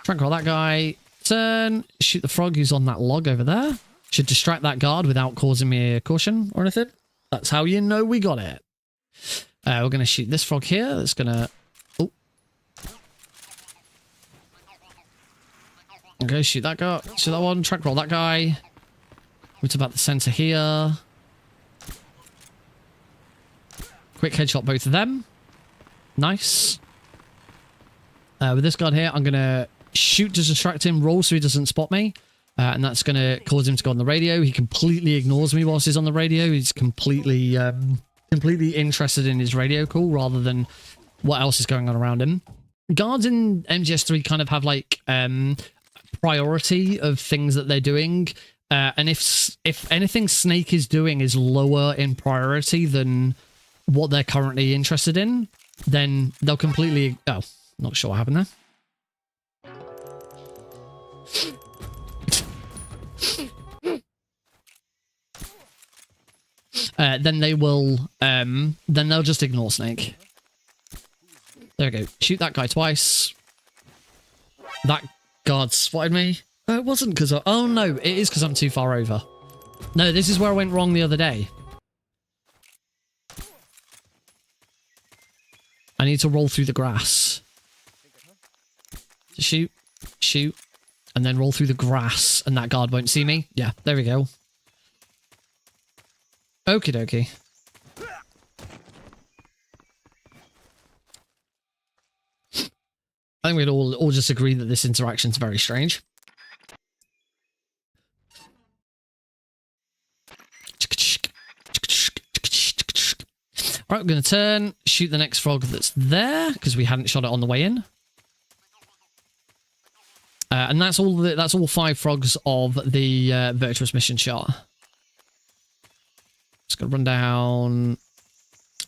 trank roll that guy. Turn, shoot the frog who's on that log over there. Should distract that guard without causing me a caution or anything. That's how you know we got it. We're going to shoot this frog here. That's going to... Oh. Okay, shoot that guy. Shoot that one. Track roll that guy. Move to about the center here. Quick headshot both of them. Nice. With this guard here, I'm going to shoot to distract him, roll so he doesn't spot me. And that's going to cause him to go on the radio. He completely ignores me whilst he's on the radio. He's completely interested in his radio call rather than what else is going on around him. Guards in MGS3 kind of have like priority of things that they're doing. And if anything Snake is doing is lower in priority than what they're currently interested in, then they'll completely... Oh, not sure what happened there. Then they will, then they'll just ignore Snake. There we go. Shoot that guy twice. That guard spotted me. It wasn't because oh no, it is because I'm too far over. No, this is where I went wrong the other day. I need to roll through the grass. Shoot, shoot, and then roll through the grass, and that guard won't see me. Yeah, there we go. Okie dokie. I think we'd all just agree that this interaction's very strange. Alright, we're going to turn, shoot the next frog that's there, because we hadn't shot it on the way in. And that's all 5 frogs of the virtuous mission shot. Just gonna run down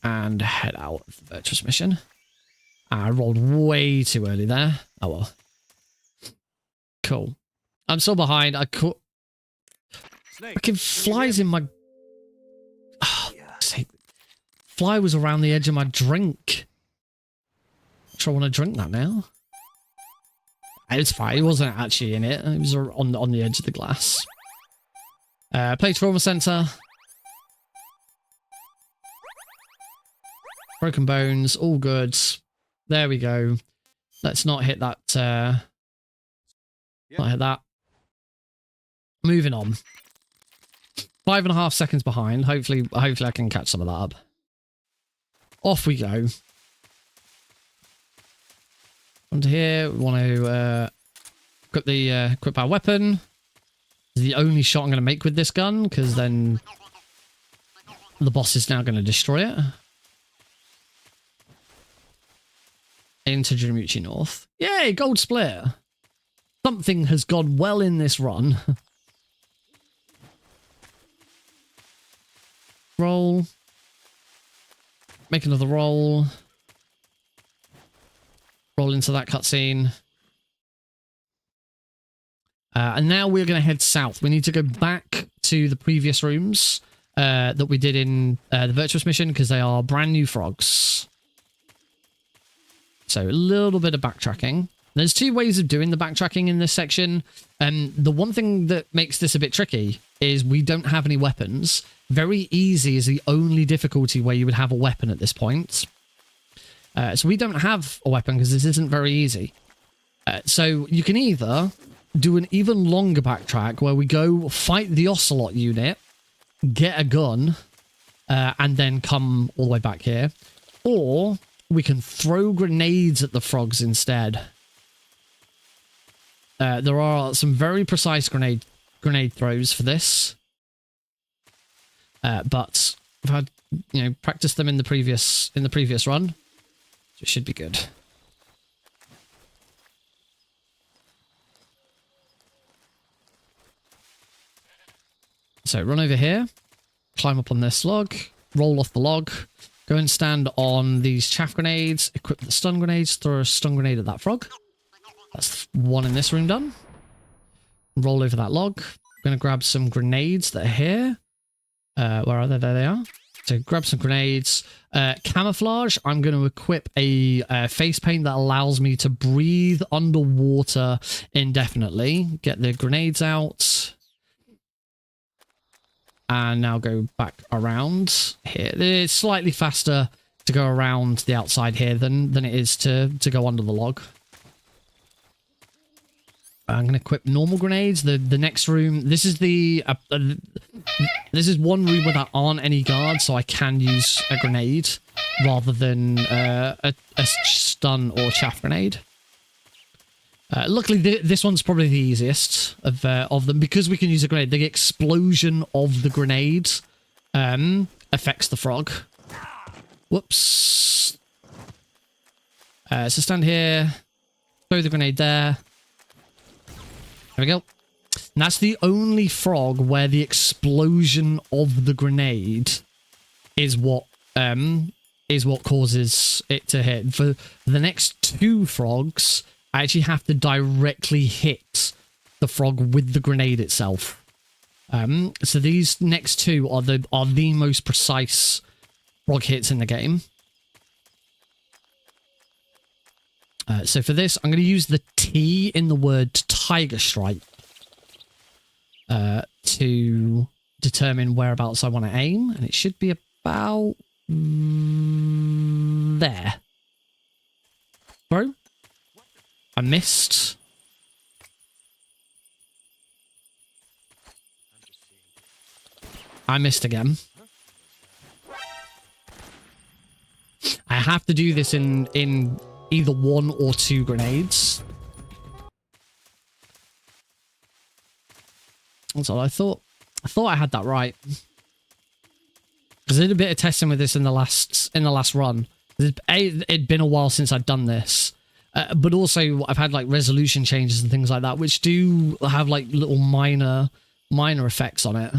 and head out of the virtuous mission. I rolled way too early there. Oh well. Cool. I'm still behind. I caught... Fucking flies in my... Oh, fly was around the edge of my drink. I'm sure I want to drink that now. It's fine. It wasn't actually in it. It was on the edge of the glass. Play trauma center. Broken bones, all good. There we go. Let's not hit that. Not hit that. Moving on. 5.5 seconds behind. Hopefully I can catch some of that up. Off we go. Onto here. We want to equip our weapon. It's the only shot I'm going to make with this gun, because then the boss is now going to destroy it. Into Jiramuchi North. Yay, gold split. Something has gone well in this run. Roll. Make another roll. Roll into that cutscene. And now we're going to head south. We need to go back to the previous rooms that we did in the Virtuous mission because they are brand new frogs. So a little bit of backtracking. There's two ways of doing the backtracking in this section. The one thing that makes this a bit tricky is we don't have any weapons. Very easy is the only difficulty where you would have a weapon at this point. So we don't have a weapon because this isn't very easy. So you can either do an even longer backtrack where we go fight the Ocelot unit, get a gun, and then come all the way back here. Or we can throw grenades at the frogs instead. There are some very precise grenade throws for this. But I've had, practiced them in the previous run. So it should be good. So run over here, climb up on this log, roll off the log, go and stand on these chaff grenades, equip the stun grenades, throw a stun grenade at that frog. That's one in this room done. Roll over that log. I'm going to grab some grenades that are here. Where are they? There they are. So grab some grenades. Camouflage. I'm going to equip a face paint that allows me to breathe underwater indefinitely. Get the grenades out. And now go back around here. It's slightly faster to go around the outside here than it is to go under the log. I'm going to equip normal grenades. The next room, this is this is one room where there aren't any guards, so I can use a grenade rather than a stun or chaff grenade. Luckily, this one's probably the easiest of them because we can use a grenade. The explosion of the grenade affects the frog. Whoops. So stand here, throw the grenade there. There we go. And that's the only frog where the explosion of the grenade is what causes it to hit. For the next two frogs, I actually have to directly hit the frog with the grenade itself. So these next two are the most precise frog hits in the game. So for this, I'm going to use the T in the word Tiger Stripe to determine whereabouts I want to aim. And it should be about there. Bro, I missed. I missed again. I have to do this in either one or two grenades. That's all I thought. I thought I had that right. Because I did a bit of testing with this in the last run. It'd been a while since I'd done this. But also I've had like resolution changes and things like that, which do have like little minor effects on it.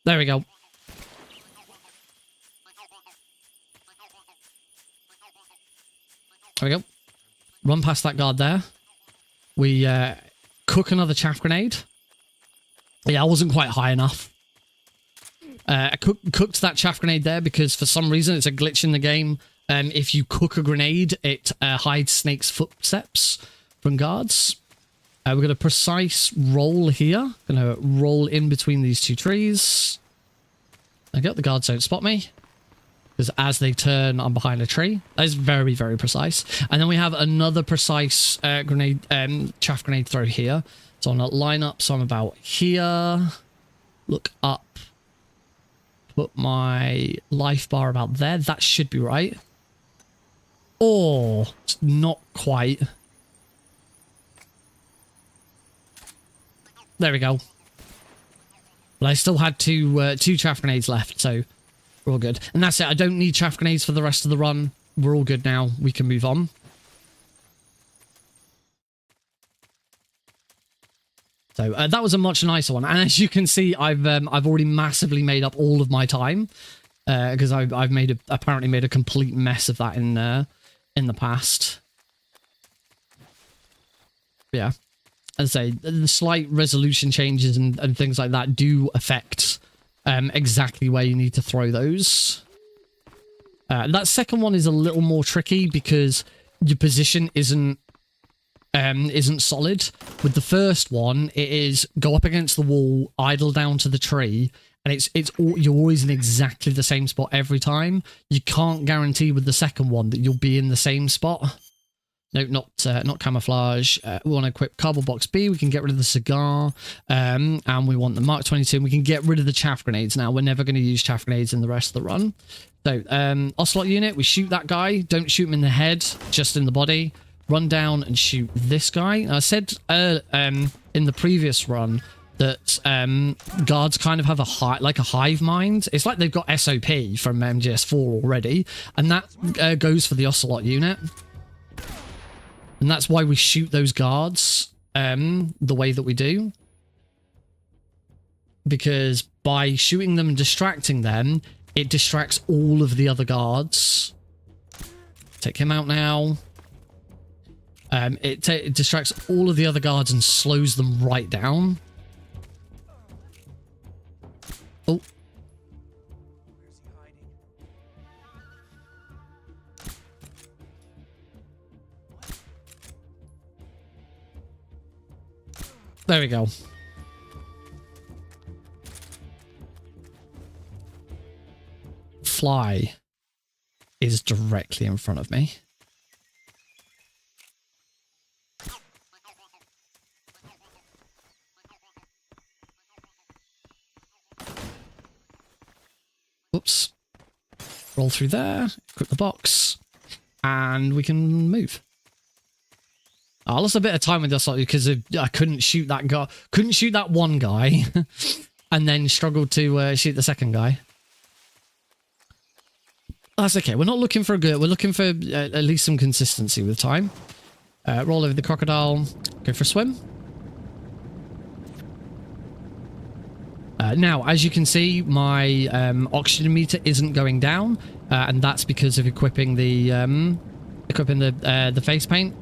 There we go. There we go. Run past that guard there. We cook another chaff grenade. Yeah, I wasn't quite high enough. I cooked that chaff grenade there because for some reason it's a glitch in the game. If you cook a grenade, it hides snakes' footsteps from guards. We're going to precise roll here. Going to roll in between these two trees. I got the guards don't spot me. Because as they turn, I'm behind a tree. That is very, very precise. And then we have another precise grenade, chaff grenade throw here. So I'm going to line up. So I'm about here. Look up. Put my life bar about there. That should be right. Or not quite. There we go. But I still had two chaff grenades left, so we're all good. And that's it. I don't need chaff grenades for the rest of the run. We're all good now. We can move on. So that was a much nicer one. And as you can see, I've already massively made up all of my time because I've apparently made a complete mess of that in the past. Yeah, as I say, the slight resolution changes and things like that do affect exactly where you need to throw those. That second one is a little more tricky because your position isn't solid. With the first one, it is go up against the wall, idle down to the tree, and you're always in exactly the same spot every time. You can't guarantee with the second one that you'll be in the same spot. No, not camouflage. We want to equip cardboard box B. We can get rid of the cigar, and we want the Mark 22. And we can get rid of the chaff grenades now. We're never going to use chaff grenades in the rest of the run. So, Ocelot unit, we shoot that guy. Don't shoot him in the head, just in the body. Run down and shoot this guy. I said in the previous run that guards kind of have a hive mind. It's like they've got SOP from MGS3 already, and that goes for the Ocelot unit. And that's why we shoot those guards the way that we do. Because by shooting them and distracting them, it distracts all of the other guards. Take him out now. It distracts all of the other guards and slows them right down. Oh. There we go. Fly is directly in front of me. Whoops. Roll through there, equip the box, and we can move. I lost a bit of time with this because I couldn't shoot that guy. Couldn't shoot that one guy, and then struggled to shoot the second guy. That's okay. We're not looking for a good. We're looking for at least some consistency with time. Roll over the crocodile. Go for a swim. Now, as you can see, my oxygen meter isn't going down, and that's because of equipping the face paint.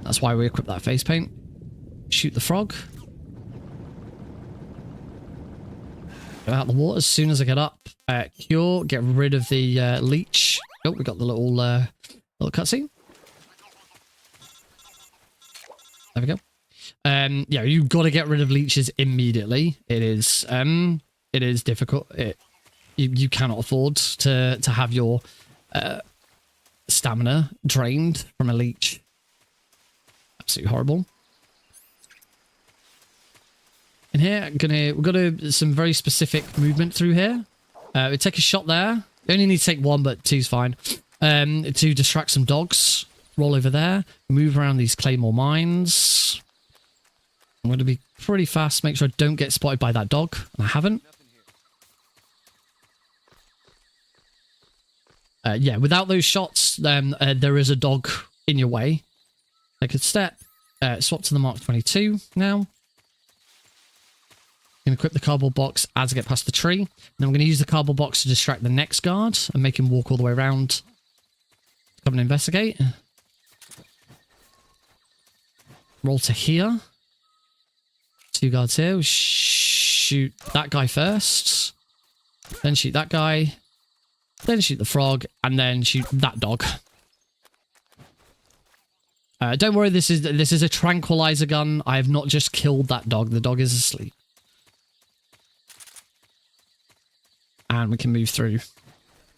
That's why we equip that face paint. Shoot the frog. Go out the water as soon as I get up. Cure. Get rid of the leech. Oh, we got the little cutscene. There we go. Yeah, you've got to get rid of leeches immediately. It is difficult. You cannot afford to have your stamina drained from a leech. Absolutely horrible. In here, we've got some very specific movement through here. We take a shot there. You only need to take one, but two's fine. To distract some dogs. Roll over there. Move around these claymore mines. I'm going to be pretty fast. Make sure I don't get spotted by that dog. And I haven't. Yeah, without those shots, there is a dog in your way. Take a step. Swap to the Mark 22 now. Going to equip the cardboard box as I get past the tree. Then I'm going to use the cardboard box to distract the next guard and make him walk all the way around. Come and investigate. Roll to here. Two guards here. We'll shoot that guy first. Then shoot that guy. Then shoot the frog. And then shoot that dog. Don't worry, this is a tranquilizer gun. I have not just killed that dog. The dog is asleep. And we can move through.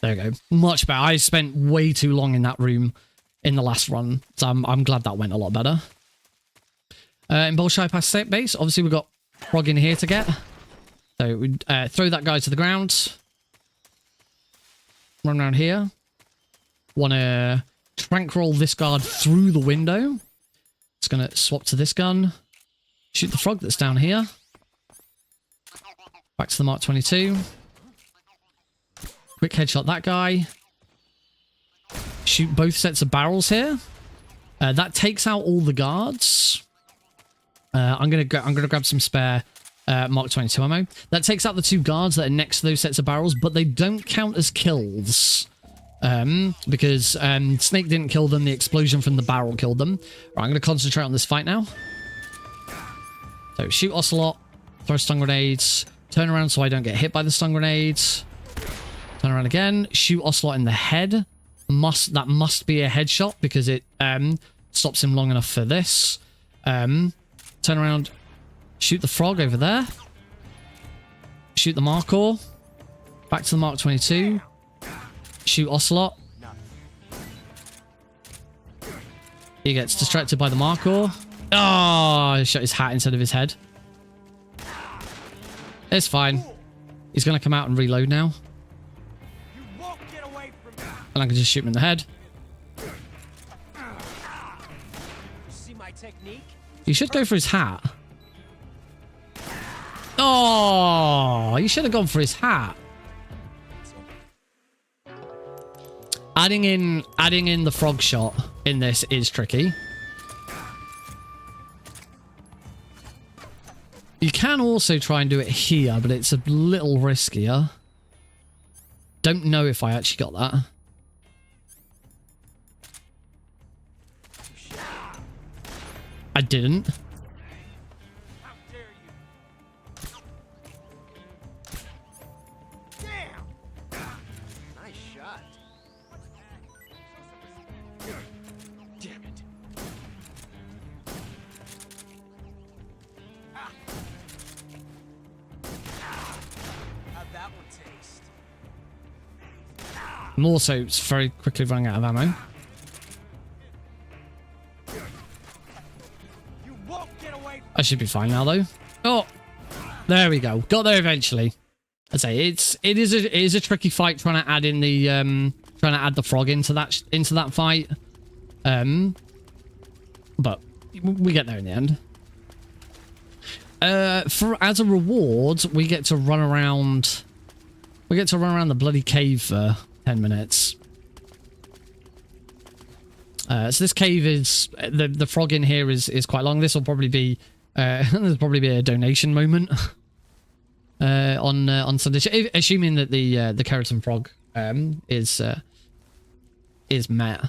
There we go. Much better. I spent way too long in that room in the last run. So I'm glad that went a lot better. In Bolshoi past set base, obviously we've got Frog in here to get. So we throw that guy to the ground. Run around here. Want to trank roll this guard through the window. It's going to swap to this gun. Shoot the frog that's down here. Back to the Mark 22. Quick headshot that guy. Shoot both sets of barrels here. That takes out all the guards. I'm gonna grab some spare Mark 22 ammo. That takes out the 2 guards that are next to those sets of barrels, but they don't count as kills. Because Snake didn't kill them, the explosion from the barrel killed them. Right, I'm going to concentrate on this fight now. So shoot Ocelot, throw stun grenades, turn around so I don't get hit by the stun grenades. Turn around again, shoot Ocelot in the head. That must be a headshot because it stops him long enough for this. Turn around, shoot the frog over there. Shoot the Markor. Back to the Mark 22. Shoot Ocelot. He gets distracted by the Markor. Oh, he shot his hat instead of his head. It's fine. He's going to come out and reload now. And I can just shoot him in the head. See my technique? You should go for his hat. Oh, you should have gone for his hat. Adding in the frog shot in this is tricky. You can also try and do it here, but it's a little riskier. Don't know if I actually got that. I didn't. How dare you? Damn! Nice shot. Damn it. How'd that one taste? I'm also very quickly running out of ammo. I should be fine now, though. Oh, there we go. Got there eventually. I say it is a tricky fight trying to add in the trying to add the frog into that fight. But we get there in the end. As a reward, we get to run around. We get to run around the bloody cave for 10 minutes. So this cave is the frog in here is quite long. This will probably be there's probably be a donation moment on Sunday, assuming that the keratin frog is met.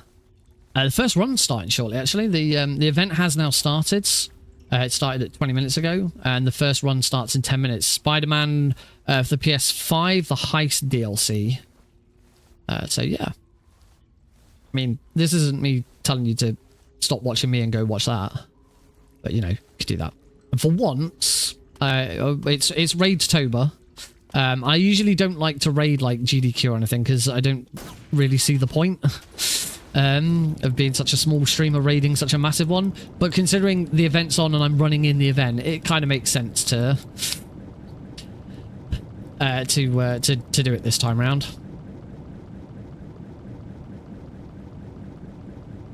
The first run's starting shortly. Actually, the event has now started. It started at 20 minutes ago, and the first run starts in 10 minutes. Spider-Man for the PS5, the Heist DLC. So yeah. I mean, this isn't me telling you to stop watching me and go watch that. But, you know, you could do that. And for once, it's Raid-tober. I usually don't like to raid, like, GDQ or anything, because I don't really see the point of being such a small streamer raiding such a massive one. But considering the event's on and I'm running in the event, it kind of makes sense to do it this time around.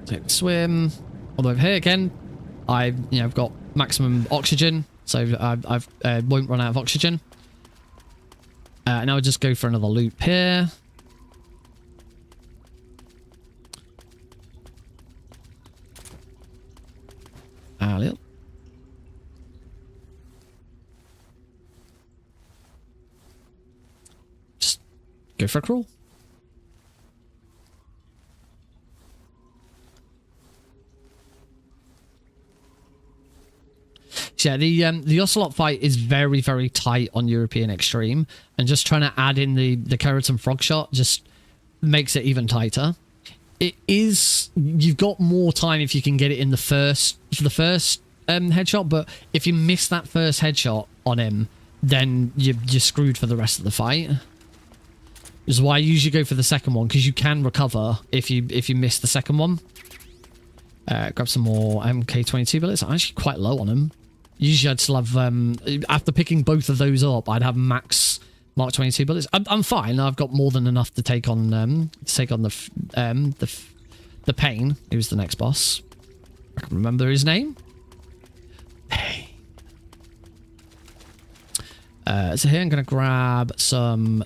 So swim all the way over here again. I've got maximum oxygen, so I won't run out of oxygen. Now I'll just go for another loop here. Just go for a crawl. Yeah, the Ocelot fight is very, very tight on European Extreme, and just trying to add in the keratin frog shot just makes it even tighter. It is, you've got more time if you can get it in the first headshot, but if you miss that first headshot on him, then you're screwed for the rest of the fight. Which is why I usually go for the second one, because you can recover if you miss the second one. Grab some more MK22 bullets. I'm actually quite low on them. Usually I'd still have, after picking both of those up, I'd have max Mark 22 bullets. I'm fine. I've got more than enough to take on the Pain, who's the next boss. I can remember his name. Pain. So here I'm going to grab some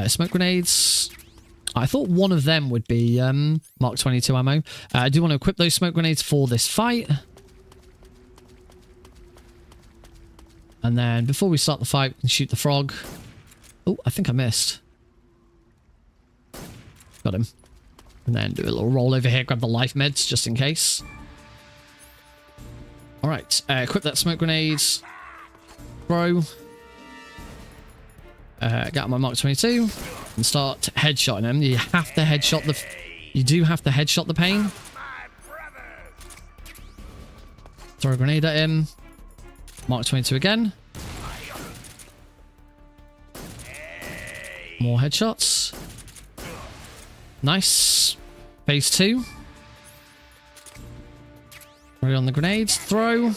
smoke grenades. I thought one of them would be Mark 22 ammo. I do want to equip those smoke grenades for this fight. And then before we start the fight, we can shoot the frog. Oh, I think I missed. Got him. And then do a little roll over here, grab the life meds just in case. Alright, equip that smoke grenade. Throw. Get out my Mark 22 and start headshotting him. You have to headshot the... You do have to headshot the pain. Throw a grenade at him. Mark 22 again. More headshots. Nice. Phase 2. Ready on the grenades. Throw.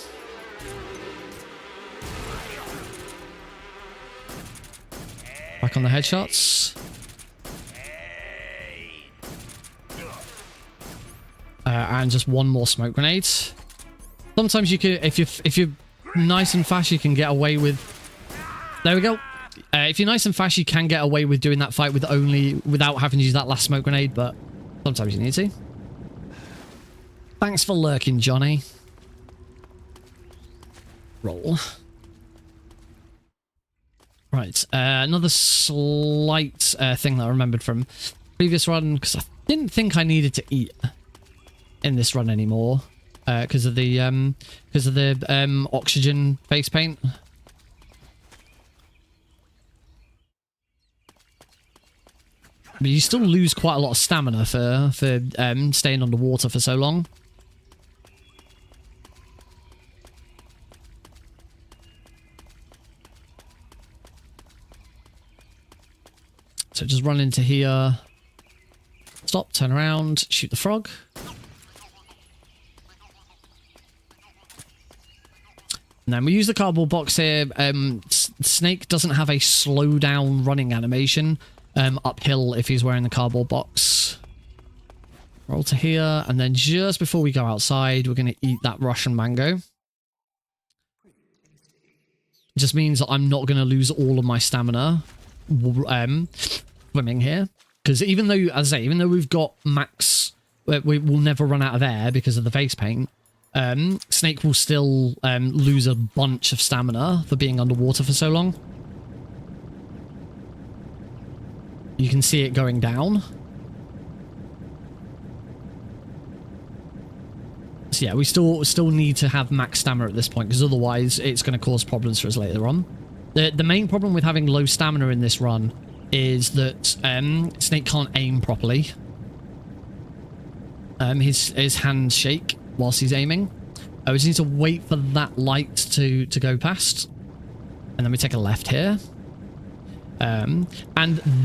Back on the headshots. And just one more smoke grenade. Sometimes you can, if you're nice and fast, you can get away with. There we go. If you're nice and fast, you can get away with doing that fight without having to use that last smoke grenade. But sometimes you need to. Thanks for lurking, Johnny. Roll. Right, another slight thing that I remembered from previous run, because I didn't think I needed to eat in this run anymore, because of the oxygen face paint. But you still lose quite a lot of stamina for staying underwater for so long. So just run into here, stop, turn around, shoot the frog. And then we use the cardboard box here. Snake doesn't have a slow down running animation uphill if he's wearing the cardboard box. Roll to here, and then just before we go outside, we're going to eat that Russian mango. It just means that I'm not going to lose all of my stamina swimming here, because even though, as I say, even though we've got max, we will never run out of air because of the face paint. Snake will still lose a bunch of stamina for being underwater for so long. You can see it going down. So yeah, we still need to have max stamina at this point, because otherwise it's going to cause problems for us later on. The main problem with having low stamina in this run is that Snake can't aim properly. His hands shake whilst he's aiming. We just need to wait for that light to go past. And then we take a left here. And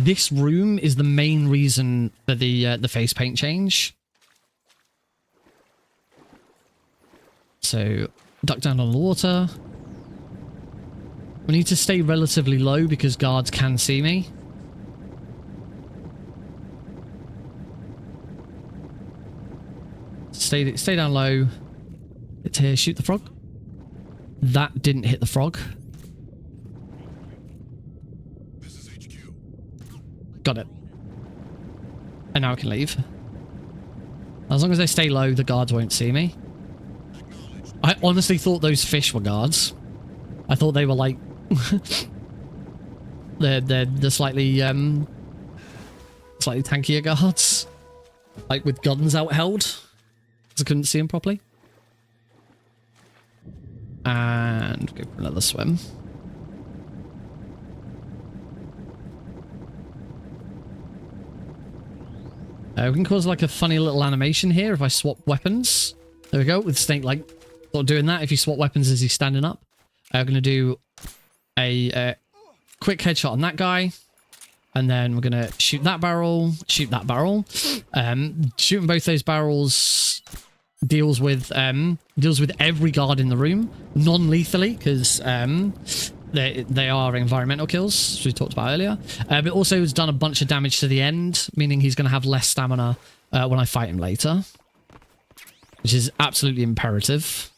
this room is the main reason for the face paint change. So, duck down on the water. We need to stay relatively low because guards can see me. Stay down low. It's here. Shoot the frog. That didn't hit the frog. This is HQ. Got it. And now I can leave. As long as I stay low, the guards won't see me. I honestly thought those fish were guards. I thought they were like the slightly tankier guards, like with guns out held, because I couldn't see them properly. And go for another swim. We can cause like a funny little animation here if I swap weapons. There we go, with Snake like sort of doing that if you swap weapons as he's standing up. We're going to do a quick headshot on that guy. And then we're going to shoot that barrel, shoot that barrel. Shooting both those barrels deals with every guard in the room non-lethally, because they are environmental kills, as we talked about earlier. But also has done a bunch of damage to the end, meaning he's going to have less stamina when I fight him later, which is absolutely imperative.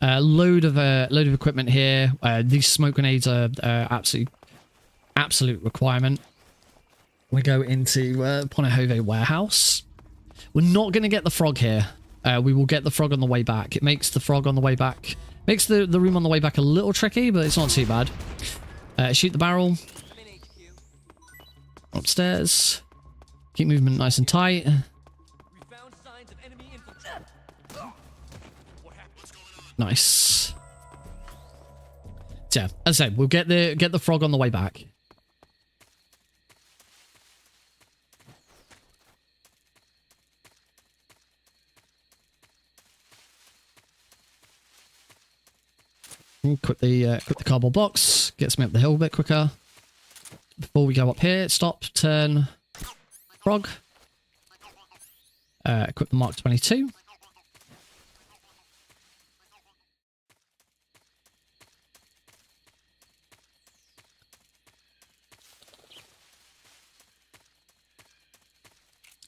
Load of equipment here. These smoke grenades are absolute requirement. We go into Ponehove warehouse. We're not going to get the frog here. We will get the frog on the way back. It makes the frog on the way back Makes the room on the way back a little tricky, but it's not too bad. Shoot the barrel. Upstairs. Keep movement nice and tight. Nice. So yeah, as I said, we'll get the frog on the way back. Equip the cardboard box. Gets me up the hill a bit quicker. Before we go up here, stop, turn, frog. Equip the Mark 22.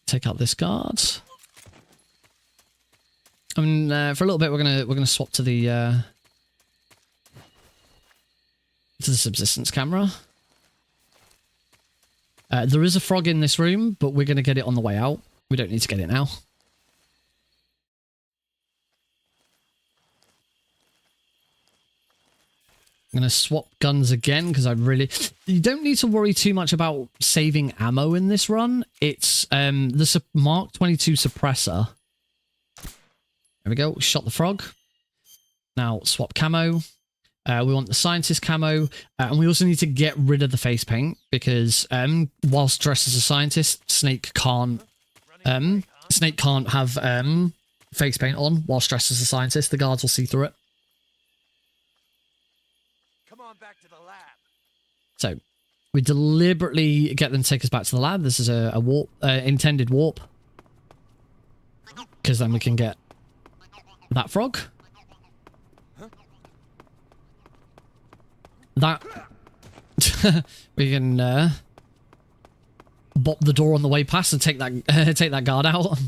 Take out this guard. I mean, for a little bit, we're gonna swap to the subsistence camera. There is a frog in this room, but we're gonna get it on the way out. We don't need to get it now. I'm gonna swap guns again because you don't need to worry too much about saving ammo in this run. It's the Mark 22 suppressor. There we go. Shot the frog. Now swap camo. We want the scientist camo, and we also need to get rid of the face paint because whilst dressed as a scientist, Snake can't have face paint on whilst dressed as a scientist. The guards will see through it. Back to the lab. So we deliberately get them to take us back to the lab. This is a warp, intended warp, because then we can get that frog. That we can bop the door on the way past and take that guard out.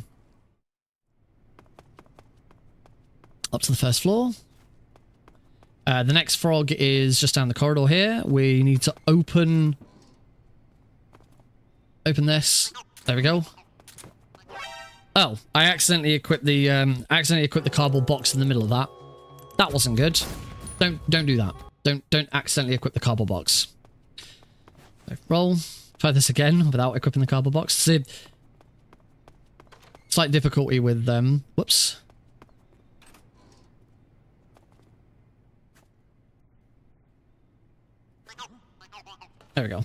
Up to the first floor. The next frog is just down the corridor here. We need to open this. There we go. Oh, I accidentally equipped the cardboard box in the middle of that. That wasn't good. Don't do that. Don't accidentally equip the cardboard box. So roll. Try this again without equipping the cardboard box. See, slight difficulty with whoops. There we go.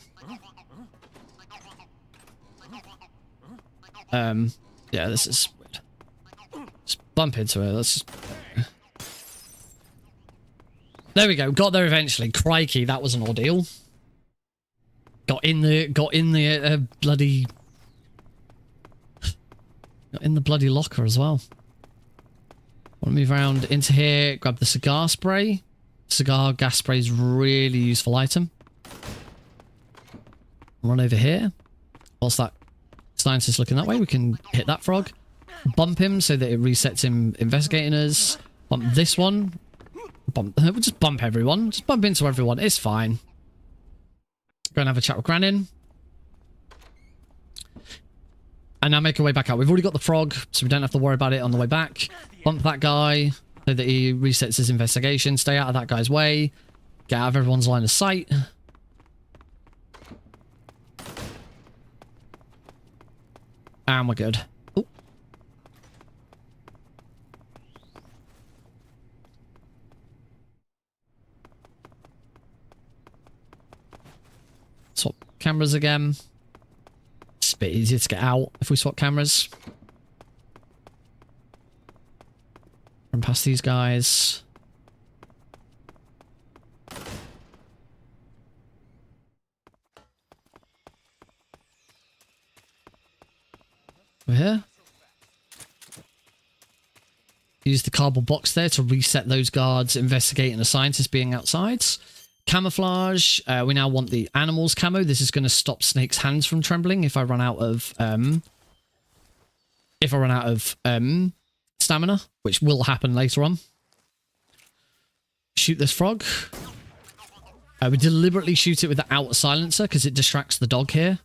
Yeah, this is weird. Just bump into it. Let's just... There we go. Got there eventually. Crikey, that was an ordeal. Got in the bloody... Got in the bloody locker as well. Want to move around into here, grab the cigar spray. Cigar gas spray is really useful item. Run over here. Whilst that scientist looking that way, we can hit that frog. Bump him so that it resets him investigating us. Bump this one. We'll just bump everyone. Just bump into everyone. It's fine. Go and have a chat with Granin. And now make our way back out. We've already got the frog, so we don't have to worry about it on the way back. Bump that guy so that he resets his investigation. Stay out of that guy's way. Get out of everyone's line of sight. And we're good. Ooh. Swap cameras again. It's a bit easier to get out if we swap cameras. Run past these guys. We're here. Use the cardboard box there to reset those guards investigating a scientist being outside. Camouflage. We now want the animals camo. This is going to stop Snake's hands from trembling if I run out of stamina, which will happen later on. Shoot this frog. We deliberately shoot it without a silencer because it distracts the dog here.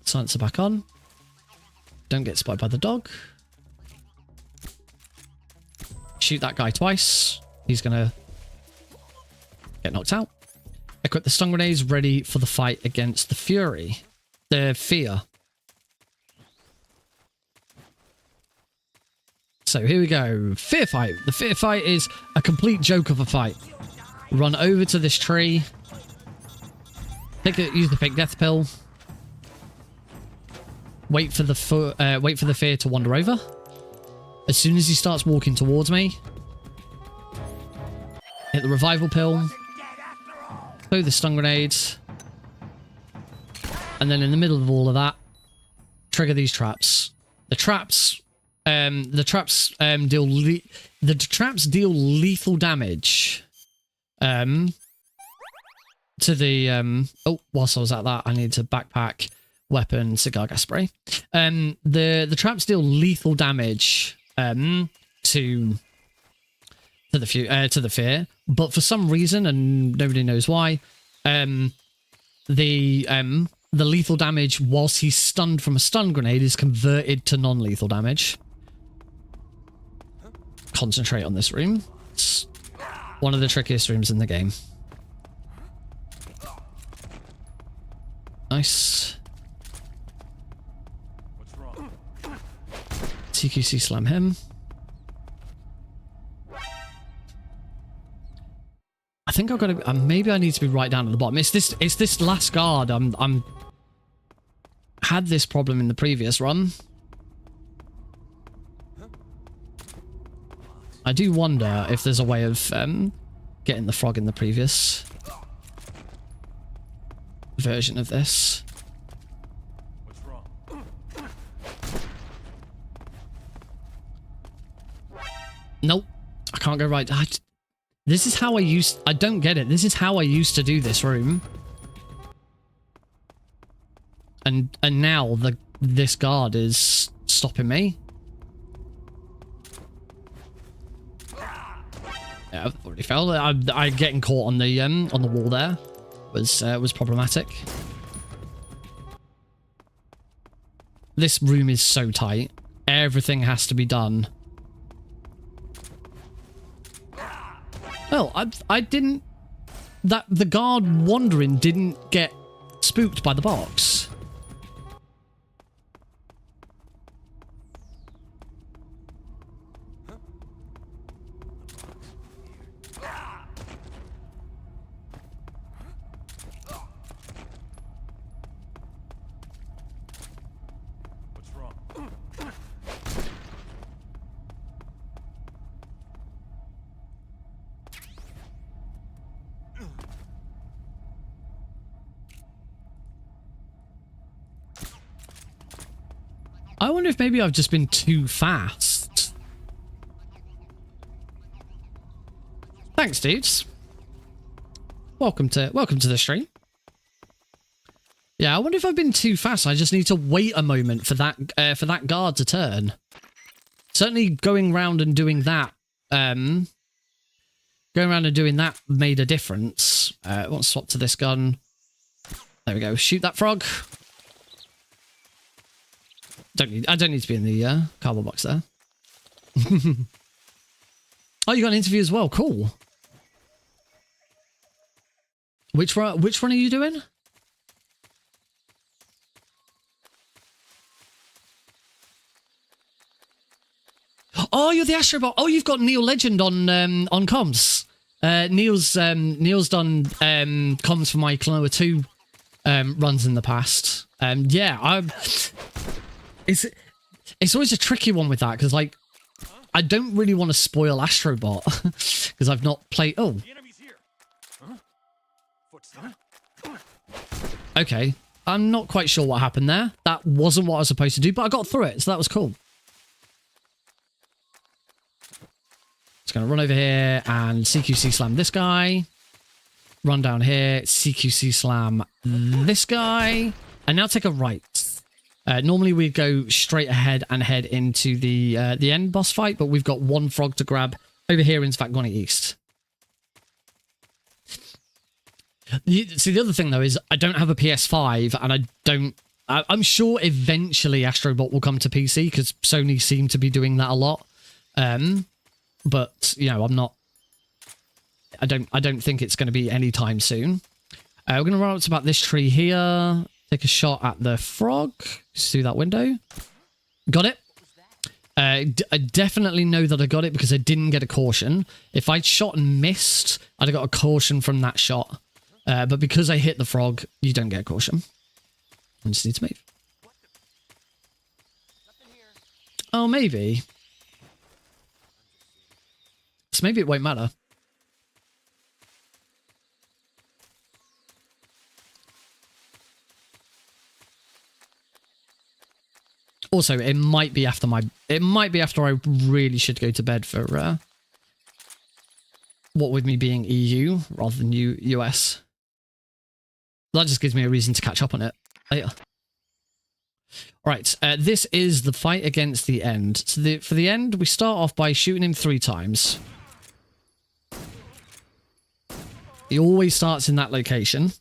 Silencer back on. Don't get spotted by the dog. shoot that guy twice. He's going to get knocked out. Equip the stun grenades, ready for the fight against the Fury. The Fear. So here we go. Fear fight. The Fear fight is a complete joke of a fight. Run over to this tree. Use the fake death pill. Wait for the Fear to wander over. As soon as he starts walking towards me, hit the revival pill. Throw the stun grenades. And then in the middle of all of that, trigger these traps. The traps deal lethal damage. To the whilst I was at that, I need to backpack, weapon, cigar gas spray. The traps deal lethal damage to the Fear, but for some reason, and nobody knows why, the lethal damage whilst he's stunned from a stun grenade is converted to non-lethal damage. Concentrate on this room. It's one of the trickiest rooms in the game. Nice. What's wrong? TQC slam him. I think I've got to. Maybe I need to be right down at the bottom. It's this last guard. I'm had this problem in the previous run. I do wonder if there's a way of getting the frog in the previous version of this. What's wrong? Nope, I can't go right. This is how I don't get it. This is how I used to do this room, and now this guard is stopping me. Yeah, I've already fell. I getting caught on the wall there was problematic. This room is so tight. Everything has to be done. Well, I didn't. The guard wandering didn't get spooked by the box. I wonder if maybe I've just been too fast. Thanks, dudes. Welcome to the stream. Yeah, I wonder if I've been too fast. I just need to wait a moment for that guard to turn. Certainly, going around and doing that, made a difference. I want to swap to this gun. There we go. Shoot that frog. I don't need to be in the cardboard box there. Oh, you got an interview as well. Cool. Which one are you doing? Oh, you're the Astrobot. Oh, you've got Neil Legend on comms. Neil's done comms for my Klonoa 2 runs in the past. Yeah, it's always a tricky one with that because, like, I don't really want to spoil Astrobot because I've not played. Oh, okay. I'm not quite sure what happened there. That wasn't what I was supposed to do, but I got through it, so that was cool. Just gonna run over here and CQC slam this guy. Run down here, CQC slam this guy, and now take a right. Normally we'd go straight ahead and head into the end boss fight, but we've got one frog to grab over here in Svagoni East. See, the other thing though is I don't have a PS5, and I'm sure eventually Astrobot will come to PC because Sony seem to be doing that a lot. but you know, I don't think it's going to be anytime soon. We're going to run up to about this tree here. Take a shot at the frog. Just through that window. Got it. I definitely know that I got it because I didn't get a caution. If I'd shot and missed, I'd have got a caution from that shot. But because I hit the frog, you don't get a caution. I just need to move. Oh, maybe. So maybe it won't matter. Also, it might be after I really should go to bed for what with me being EU rather than US. That just gives me a reason to catch up on it later. Right, this is the fight against the end. So for the end, we start off by shooting him 3 times. He always starts in that location.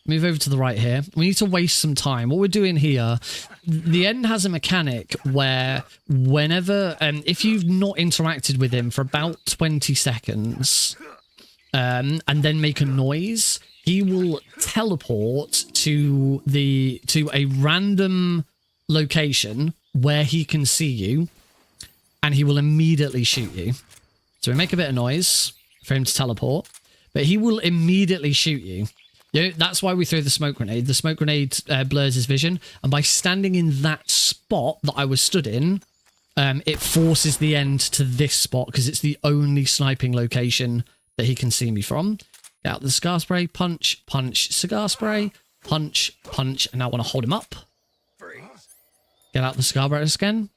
Move over to the right here. We need to waste some time. What we're doing here, the end has a mechanic where whenever, if you've not interacted with him for about 20 seconds, and then make a noise, he will teleport to a random location where he can see you, and he will immediately shoot you. So we make a bit of noise for him to teleport, but he will immediately shoot you. You know, that's why we throw the smoke grenade. The smoke grenade blurs his vision, and by standing in that spot that I was stood in, it forces the end to this spot because it's the only sniping location that he can see me from. Get out the cigar spray, punch, punch, cigar spray, punch, punch, and now I want to hold him up. Get out the cigar spray again.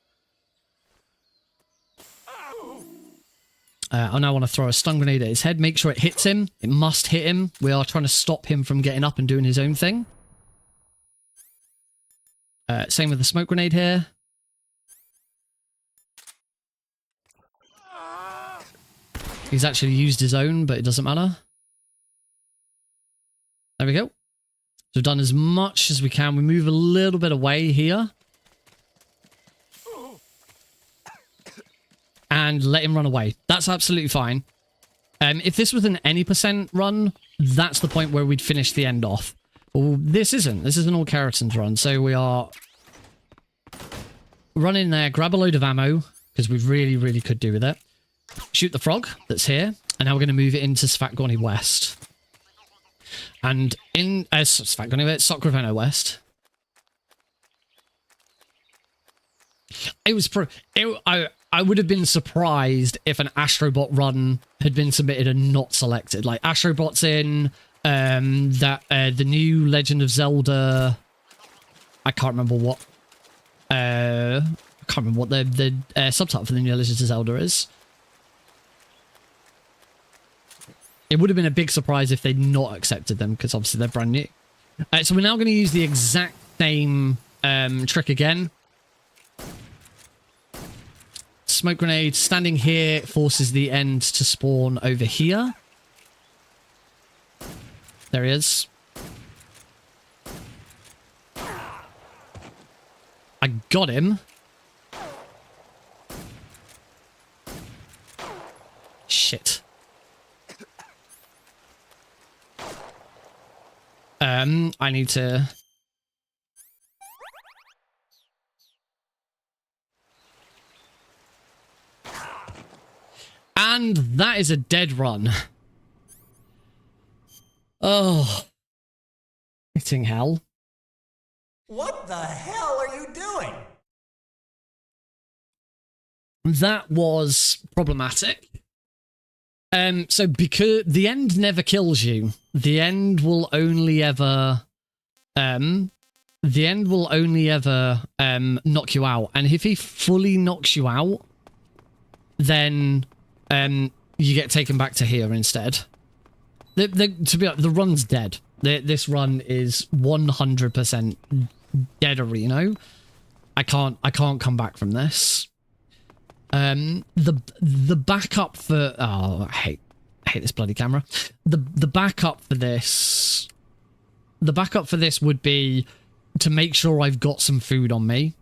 I now want to throw a stun grenade at his head. Make sure it hits him. It must hit him. We are trying to stop him from getting up and doing his own thing. Same with the smoke grenade here. He's actually used his own, but it doesn't matter. There we go. So we've done as much as we can. We move a little bit away here. And let him run away. That's absolutely fine. If this was an any % run, that's the point where we'd finish the end off. Well, this isn't. This is an all keratins run. So we are running there, grab a load of ammo, because we really, really could do with it. Shoot the frog that's here. And now we're going to move it into Svatgoni West. And in Svatgoni West, Sokraveno West. It was I would have been surprised if an Astrobot run had been submitted and not selected. Like Astrobot's in the new Legend of Zelda. I can't remember what. I can't remember what the subtitle for the new Legend of Zelda is. It would have been a big surprise if they'd not accepted them because obviously they're brand new. So we're now going to use the exact same trick again. Smoke grenade standing here forces the end to spawn over here. There he is. I got him. Shit. I need to... And that is a dead run. Oh. Hitting hell. What the hell are you doing? That was problematic. So because the end never kills you, the end will only ever knock you out. And if he fully knocks you out, then you get taken back to here instead. To be honest, the run's dead. This run is 100% dead, Reno. I can't come back from this. The backup for I hate this bloody camera. The backup for this would be to make sure I've got some food on me.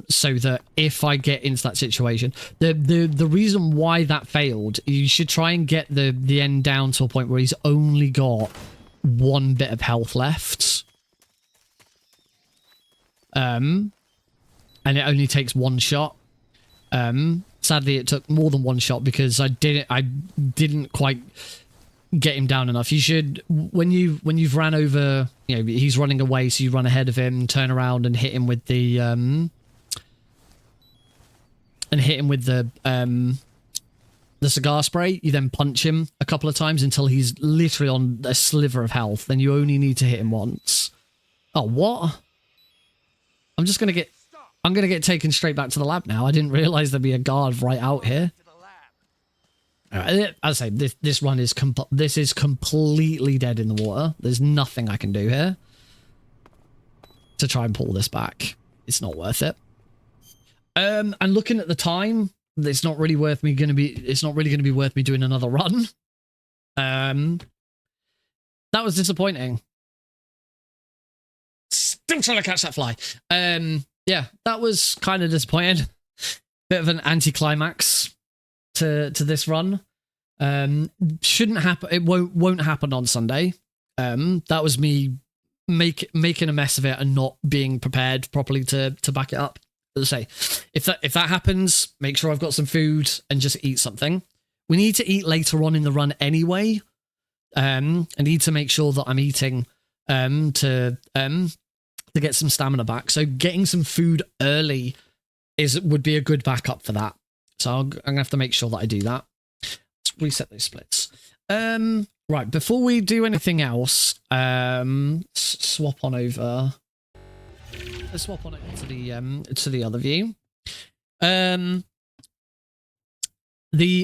so that if I get into that situation, the reason why that failed, you should try and get the end down to a point where he's only got one bit of health left. And it only takes one shot. Sadly, it took more than one shot because I didn't quite get him down enough. You should, when you've ran over, you know, he's running away, so you run ahead of him, turn around and hit him with the cigar spray. You then punch him a couple of times until he's literally on a sliver of health. Then you only need to hit him once. Oh, what? I'm gonna get taken straight back to the lab now. I didn't realize there'd be a guard right out here. As I say, this run is completely dead in the water. There's nothing I can do here to try and pull this back. It's not worth it. And looking at the time, it's not really worth me it's not really gonna be worth me doing another run. That was disappointing. Still trying to catch that fly. Yeah, that was kind of disappointing. Bit of an anticlimax to this run. Shouldn't happen. It won't happen on Sunday. That was me making a mess of it and not being prepared properly to back it up. As I say, if that happens, make sure I've got some food and just eat something. We need to eat later on in the run anyway. I need to make sure that I'm eating to get some stamina back. So getting some food early would be a good backup for that. So I'm gonna have to make sure that I do that. Let's reset those splits. Right, before we do anything else, swap on over. Let's swap on over to the other view. The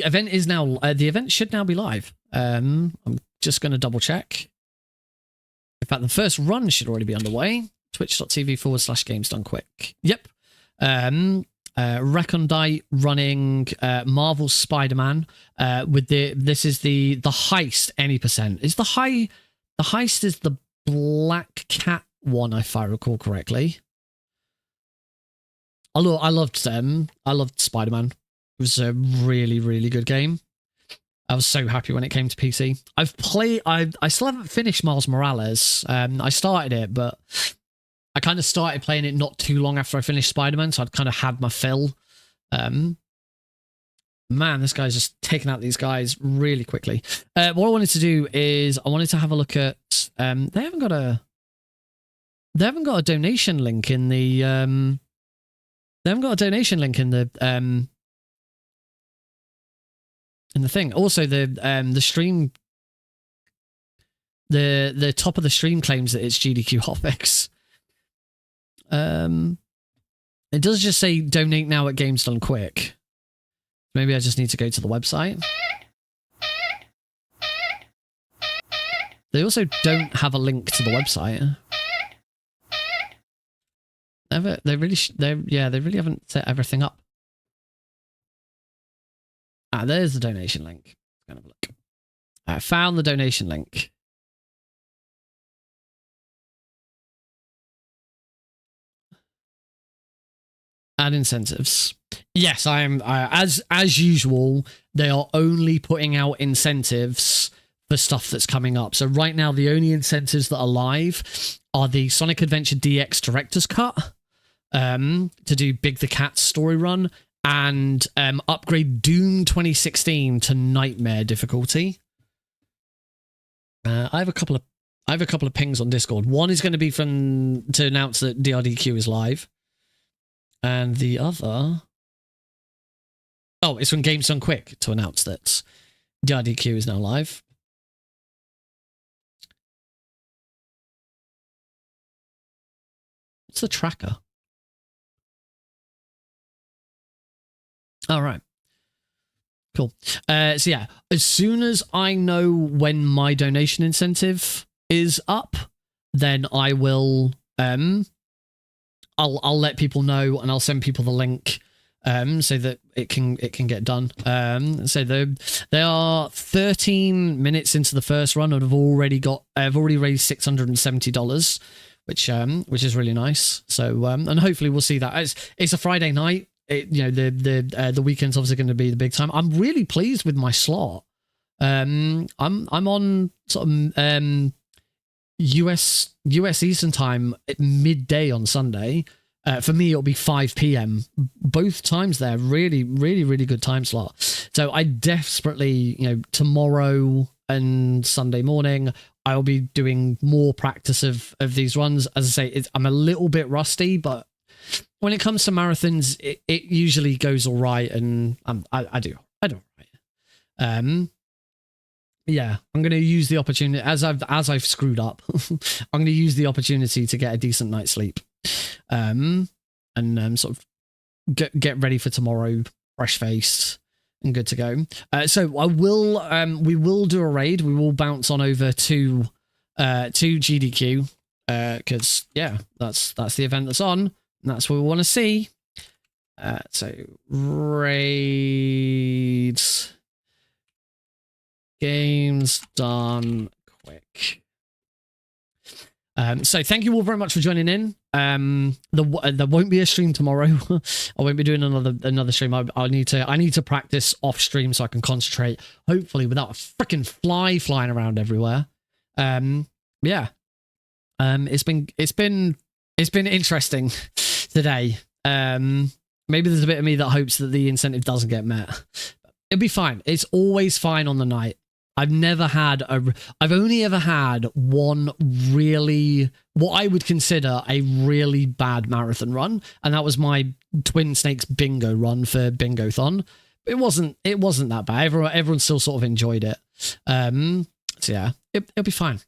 event is now the event should now be live. I'm just gonna double check. In fact, the first run should already be underway. Twitch.tv/games done quick. Yep. Recondite running Marvel Spider-Man with this is the heist any percent. Is the heist is the Black Cat one, if I recall correctly. I loved Spider-Man. It was a really, really good game. I was so happy when it came to PC. I still haven't finished Miles Morales. I started it, but I kind of started playing it not too long after I finished Spider-Man, so I'd kind of had my fill. Man, this guy's just taking out these guys really quickly. What I wanted to do is I wanted to have a look at. They haven't got a donation link in the. They haven't got a donation link in the thing. Also, the stream. The top of the stream claims that it's GDQ hotfix. It does just say donate now at Games Done Quick. Maybe I just need to go to the website. They also don't have a link to the website. They really haven't set everything up. There's the donation link. Let's have a look. I found the donation link. Add incentives. Yes, I am. As usual, they are only putting out incentives for stuff that's coming up. So right now, the only incentives that are live are the Sonic Adventure DX Director's Cut, to do Big the Cat story run, and upgrade Doom 2016 to Nightmare difficulty. I have a couple of pings on Discord. One is going to be to announce that DRDQ is live. And the other... Oh, it's from Games Done Quick to announce that DRDQ is now live. What's the tracker? All right. Cool. So yeah, as soon as I know when my donation incentive is up, then I will... I'll let people know, and I'll send people the link so that it can get done. So they are 13 minutes into the first run, and I've already raised $670, which is really nice. So and hopefully we'll see that. It's a Friday night. The weekend's obviously going to be the big time. I'm really pleased with my slot. I'm on sort of US Eastern time at midday on Sunday. For me, it'll be 5 p.m. Both times there, really, really, really good time slot. So I desperately, tomorrow and Sunday morning, I'll be doing more practice of these runs. As I say, I'm a little bit rusty, but when it comes to marathons, it usually goes all right, and I do all right. Yeah, I'm going to use the opportunity as I've screwed up. I'm going to use the opportunity to get a decent night's sleep, and sort of get ready for tomorrow, fresh faced and good to go. So we will do a raid. We will bounce on over to GDQ because that's the event that's on. And that's what we want to see. So raids. Games done quick. So thank you all very much for joining in. There won't be a stream tomorrow. I won't be doing another stream. I need to practice off stream so I can concentrate. Hopefully without a freaking fly flying around everywhere. Yeah. It's been interesting today. Maybe there's a bit of me that hopes that the incentive doesn't get met. It'll be fine. It's always fine on the night. I've only ever had one really, what I would consider a really bad marathon run, and that was my Twin Snakes bingo run for Bingo-thon. It wasn't that bad. Everyone still sort of enjoyed it. So yeah, it'll be fine.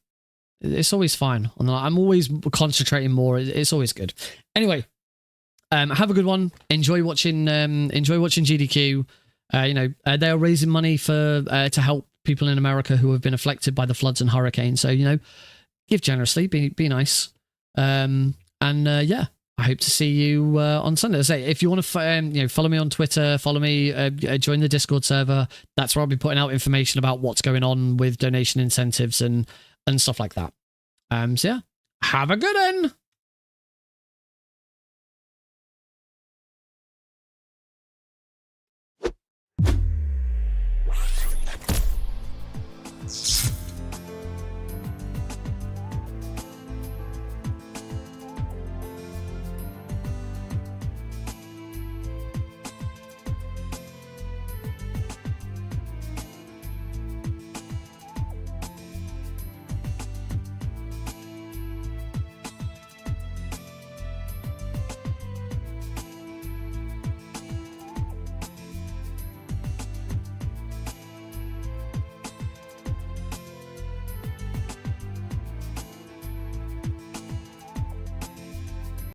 It's always fine on the night. I'm always concentrating more. It's always good. Anyway, have a good one. Enjoy watching GDQ. They are raising money for to help people in America who have been afflicted by the floods and hurricanes. So, give generously, be nice. I hope to see you on Sunday. Say, if you want to, follow me on Twitter, follow me, join the Discord server. That's where I'll be putting out information about what's going on with donation incentives and stuff like that. So yeah, have a good one.